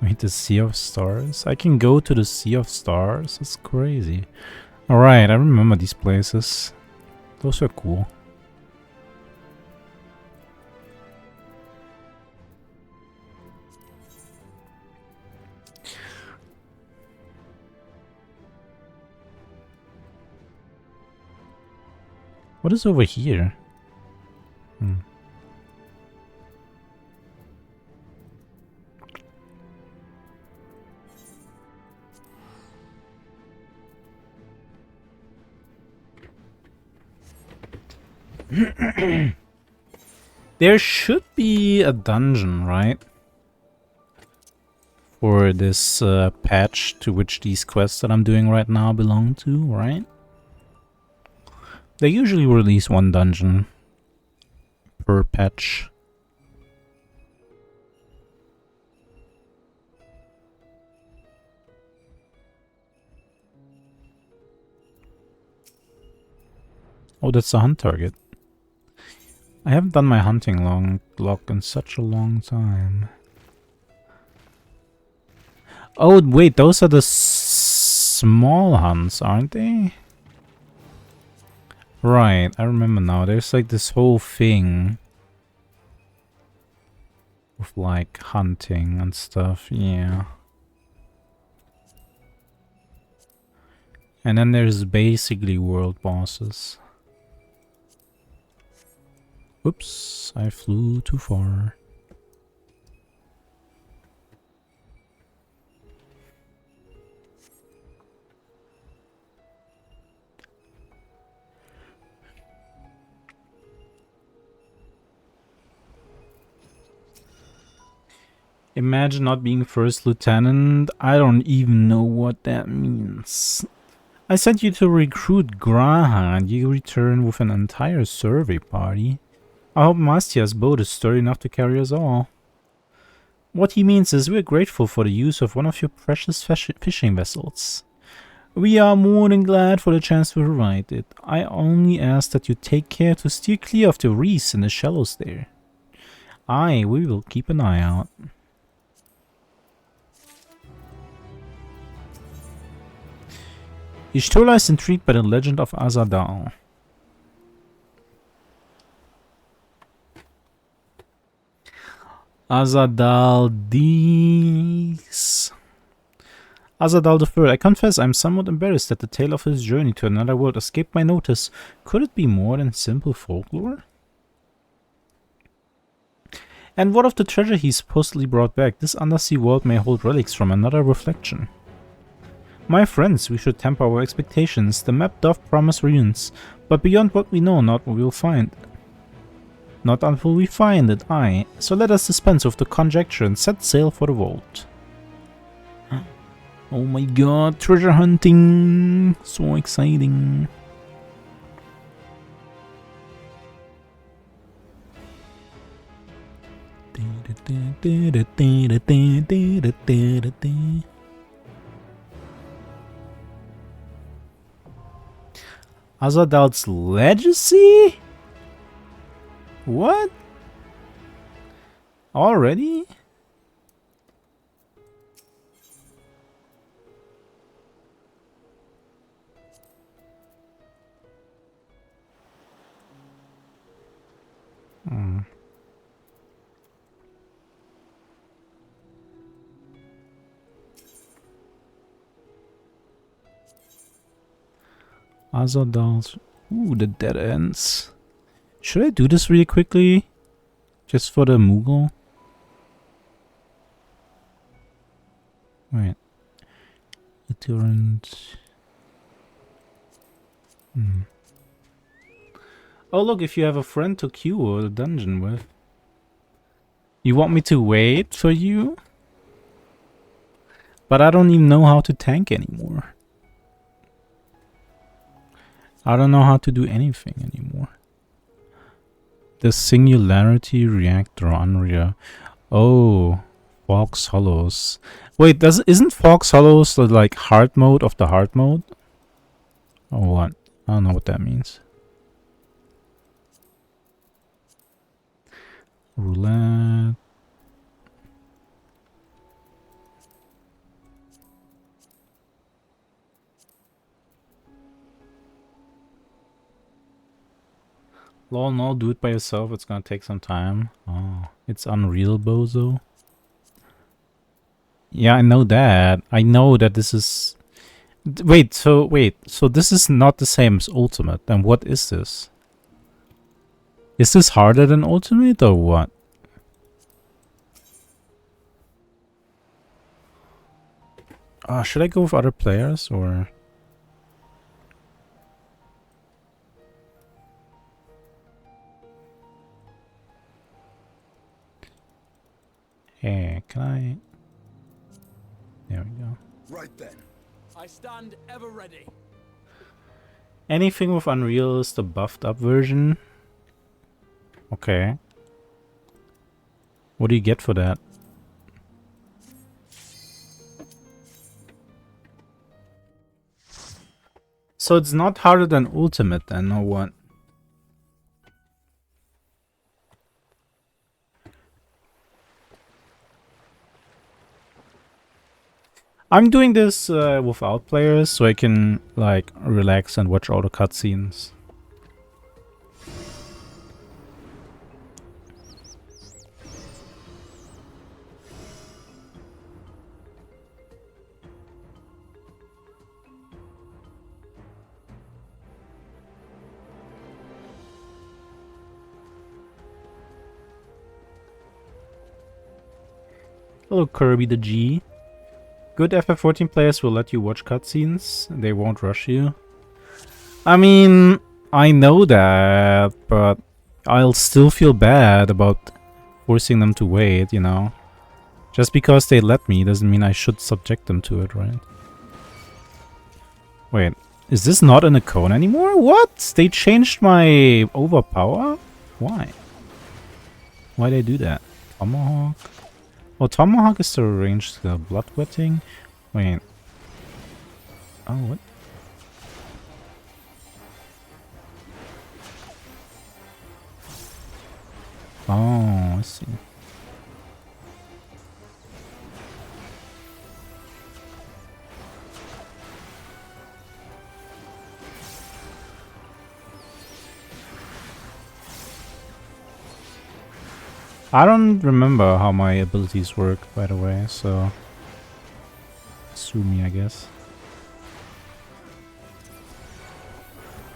Wait, the Sea of Stars? I can go to the Sea of Stars? That's crazy. Alright, I remember these places. Those are cool. What is over here? There should be a dungeon, right? For this patch to which these quests that I'm doing right now belong to, right? They usually release one dungeon per patch. Oh, that's the hunt target. I haven't done my hunting log in such a long time. Oh, wait, those are the small hunts, aren't they? Right, I remember now. There's like this whole thing with like hunting and stuff, yeah. And then there's basically world bosses. Oops, I flew too far. Imagine not being first lieutenant. I don't even know what that means. I sent you to recruit Graha and you return with an entire survey party. I hope Mastia's boat is sturdy enough to carry us all. What he means is we're grateful for the use of one of your precious fishing vessels. We are more than glad for the chance to provide it. I only ask that you take care to steer clear of the reefs in the shallows there. Aye, we will keep an eye out. Ishtola is intrigued by the legend of Azadal. Azadal Dees. Azadal III. I confess I'm somewhat embarrassed that the tale of his journey to another world escaped my notice. Could it be more than simple folklore? And what of the treasure he supposedly brought back? This undersea world may hold relics from another reflection. My friends, we should temper our expectations. The map doth promise ruins, but beyond what we know, not what we will find. Not until we find it, aye. So let us dispense with the conjecture and set sail for the vault. Oh my god, treasure hunting! So exciting! Azadal's legacy? What? Already? Azadal's... Ooh, the dead ends. Should I do this really quickly? Just for the Moogle? Wait. Deterrent. Oh look, if you have a friend to queue the dungeon with. You want me to wait for you? But I don't even know how to tank anymore. I don't know how to do anything anymore. The Singularity Reactor Unreal. Oh, Fox Hollows. Wait, isn't Fox Hollows the like hard mode of the hard mode? Or what? I don't know what that means. Roulette. Lol, no, do it by yourself. It's gonna take some time. Oh, it's Unreal, bozo. Yeah, I know that. I know that this is... Wait, so this is not the same as Ultimate. Then what is this? Is this harder than Ultimate or what? Should I go with other players or... Hey, can I... There we go. Right then. I stand ever ready. Anything with Unreal is the buffed up version. Okay. What do you get for that? So it's not harder than Ultimate then, or what? I'm doing this without players, so I can like relax and watch all the cutscenes. Hello, Kirby the G. Good FF14 players will let you watch cutscenes. They won't rush you. I mean, I know that, but I'll still feel bad about forcing them to wait, you know? Just because they let me doesn't mean I should subject them to it, right? Wait, is this not in a cone anymore? What? They changed my overpower? Why? Why'd they do that? Tomahawk? Oh, Tomahawk is the ranged bloodwetting. Wait. Oh, what? Oh, I see. I don't remember how my abilities work, by the way, so... Sue me, I guess.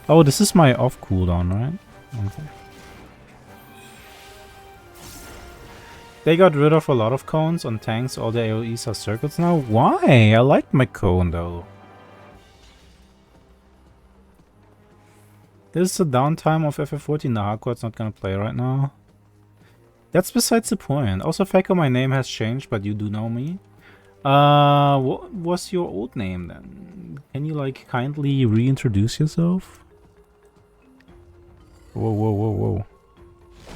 Oh, this is my off cooldown, right? Okay. They got rid of a lot of cones on tanks, all the AoEs are circles now. Why? I like my cone, though. This is the downtime of FF14, the hardcore's not gonna play right now. That's besides the point. Also, Feko, my name has changed, but you do know me. What was your old name then? Can you, like, kindly reintroduce yourself? Whoa, whoa, whoa, whoa.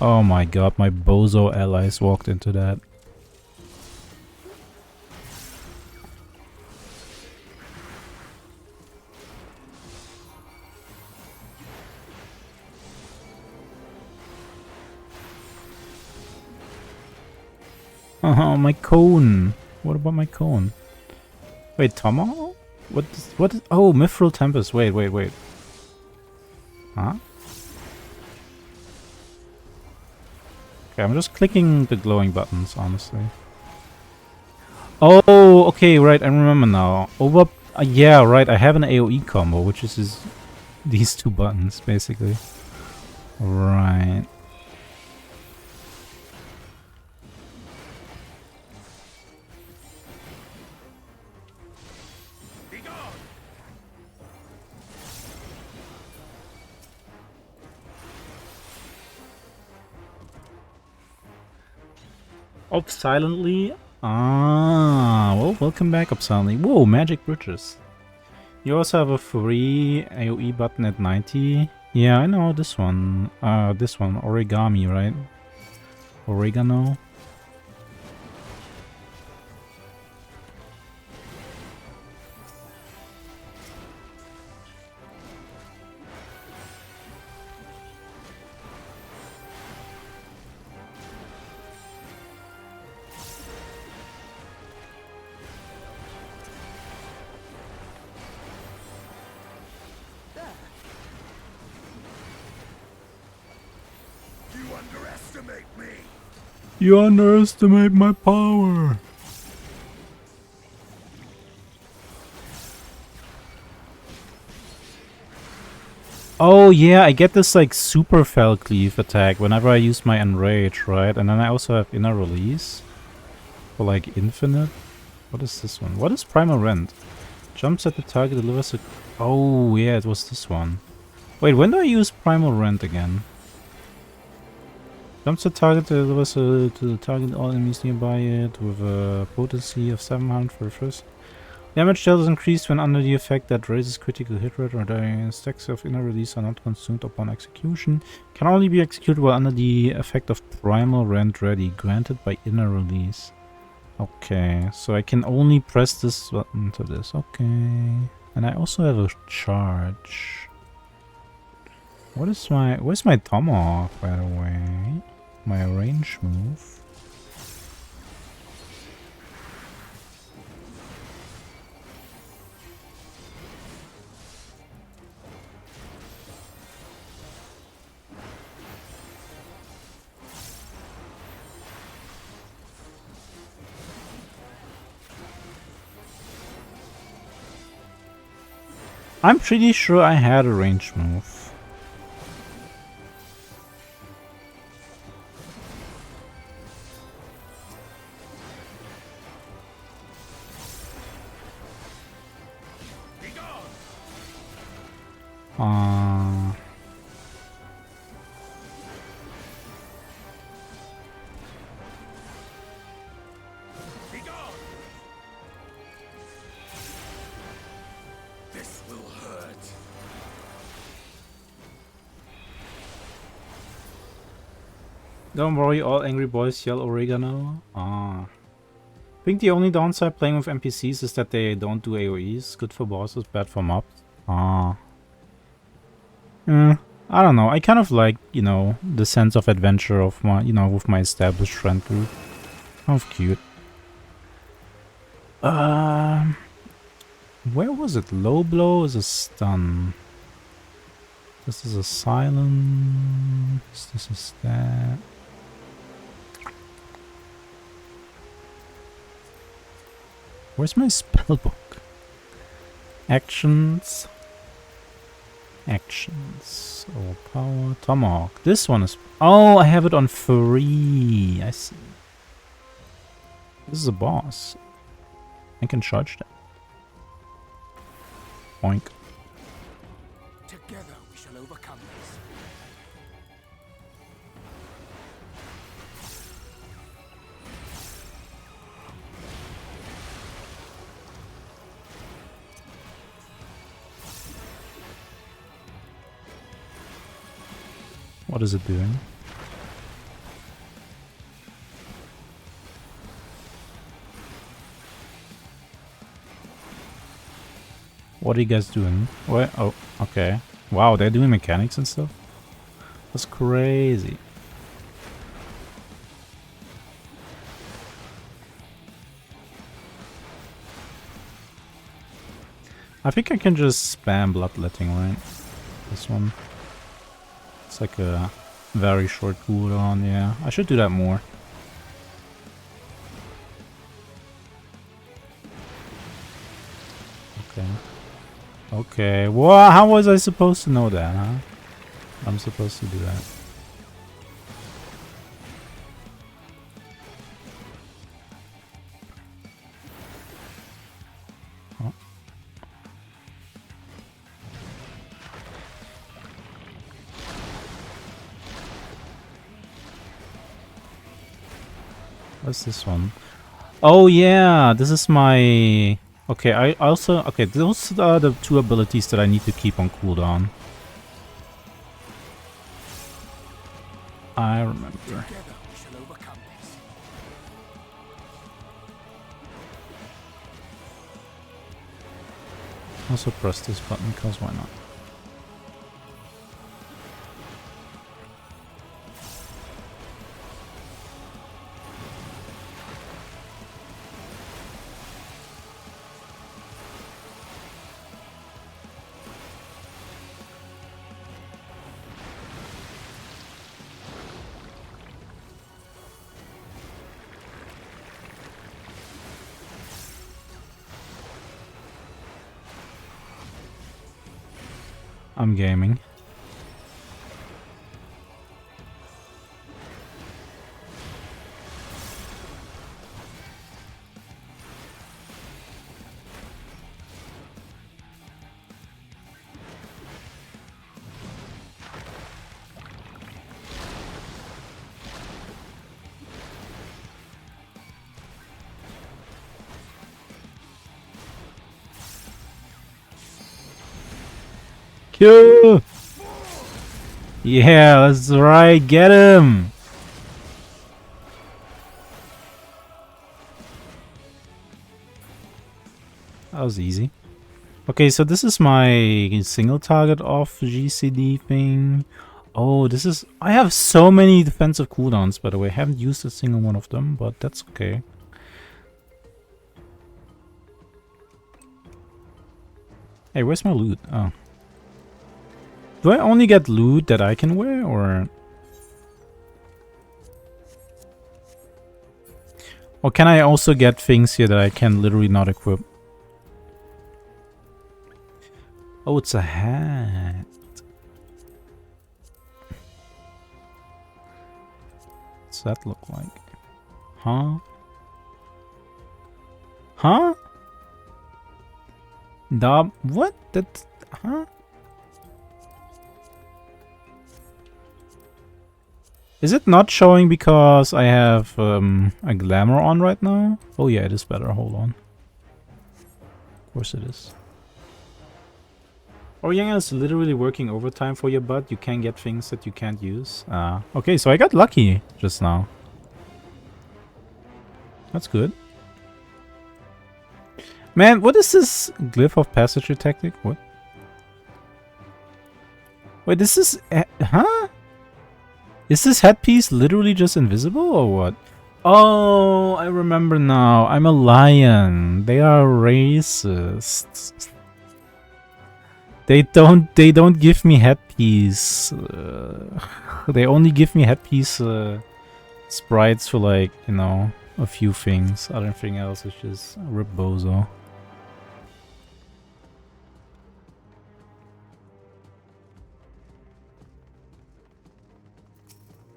Oh my god, my bozo allies walked into that. Oh, my cone. What about my cone? Wait, Tomahawk? What is... Oh, Mithril Tempest. Wait, wait, wait. Huh? Okay, I'm just clicking the glowing buttons, honestly. Oh, okay, right, I remember now. Yeah, right, I have an AoE combo, which is these two buttons, basically. Right. Up silently. Ah, well, welcome back, Up silently. Whoa, magic bridges. You also have a free AoE button at 90. Yeah, I know this one. This one, origami, right? Oregano. You underestimate me. You underestimate my power. Oh yeah, I get this like super fell cleave attack whenever I use my enrage, right? And then I also have inner release for like infinite. What is this one? What is primal rend? Jumps at the target, delivers a... Oh yeah, it was this one. Wait, when do I use primal rend again? Jumps at target, delivers to the target all enemies nearby it with a potency of 700 for the first. Damage dealt is increased when under the effect that raises critical hit rate or the stacks of inner release are not consumed upon execution. Can only be executed while under the effect of primal rend ready, granted by inner release. Okay, so I can only press this button to this. Okay. And I also have a charge. Where's my tomahawk, by the way? My range move. I'm pretty sure I had a range move. This will hurt. Don't worry, all angry boys yell oregano. I think the only downside playing with NPCs is that they don't do AoEs. Good for bosses, bad for mobs. I don't know. I kind of like, you know, the sense of adventure of my, you know, with my established friend group. Kind of cute. Where was it? Low blow is a stun. This is a silence. This is that. Where's my spellbook? Actions. Actions. Oh, power. Tomahawk. This one is... Oh, I have it on free. I see. This is a boss. I can charge that. Boink. Together we shall overcome this. What is it doing? What are you guys doing? What? Oh, okay. Wow, they're doing mechanics and stuff? That's crazy. I think I can just spam bloodletting, right? This one. It's like a very short cooldown, yeah. I should do that more. Okay. Okay, well, how was I supposed to know that, huh? I'm supposed to do that. Oh. What's this one? Oh yeah, this is my... Okay, I also... Okay, those are the two abilities that I need to keep on cooldown. I remember. Together we shall overcome this. Also press this button, because why not? I'm gaming. Q! Yeah, that's right, get him! That was easy. Okay, so this is my single target off GCD thing. Oh, this is... I have so many defensive cooldowns, by the way. I haven't used a single one of them, but that's okay. Hey, where's my loot? Oh. Do I only get loot that I can wear, or... Or can I also get things here that I can literally not equip? Oh, it's a hat. What's that look like? Huh? Huh? What? That... Huh? Is it not showing because I have a glamour on right now? Oh yeah, it is better. Hold on. Of course it is. Orianga is literally working overtime for your butt. You can get things that you can't use. Okay, so I got lucky just now. That's good. Man, what is this glyph of passage tactic? What? Wait, this is... huh? Is this headpiece literally just invisible or what? Oh, I remember now. I'm a lion. They are racist. They don't give me headpiece. They only give me headpiece sprites for, like, you know, a few things. Everything else is just rip bozo.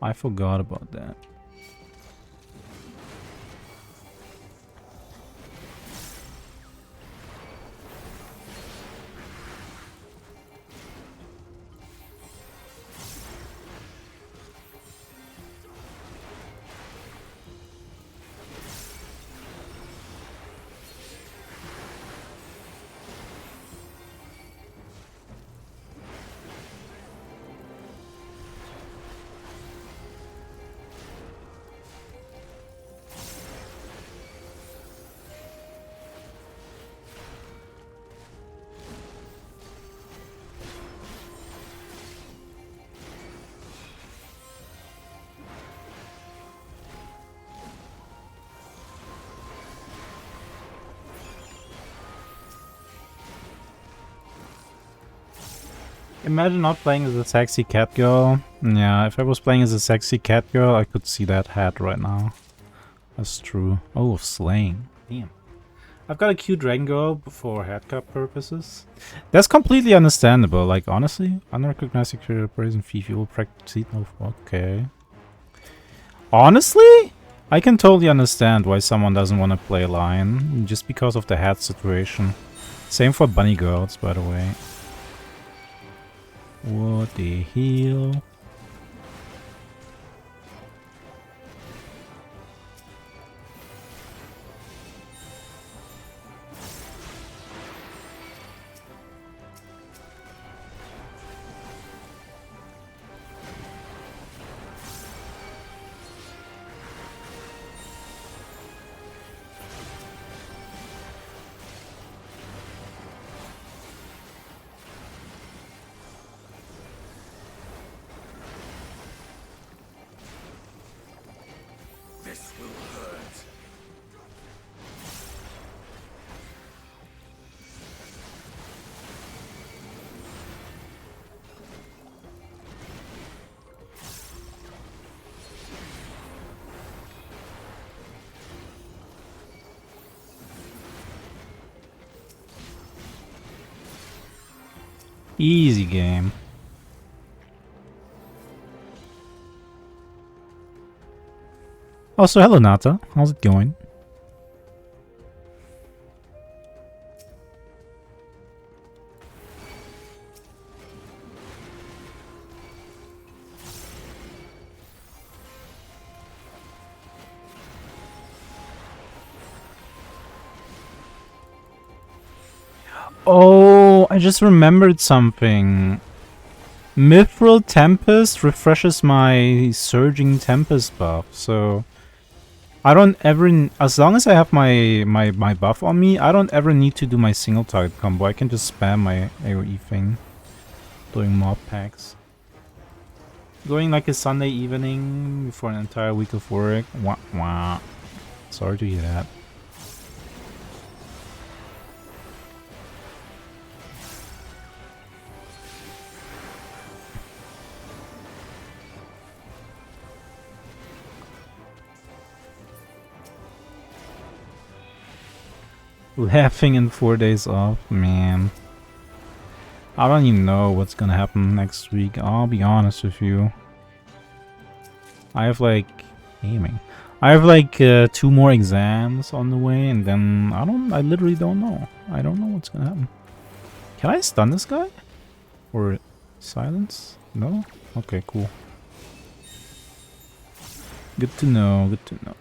I forgot about that. Imagine not playing as a sexy cat girl. Yeah, if I was playing as a sexy cat girl, I could see that hat right now. That's true. Oh, slaying. Damn. I've got a cute dragon girl for haircut purposes. That's completely understandable. Like, honestly, unrecognized security praise and Fifi will practice it. Okay. Honestly, I can totally understand why someone doesn't want to play a lion. Just because of the hat situation. Same for bunny girls, by the way. What the hell? Easy game. Also, hello Nata. How's it going? Oh, I just remembered something. Mithril Tempest refreshes my Surging Tempest buff, so I don't ever, as long as I have my buff on me, I don't ever need to do my single target combo. I can just spam my AoE thing doing mob packs. Going like a Sunday evening before an entire week of work. Wah wah. Sorry to hear that. Laughing in 4 days off, man. I don't even know what's gonna happen next week. I'll be honest with you. I have like aiming. I have like 2 more exams on the way, and then I literally don't know. I don't know what's gonna happen. Can I stun this guy? Or silence? No? Okay, cool. Good to know, good to know.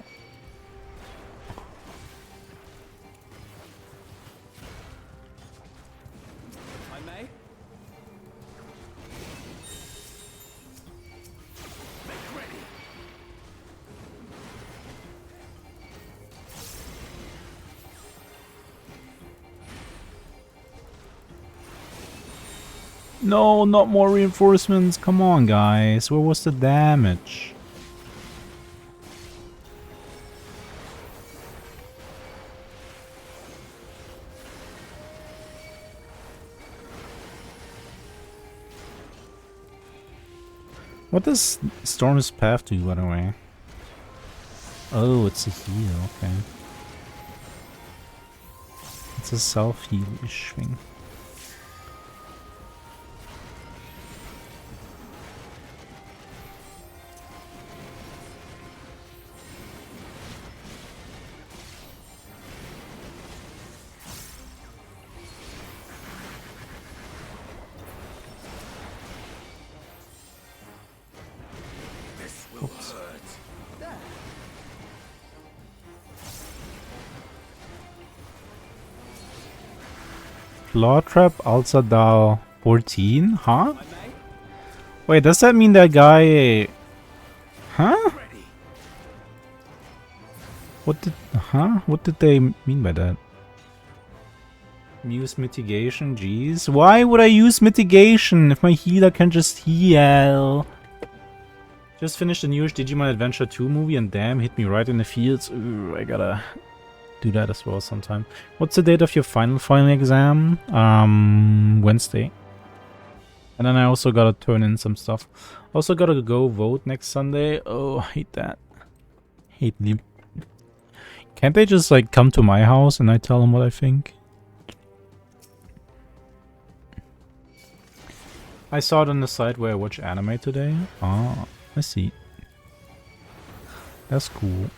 No, not more reinforcements. Come on, guys. Where was the damage? What does Storm's Path do, by the way? Oh, it's a heal. Okay. It's a self-heal-ish thing. Claw Trap Alzadal 14? Huh? Wait, does that mean that guy... Huh? What did... Huh? What did they mean by that? Use mitigation? Jeez. Why would I use mitigation if my healer can just heal? Just finished the newest Digimon Adventure 2 movie and damn, hit me right in the feels. Ooh, I gotta do that as well sometime. What's the date of your final exam? Wednesday. And then I also gotta turn in some stuff. Also gotta go vote next Sunday. Oh, I hate that. Hate me. Can't they just like come to my house and I tell them what I think? I saw it on the site where I watch anime today. Ah, I see. That's cool.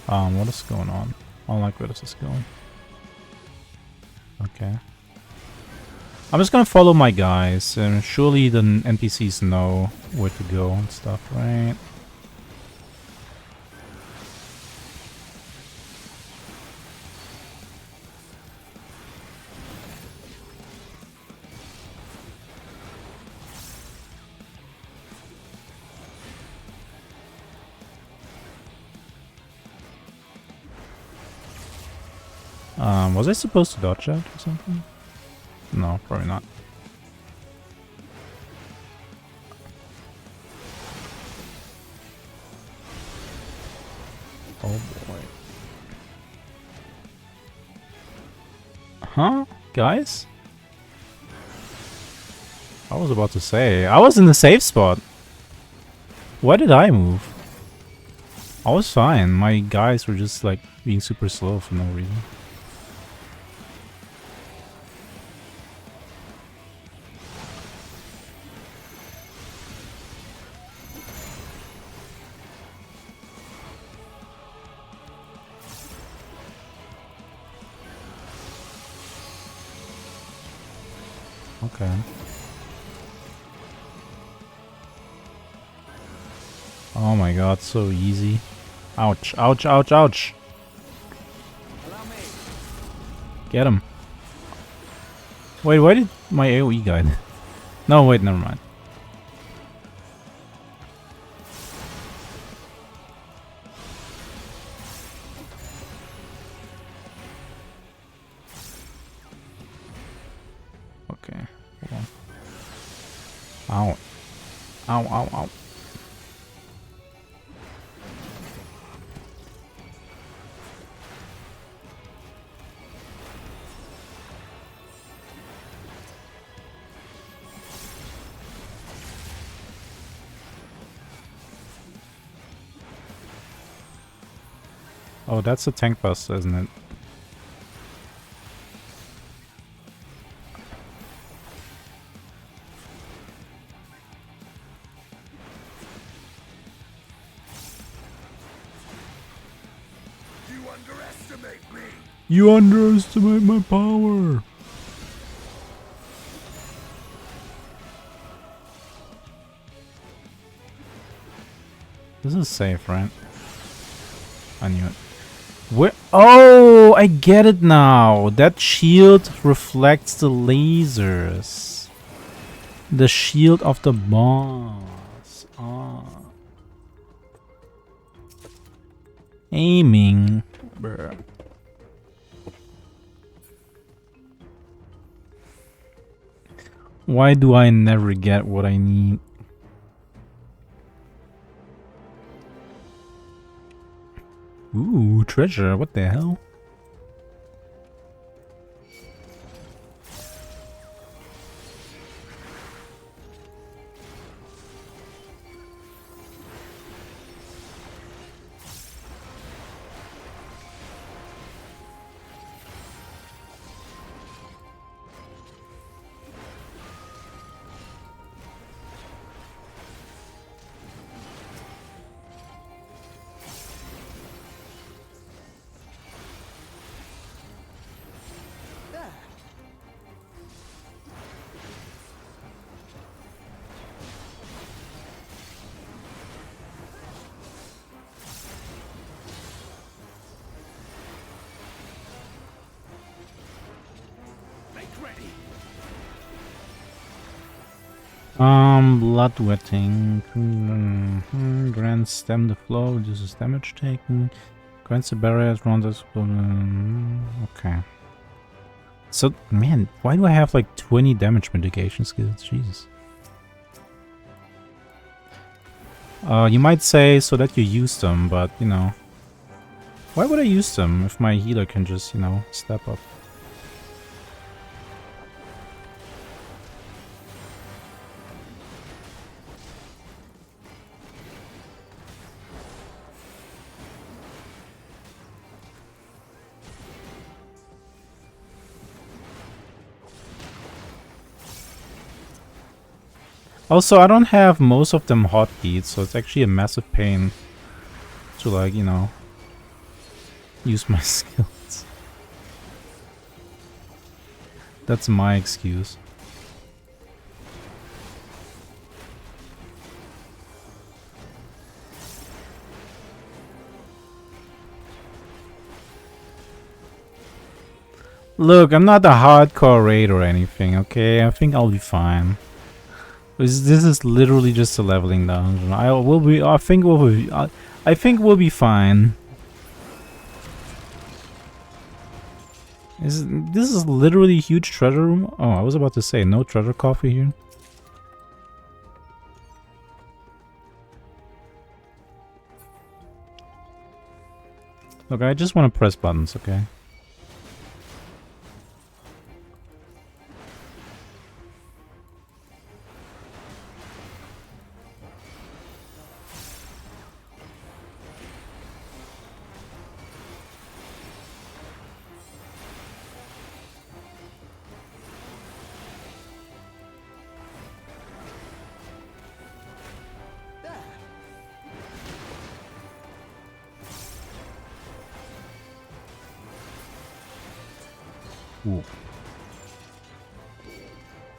What is going on? I don't like where this is going. Okay. I'm just gonna follow my guys, and surely the NPCs know where to go and stuff, right? Was I supposed to dodge that or something? No, probably not. Oh boy. Huh? Guys? I was about to say, I was in the safe spot. Why did I move? I was fine. My guys were just like being super slow for no reason. Okay. Oh my god, so easy. Ouch, ouch, ouch, ouch. Get him. Wait, why did my AoE guide? No, wait, never mind. Okay, hold on. Ow. Ow, ow, ow. Oh, that's a tank bus, isn't it? You underestimate me. You underestimate my power. This is safe, right? I knew it. Where? Oh, I get it now. That shield reflects the lasers. The shield of the boss. Ah. Aiming. Bruh. Why do I never get what I need? Ooh, treasure. What the hell? Bloodwetting. Grants stem the flow, reduces damage taken. Grants the barriers around this. Okay. So, man, why do I have like 20 damage mitigation skills? Jesus. You might say so that you use them, but, you know. Why would I use them if my healer can just, you know, step up? Also, I don't have most of them hotkeys, so it's actually a massive pain to, like, you know, use my skills. That's my excuse. Look, I'm not a hardcore raid or anything, okay? I think I'll be fine. This is literally just a leveling dungeon. I think we'll be fine. This is literally a huge treasure room. Oh, I was about to say no treasure coffee here. Look, I just want to press buttons, okay? Ooh.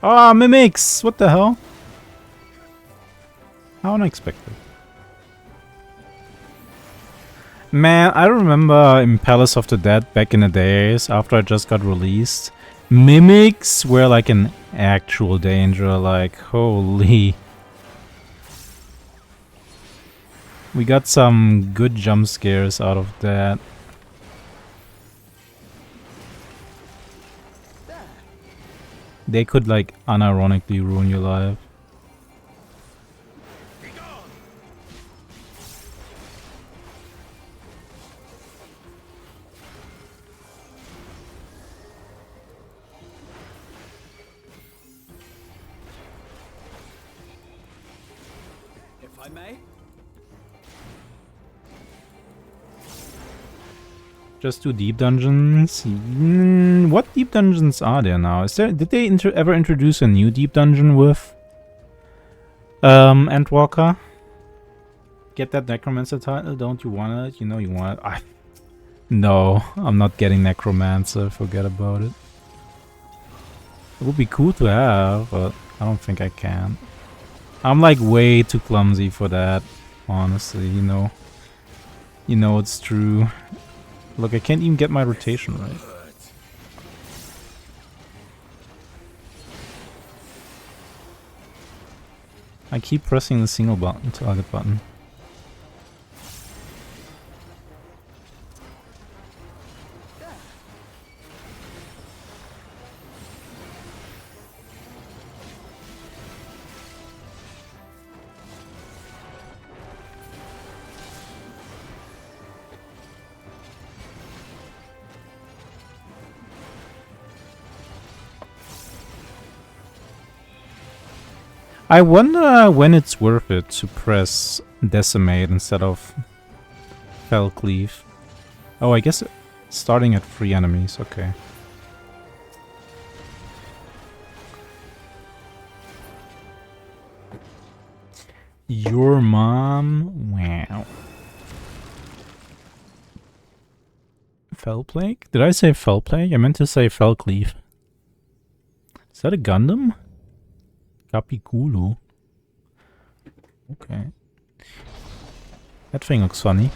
Ah, mimics! What the hell? How unexpected. Man, I remember in Palace of the Dead back in the days, after I just got released, mimics were like an actual danger, like, holy. We got some good jump scares out of that. They could like unironically ruin your life. If I may? Just do deep dungeons. What deep dungeons are there now? Is there? Did they ever introduce a new deep dungeon with Endwalker? Get that Necromancer title? Don't you want it? You know you want it. No, I'm not getting Necromancer. Forget about it. It would be cool to have, but I don't think I can. I'm like way too clumsy for that. Honestly, you know. You know it's true. Look, I can't even get my rotation right. I keep pressing the single button, target button. I wonder when it's worth it to press Decimate instead of Fell Cleave. Oh, I guess starting at 3 enemies, okay. Your mom? Wow. Fell Plague? Did I say Fell Plague? I meant to say Fell Cleave. Is that a Gundam? Capiculu. Okay. That thing looks funny.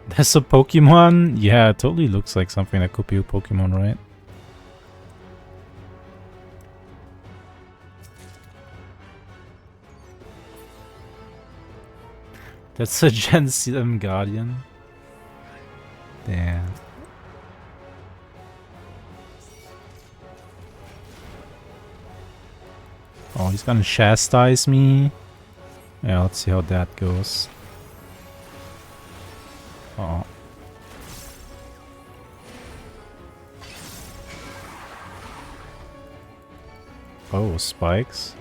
That's a Pokemon? Yeah, it totally looks like something that could be a Pokemon, right? That's a Gen 7 Guardian. Damn. Oh, he's gonna chastise me. Yeah, let's see how that goes. Uh oh. Oh, spikes.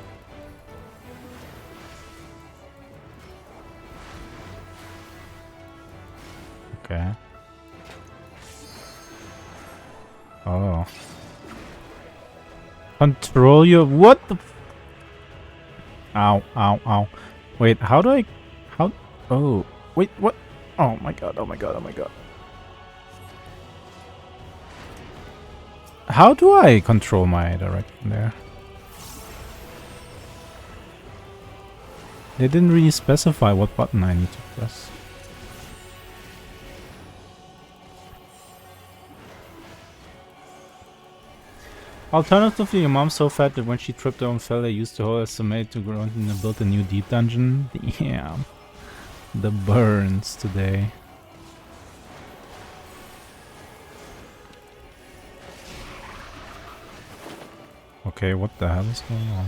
Okay. Oh. Control your... What the... Ow, ow, ow. Wait, how do I... How... Oh. Wait, what? Oh my god, oh my god, oh my god. How do I control my direction there? They didn't really specify what button I need to press. Alternatively, your mom's so fat that when she tripped over and fell, they used the whole estimate to grow and build a new deep dungeon. Yeah. The burns today. Okay, what the hell is going on?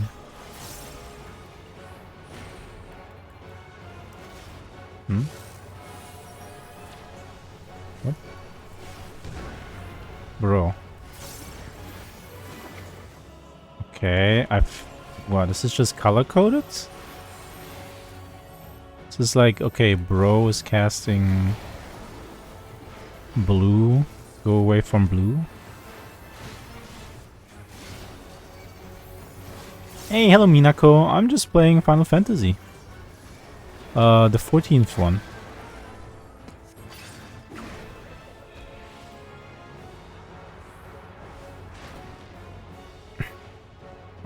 Hmm? What? Bro. Okay, what, this is just color-coded? This is like, okay, bro is casting blue. Go away from blue. Hey, hello Minako. I'm just playing Final Fantasy. The 14th one.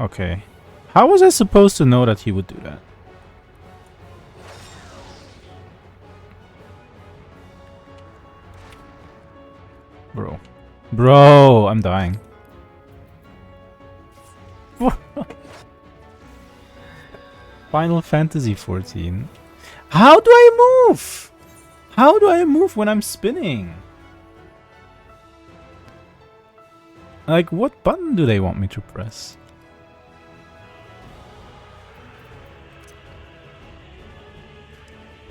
Okay. How was I supposed to know that he would do that? Bro. Bro, I'm dying. Final Fantasy 14. How do I move? How do I move when I'm spinning? Like, what button do they want me to press?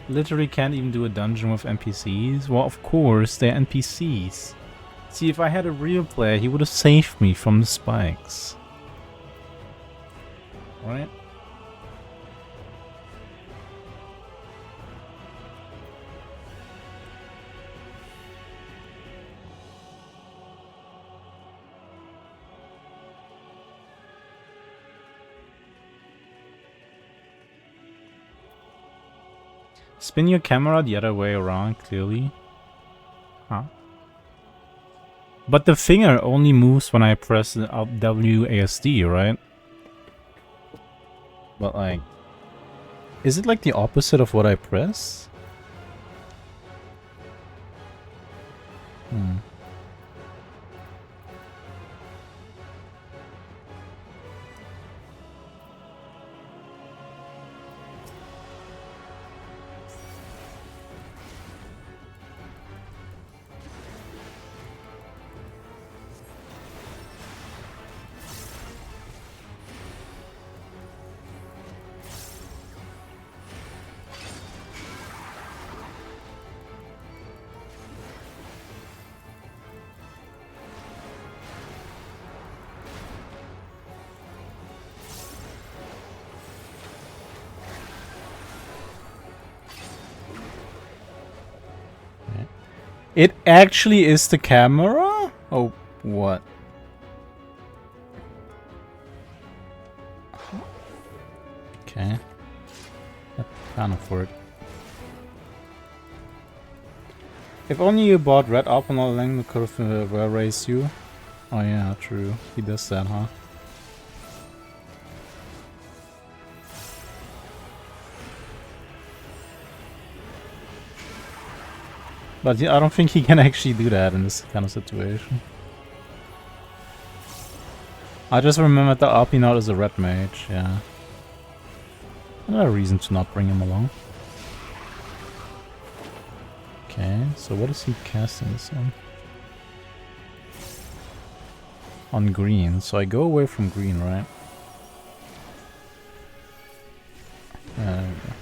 Literally can't even do a dungeon with NPCs? Well, of course, they're NPCs. See, if I had a real player, he would have saved me from the spikes. Right? Spin your camera the other way around, clearly. Huh? But the finger only moves when I press the WASD, right? But like... Is it like the opposite of what I press? Hmm. It actually is the camera? Oh, what? Okay. That kind of worked. If only you bought red up and all along, could have raised you. Oh yeah, true. He does that, huh? But yeah, I don't think he can actually do that in this kind of situation. I just remembered the RP now is a red mage, yeah. Another reason to not bring him along. Okay, so what is he casting this on? On green, so I go away from green, right? There we go.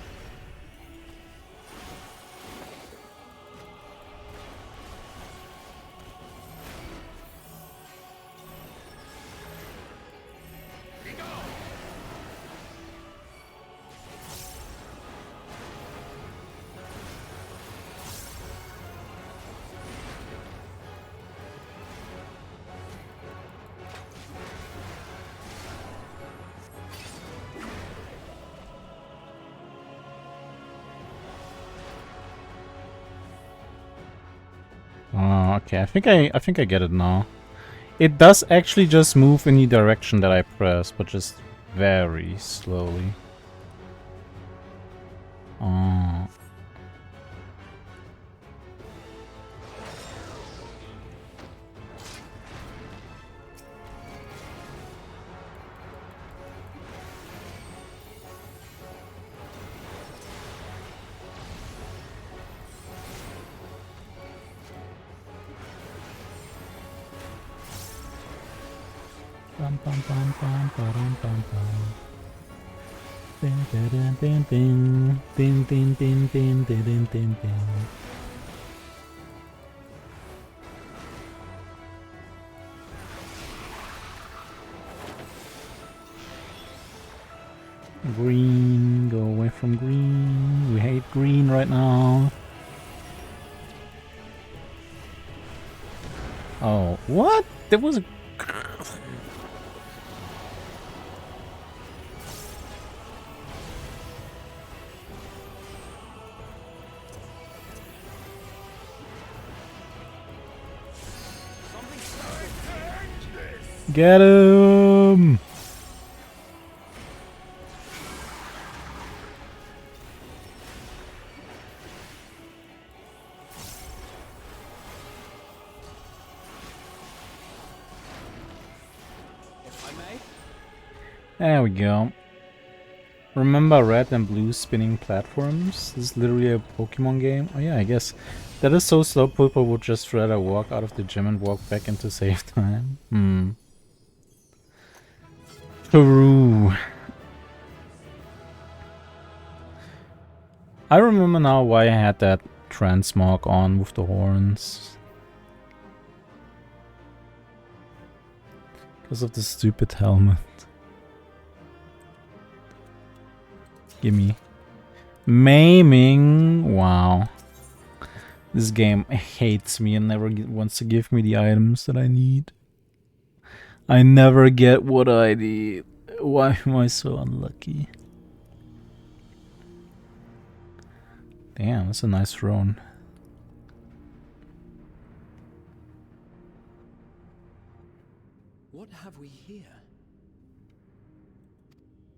Oh, okay. I think I get it now. It does actually just move in the direction that I press, but just very slowly. Oh. Bum bum bum bum bum bum bum. Ding ding ding ding ding ding ding ding ding ding ding ding. Green, go away from green. We hate green right now. Oh, what? There was a... Get him! There we go. Remember red and blue spinning platforms? This is literally a Pokemon game. Oh yeah, I guess. That is so slow people would just rather walk out of the gym and walk back into save time. True. I remember now why I had that transmog on with the horns. Because of the stupid helmet. Gimme. Maiming. Wow. This game hates me and never wants to give me the items that I need. I never get what I need. Why am I so unlucky? Damn, that's a nice throne. What have we here?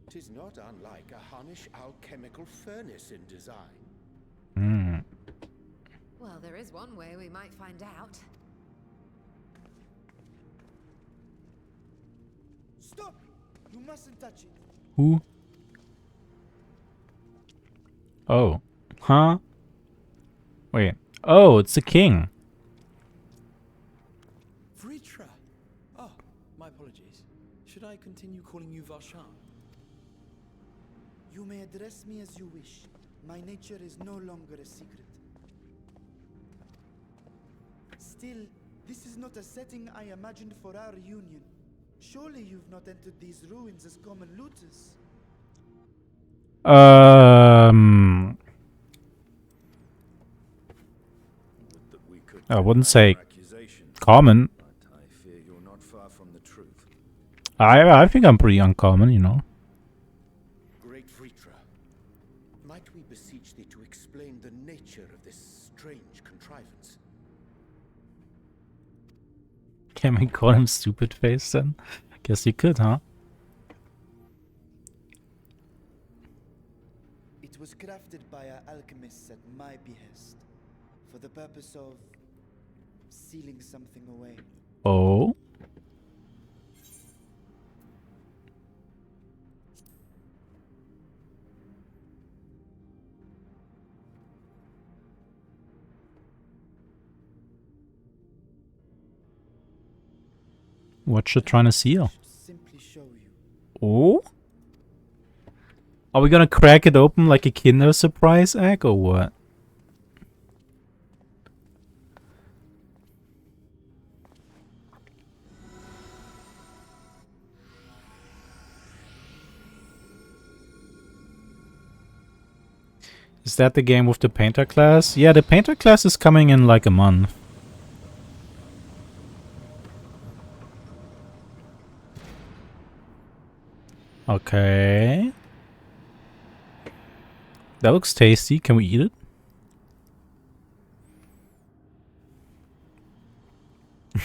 'Tis not unlike a Hunnish alchemical furnace in design. Well, there is one way we might find out. Stop! You mustn't touch it. Who? Oh. Huh? Wait. Oh, it's the king. Vritra! Oh, my apologies. Should I continue calling you Varshan? You may address me as you wish. My nature is no longer a secret. Still, this is not a setting I imagined for our union. Surely you've not entered these ruins as common looters. I wouldn't say common. I fear you're not far from the truth. I think I'm pretty uncommon, you know. Great Vritra, might we beseech thee to explain the nature of this strange contrivance? Can we call him stupid face then? Guess you could, huh? It was crafted by our alchemists at my behest, for the purpose of sealing something away. Oh? What's she trying to seal? Simply show you. Oh? Are we gonna crack it open like a Kinder Surprise egg or what? Is that the game with the painter class? Yeah, the painter class is coming in like a month. Okay. That looks tasty. Can we eat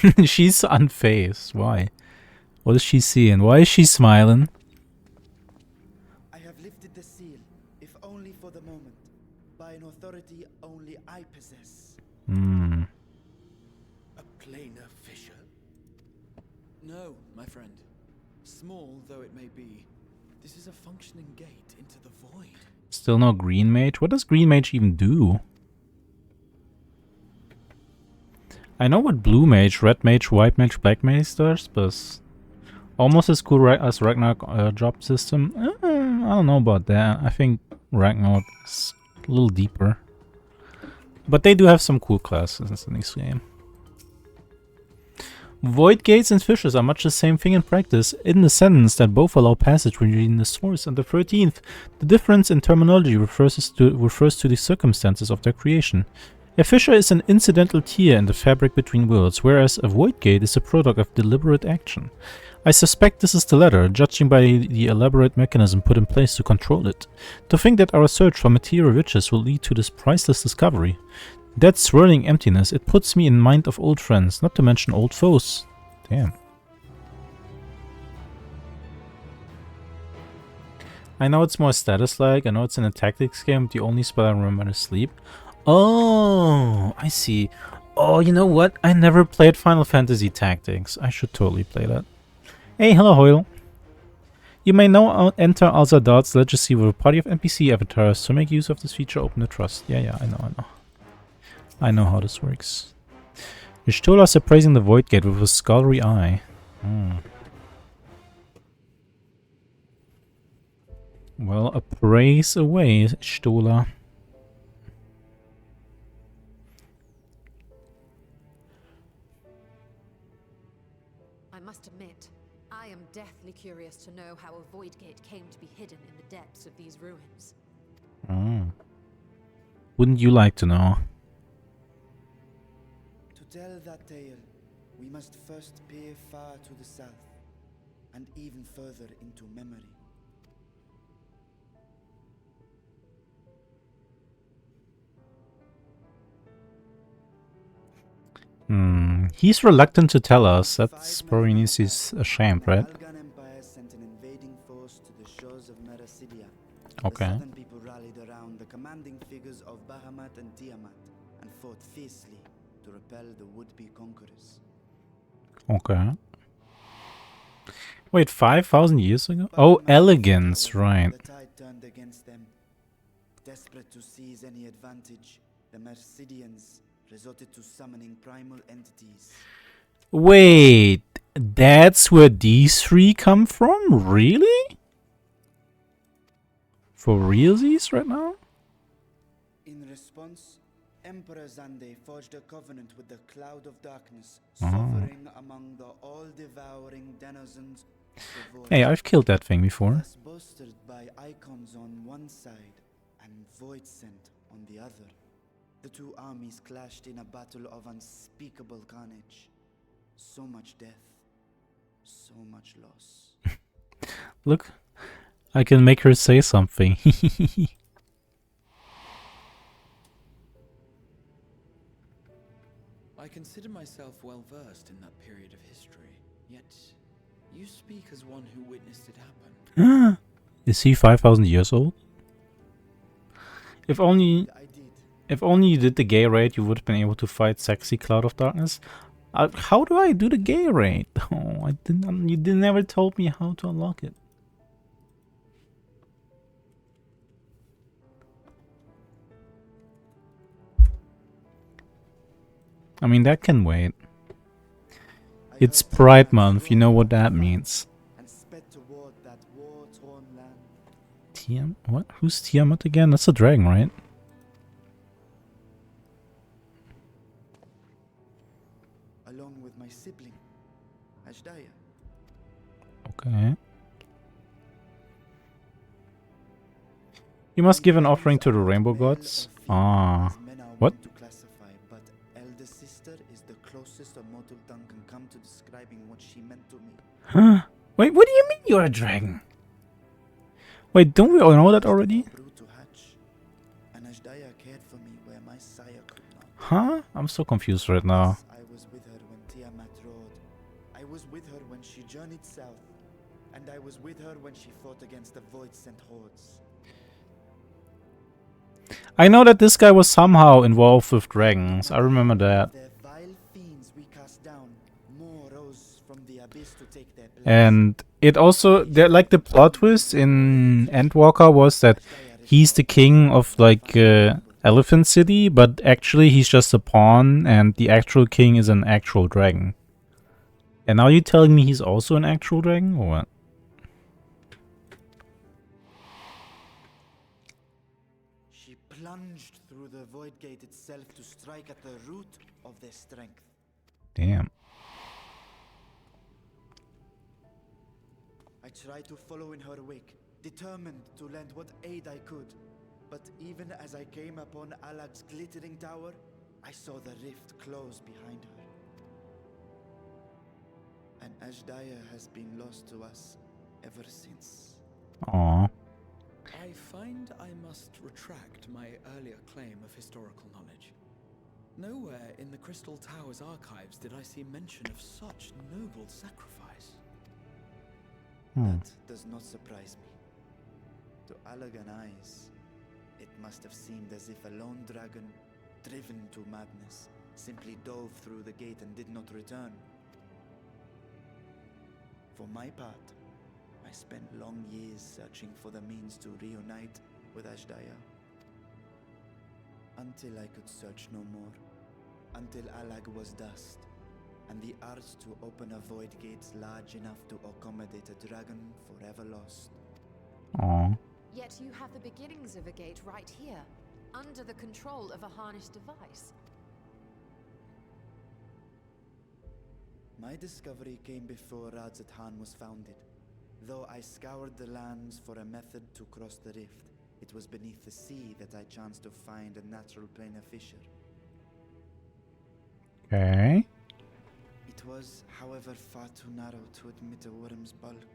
it? She's unfazed. Why? What is she seeing? Why is she smiling? I have lifted the seal, if only for the moment, by an authority only I possess. A planar fissure? No, my friend. Small though it may be, this is a functioning gate into the void. Still no green mage? What does green mage even do? I know what blue mage, red mage, white mage, black mage does, but almost as cool as Ragnarok job system. I don't know about that. I think Ragnarok is a little deeper. But they do have some cool classes in this game. Void gates and fissures are much the same thing in practice, in the sense that both allow passage between the source and the 13th. The difference in terminology refers to the circumstances of their creation. A fissure is an incidental tear in the fabric between worlds, whereas a void gate is a product of deliberate action. I suspect this is the latter, judging by the elaborate mechanism put in place to control it. To think that our search for material riches will lead to this priceless discovery. That swirling emptiness, it puts me in mind of old friends, not to mention old foes. Damn. I know it's more status-like, I know it's in a tactics game, the only spell I remember is sleep. Oh, I see. Oh, you know what? I never played Final Fantasy Tactics. I should totally play that. Hey, hello, Hoyle. You may now enter Alzadad's legacy with a party of NPC avatars. To make use of this feature, open the trust. Yeah, I know. I know how this works. Ishtola appraising the Void Gate with a scholarly eye. Well, appraise away, Ishtola. I must admit, I am deathly curious to know how a Void Gate came to be hidden in the depths of these ruins. Wouldn't you like to know? To tell that tale, we must first peer far to the south, and even further into memory. He's reluctant to tell us. That's probably means he's ashamed, right? The Algan Empire sent an invading force to the shores of Mericidia. Okay. The southern people rallied around the commanding figures of Bahamut and Tiamat and fought fiercely to repel the would-be conquerors. Okay. Wait, 5,000 years ago? Oh, elegance, right. The tide turned against them. Desperate to seize any advantage, the Mercidians resorted to summoning primal entities. Wait, that's where these three come from? Really? For realsies right now? In response, Emperor Zande forged a covenant with the Cloud of Darkness, Oh. sovereign among the all-devouring denizens of the void. Hey, I've killed that thing before. Thus bolstered by icons on one side and void scent on the other. The two armies clashed in a battle of unspeakable carnage. So much death, so much loss. Look, I can make her say something. I consider myself well versed in that period of history, yet you speak as one who witnessed it happen. Is he 5,000 years old? If only you did the gay raid, you would have been able to fight sexy Cloud of Darkness. How do I do the gay raid? Oh, I didn't. You never told me how to unlock it. I mean, that can wait. It's Pride Month. You know what that means. And sped toward that war-torn land. What? Who's Tiamat again? That's a dragon, right? Along with my sibling, Ashdaya. Okay. You must give an offering to the rainbow gods. Ah. What? To classify, but elder sister is the closest a mortal tongue can come to describing what she meant to me. Huh? Wait, what do you mean you're a dragon? Wait, don't we all know that already? Brood to hatch, and Ashdaya cared for me where my sire could not. Huh? I'm so confused right now. I was with her when Tiamat rode. I was with her when she journeyed south, and I was with her when she fought against the void-sent hordes. I know that this guy was somehow involved with dragons. I remember that. The vile fiends we cast down, more rose from the abyss to take their place. And it also, like the plot twist in Endwalker was that he's the king of like Elephant City, but actually he's just a pawn, and the actual king is an actual dragon. And now you're telling me he's also an actual dragon, or what? She plunged through the void gate itself to strike at the root of their strength. Damn. I tried to follow in her wake, determined to lend what aid I could. But even as I came upon Alag's glittering tower, I saw the rift close behind her. And Ashdaya has been lost to us ever since. Aww. I find I must retract my earlier claim of historical knowledge. Nowhere in the Crystal Tower's archives did I see mention of such noble sacrifice. That does not surprise me. To Alagan eyes, it must have seemed as if a lone dragon, driven to madness, simply dove through the gate and did not return. For my part, I spent long years searching for the means to reunite with Ashdaya. Until I could search no more. Until Alag was dust. And the arts to open a void gate large enough to accommodate a dragon forever lost. Aw. Yet you have the beginnings of a gate right here, under the control of a harnessed device. My discovery came before Radzat Han was founded. Though I scoured the lands for a method to cross the rift, it was beneath the sea that I chanced to find a natural planar fissure. Okay. It was, however, far too narrow to admit a worm's bulk.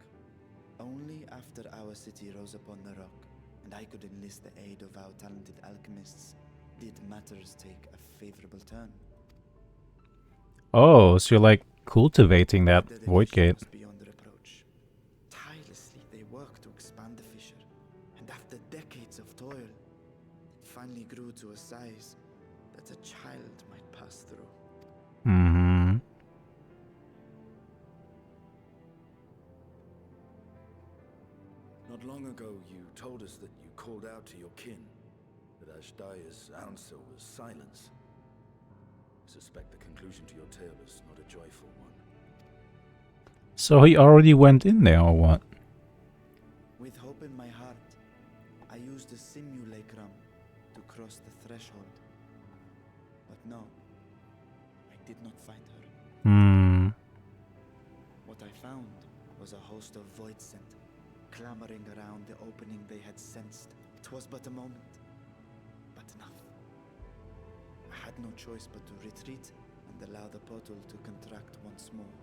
Only after our city rose upon the rock, and I could enlist the aid of our talented alchemists, did matters take a favorable turn. Oh, so you're like cultivating that The void fissure gate. was beyond reproach. Tirelessly they worked to expand the fissure, and after decades of toil, it finally grew to a size that a child might pass through. Mm-hmm. Not long ago, you told us that you called out to your kin, that Ashdaya's answer was silence. I suspect the conclusion to your tale is not a joyful one. So he already went in there, or what? With hope in my heart, I used the simulacrum to cross the threshold. But no, I did not find her. Hmm. What I found was a host of void scent, clamoring around the opening they had sensed. 'Twas but a moment, but enough. I had no choice but to retreat and allow the portal to contract once more.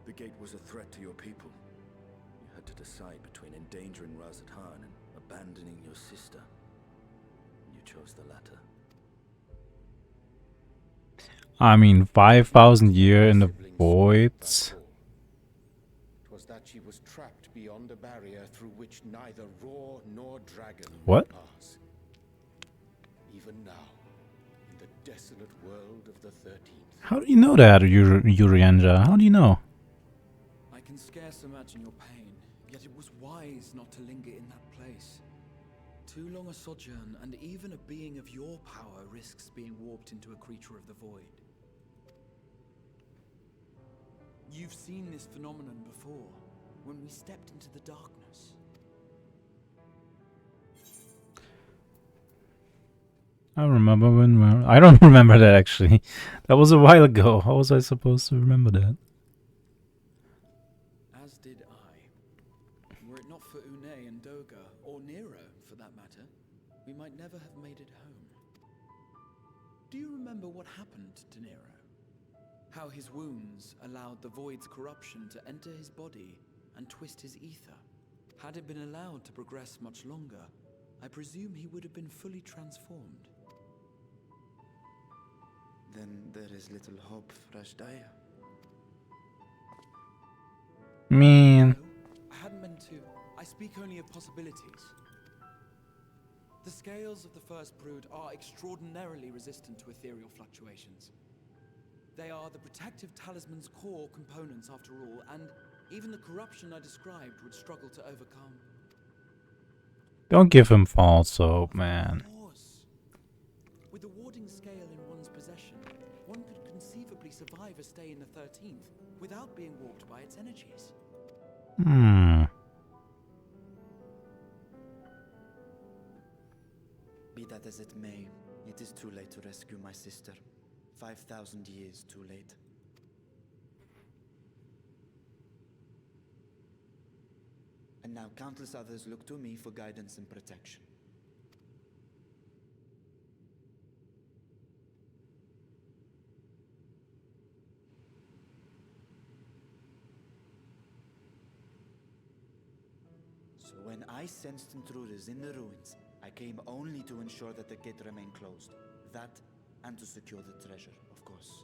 The gate was a threat to your people. You had to decide between endangering Razat Han and abandoning your sister. You chose the latter. I mean, 5,000 year in the voids. It was that she was trapped beyond a barrier through which neither roar nor dragon What? may pass. Even now, in the desolate world of the 13th. How do you know that, Urianja? How do you know? I can scarce imagine your pain, yet it was wise not to linger in that place. Too long a sojourn, and even a being of your power risks being warped into a creature of the void. You've seen this phenomenon before, when we stepped into the darkness. I remember when... I don't remember that, actually. That was a while ago. How was I supposed to remember that? As did I. Were it not for Une and Doga, or Nero for that matter, we might never have made it home. Do you remember what happened to Nero? How his wounds allowed the void's corruption to enter his body and twist his ether. Had it been allowed to progress much longer, I presume he would have been fully transformed. Then there is little hope for Ashdaya. Man. No, I hadn't meant to. I speak only of possibilities. The scales of the first brood are extraordinarily resistant to ethereal fluctuations. They are the protective talisman's core components after all, and even the corruption I described would struggle to overcome. Don't give him false hope, man. Of course. With the warding scale in one's possession, one could conceivably survive a stay in the 13th without being warped by its energies. Hmm. Be that as it may, it is too late to rescue my sister. 5,000 years too late. And now countless others look to me for guidance and protection. So when I sensed intruders in the ruins, I came only to ensure that the gate remained closed. That, and to secure the treasure, of course.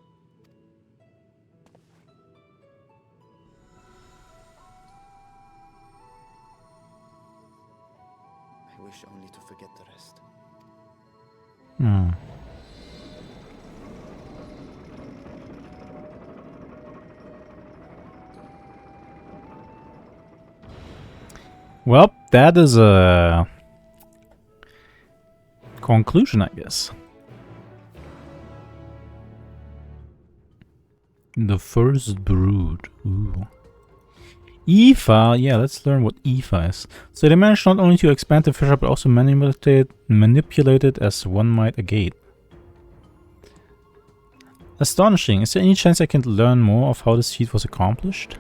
I wish only to forget the rest. Hmm. Well, that is a conclusion, I guess. The first brood. Ooh. Aoife, yeah, let's learn what Aoife is. So they managed not only to expand the fissure, but also manipulate it as one might a gate. Astonishing. Is there any chance I can learn more of how this feat was accomplished?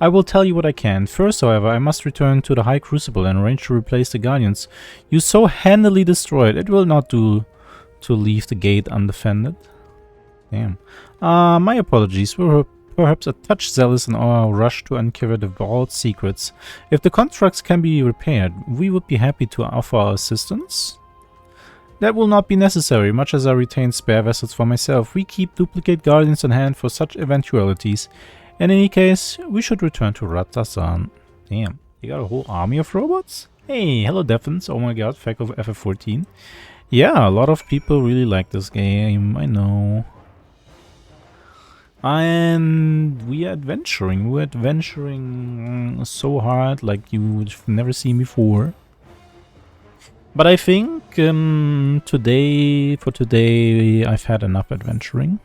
I will tell you what I can. First, however, I must return to the High Crucible and arrange to replace the Guardians you so handily destroyed. It will not do to leave the gate undefended. Damn. My apologies. We were perhaps a touch zealous in our rush to uncover the vault's secrets. If the constructs can be repaired, we would be happy to offer our assistance. That will not be necessary, much as I retain spare vessels for myself. We keep duplicate Guardians on hand for such eventualities. In any case, we should return to Ratazan. Damn, you got a whole army of robots? Hey, hello Defens. Oh my god, fact of FF14. Yeah, a lot of people really like this game, I know. And we're adventuring. We're adventuring so hard like you've never seen before. But I think today I've had enough adventuring.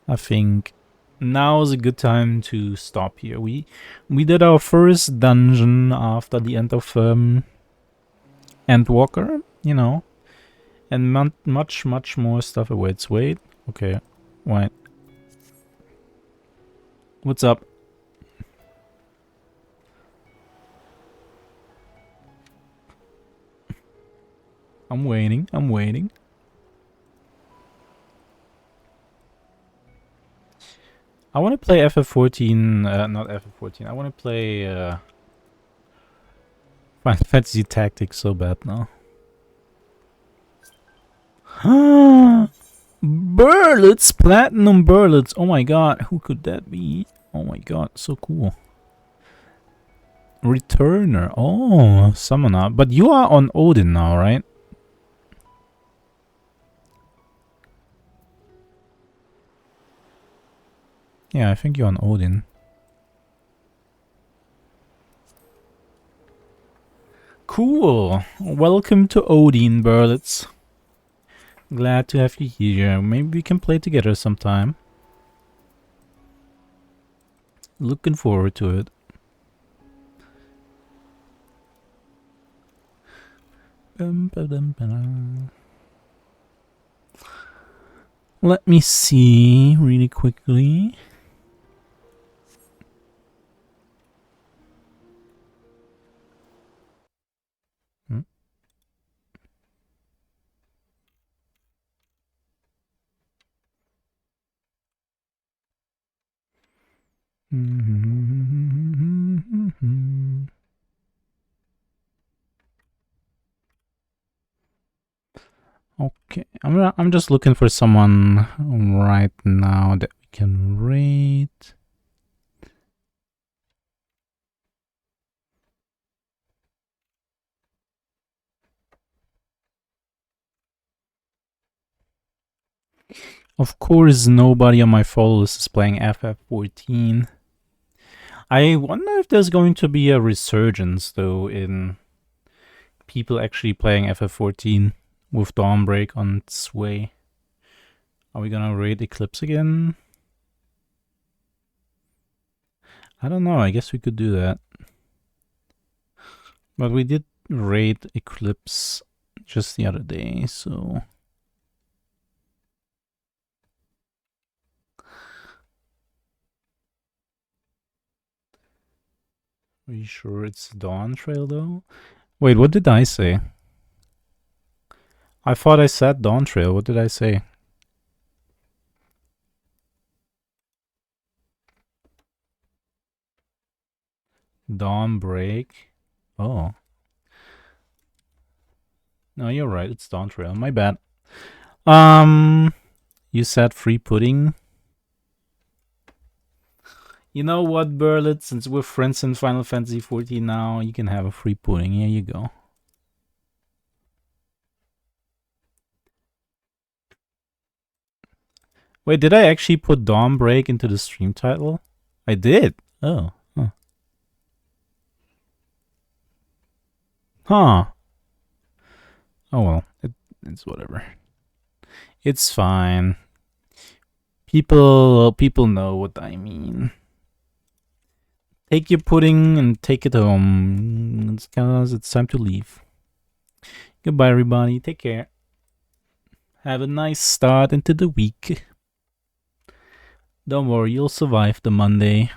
I think now is a good time to stop here. We did our first dungeon after the end of Endwalker, you know. And much more stuff awaits. Wait. Okay. Wait. What's up? I'm waiting. I'm waiting. I want to play FF14, not FF14. I want to play Final Fantasy Tactics so bad now. Burlets! Platinum Burlets! Oh my god, who could that be? Oh my god, so cool. Returner. Oh, Summoner. But you are on Odin now, right? Yeah, I think you're on Odin. Cool. Welcome to Odin, Burlets. Glad to have you here. Maybe we can play together sometime. Looking forward to it. Let me see really quickly. Okay, I'm just looking for someone right now that we can rate. Of course, nobody on my follow list is playing FF14. I wonder if there's going to be a resurgence, though, in people actually playing FF14 with Dawnbreak on its way. Are we gonna raid Eclipse again? I don't know, I guess we could do that. But we did raid Eclipse just the other day, so... Are you sure it's Dawn Trail, though? Wait, what did I say? I thought I said Dawn Trail. What did I say? Dawnbreak. Oh. No, you're right. It's Dawn Trail. My bad. You said free pudding. You know what, Burlet? Since we're friends in Final Fantasy 14 now, you can have a free pudding. Here you go. Wait, did I actually put Dawnbreak into the stream title? I did. Oh. Huh. Huh. Oh well, it's whatever. It's fine. People know what I mean. Take your pudding and take it home. It's cause it's time to leave. Goodbye, everybody. Take care. Have a nice start into the week. Don't worry, you'll survive the Monday.